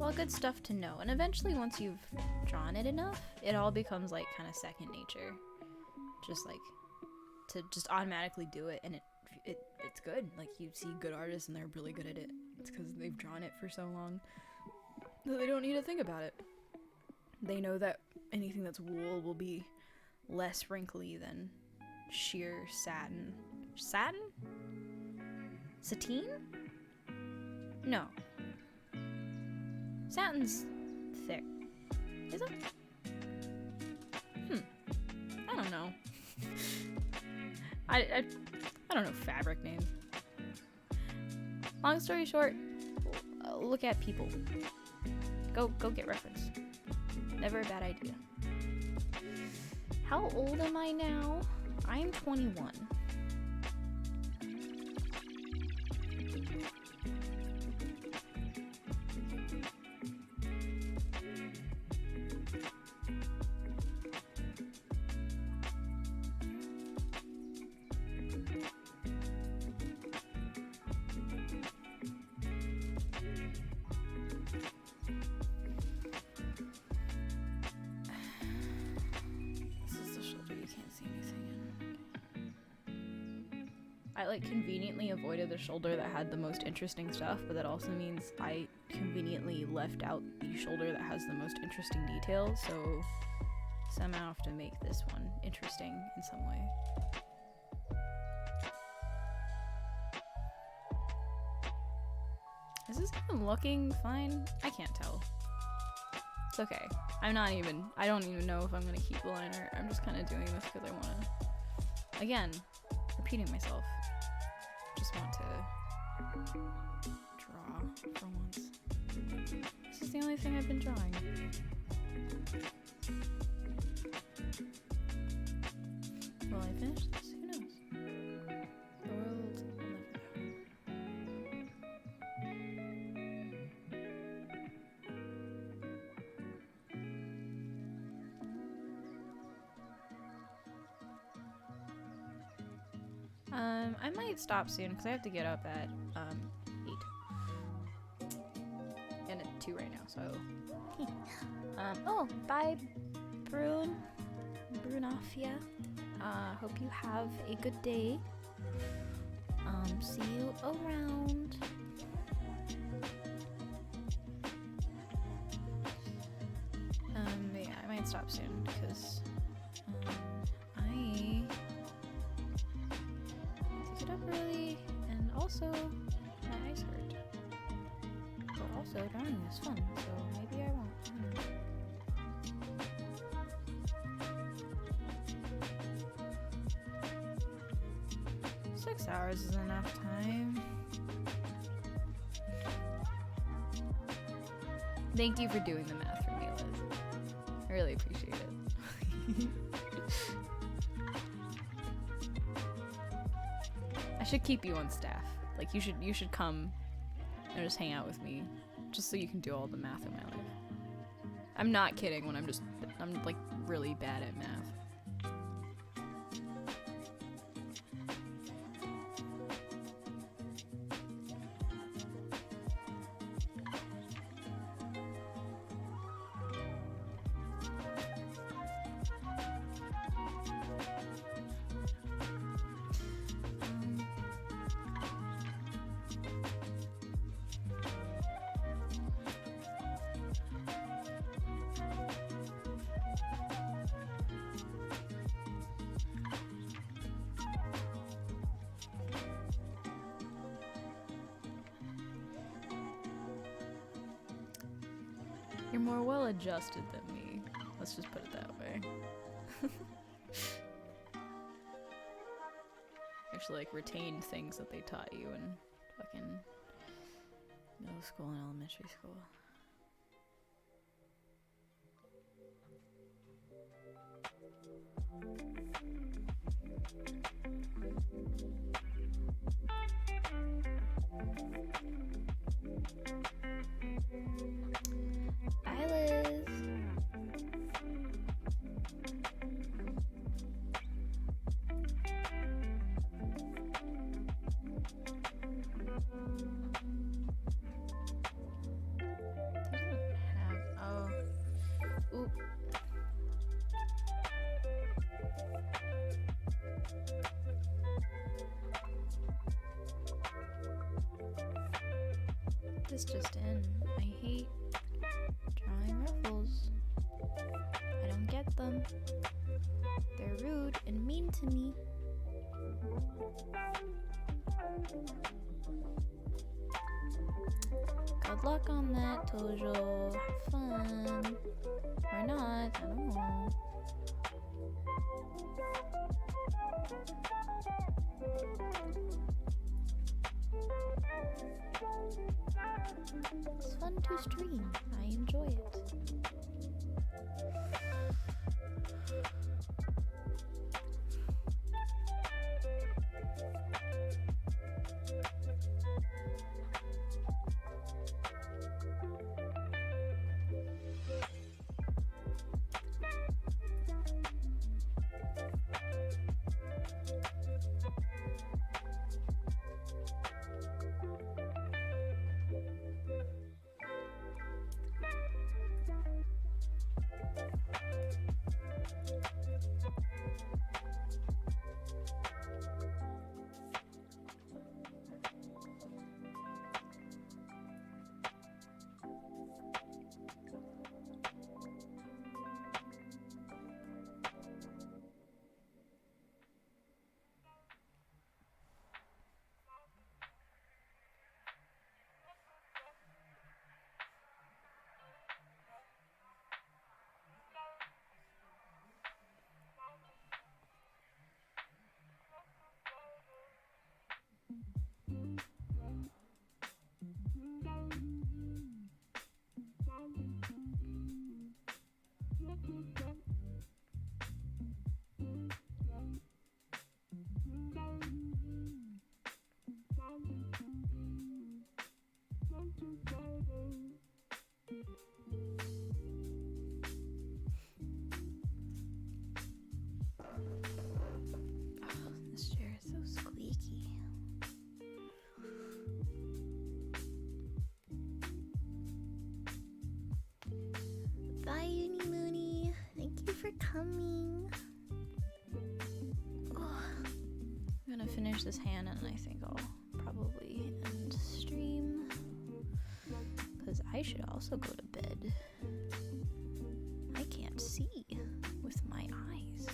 all good stuff to know, and eventually once you've drawn it enough, it all becomes like kind of second nature, just like to just automatically do it, and it's good. Like, you see good artists and they're really good at it. It's because they've drawn it for so long that they don't need to think about it. They know that anything that's wool will be less wrinkly than sheer satin. Satin? Sateen? No. Satin's thick. Is it? I don't know. I don't know fabric names. Long story short, look at people. Go get reference. Never a bad idea. How old am I now? I'm 21. I like conveniently avoided the shoulder that had the most interesting stuff, but that also means I conveniently left out the shoulder that has the most interesting details, so somehow I have to make this one interesting in some way. Is this even looking fine? I can't tell. It's okay. I don't even know if I'm gonna keep the liner. I'm just kind of doing this because I want to, again, repeating myself. Just want to draw for once. This is the only thing I've been drawing. Will I finish this? Who knows? The world will never know. I might stop soon because I have to get up at 8. And at 2 right now, so. Oh, bye, Brunafia. Hope you have a good day. See you around. Yeah, I might stop soon because I need to get up early, and also my eyes hurt. But also drawing is fun, so maybe I won't. I don't know. 6 hours is enough time. Thank you for doing the math for me, Liz. I really appreciate it. I should keep you on staff. Like, you should come and just hang out with me, just so you can do all the math in my life. I'm not kidding when I'm like really bad at math. You're more well-adjusted than me. Let's just put it that way. Actually, like, retained things that they taught you in fucking middle school and elementary school. Bye, Liz. Oop. This just in. I hate drawing ruffles. I don't get them. They're rude and mean to me. Good luck on that, Tojo. Have fun. Or not, I don't know. It's fun to stream. I enjoy it. This chair is so squeaky. Bye, Uni Mooney. Thank you for coming. I'm gonna finish this hand and I think I'll probably end stream. Because I should also go to bed. I can't see with my eyes.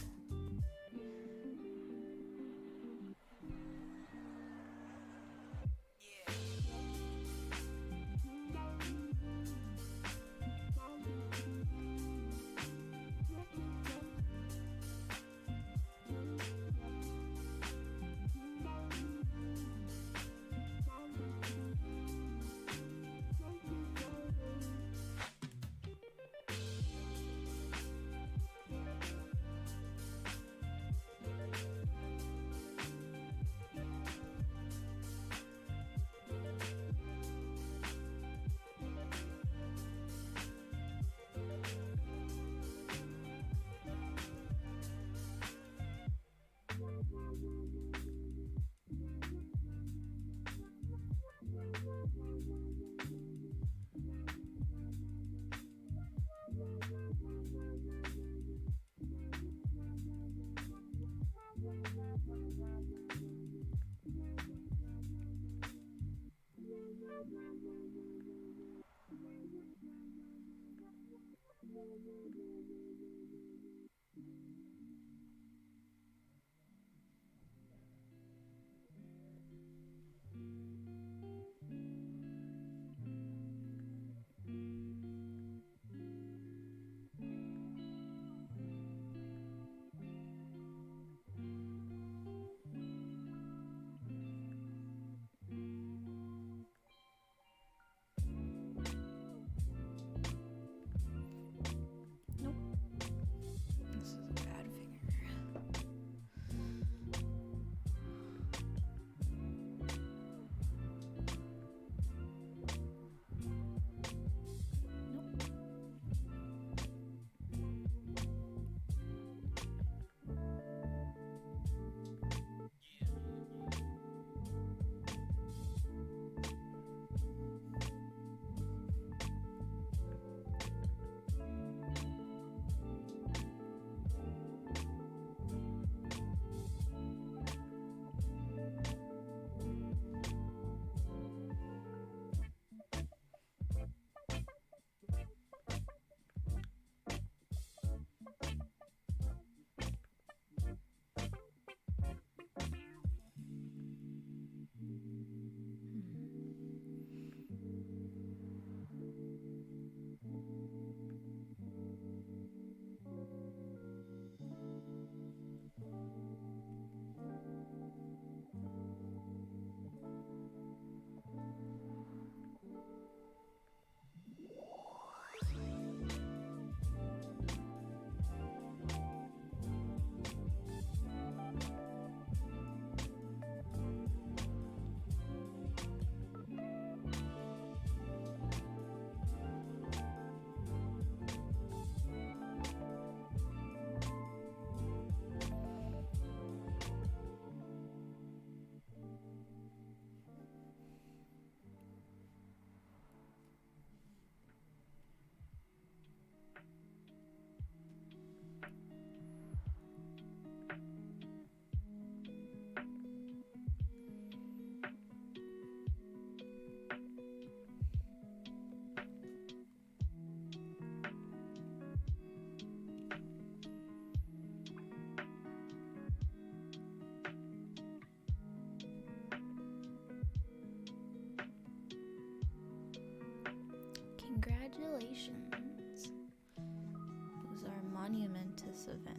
Nope. Congratulations. Those are monumentous events.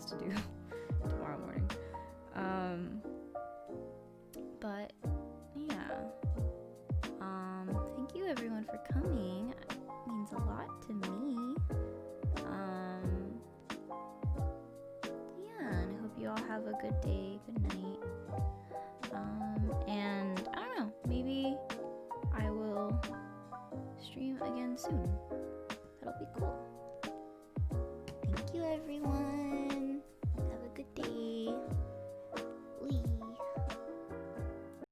To do tomorrow morning. But yeah. Thank you everyone for coming. It means a lot to me. Yeah, and I hope you all have a good day, good night. And I don't know, maybe I will stream again soon. That'll be cool. Thank you everyone.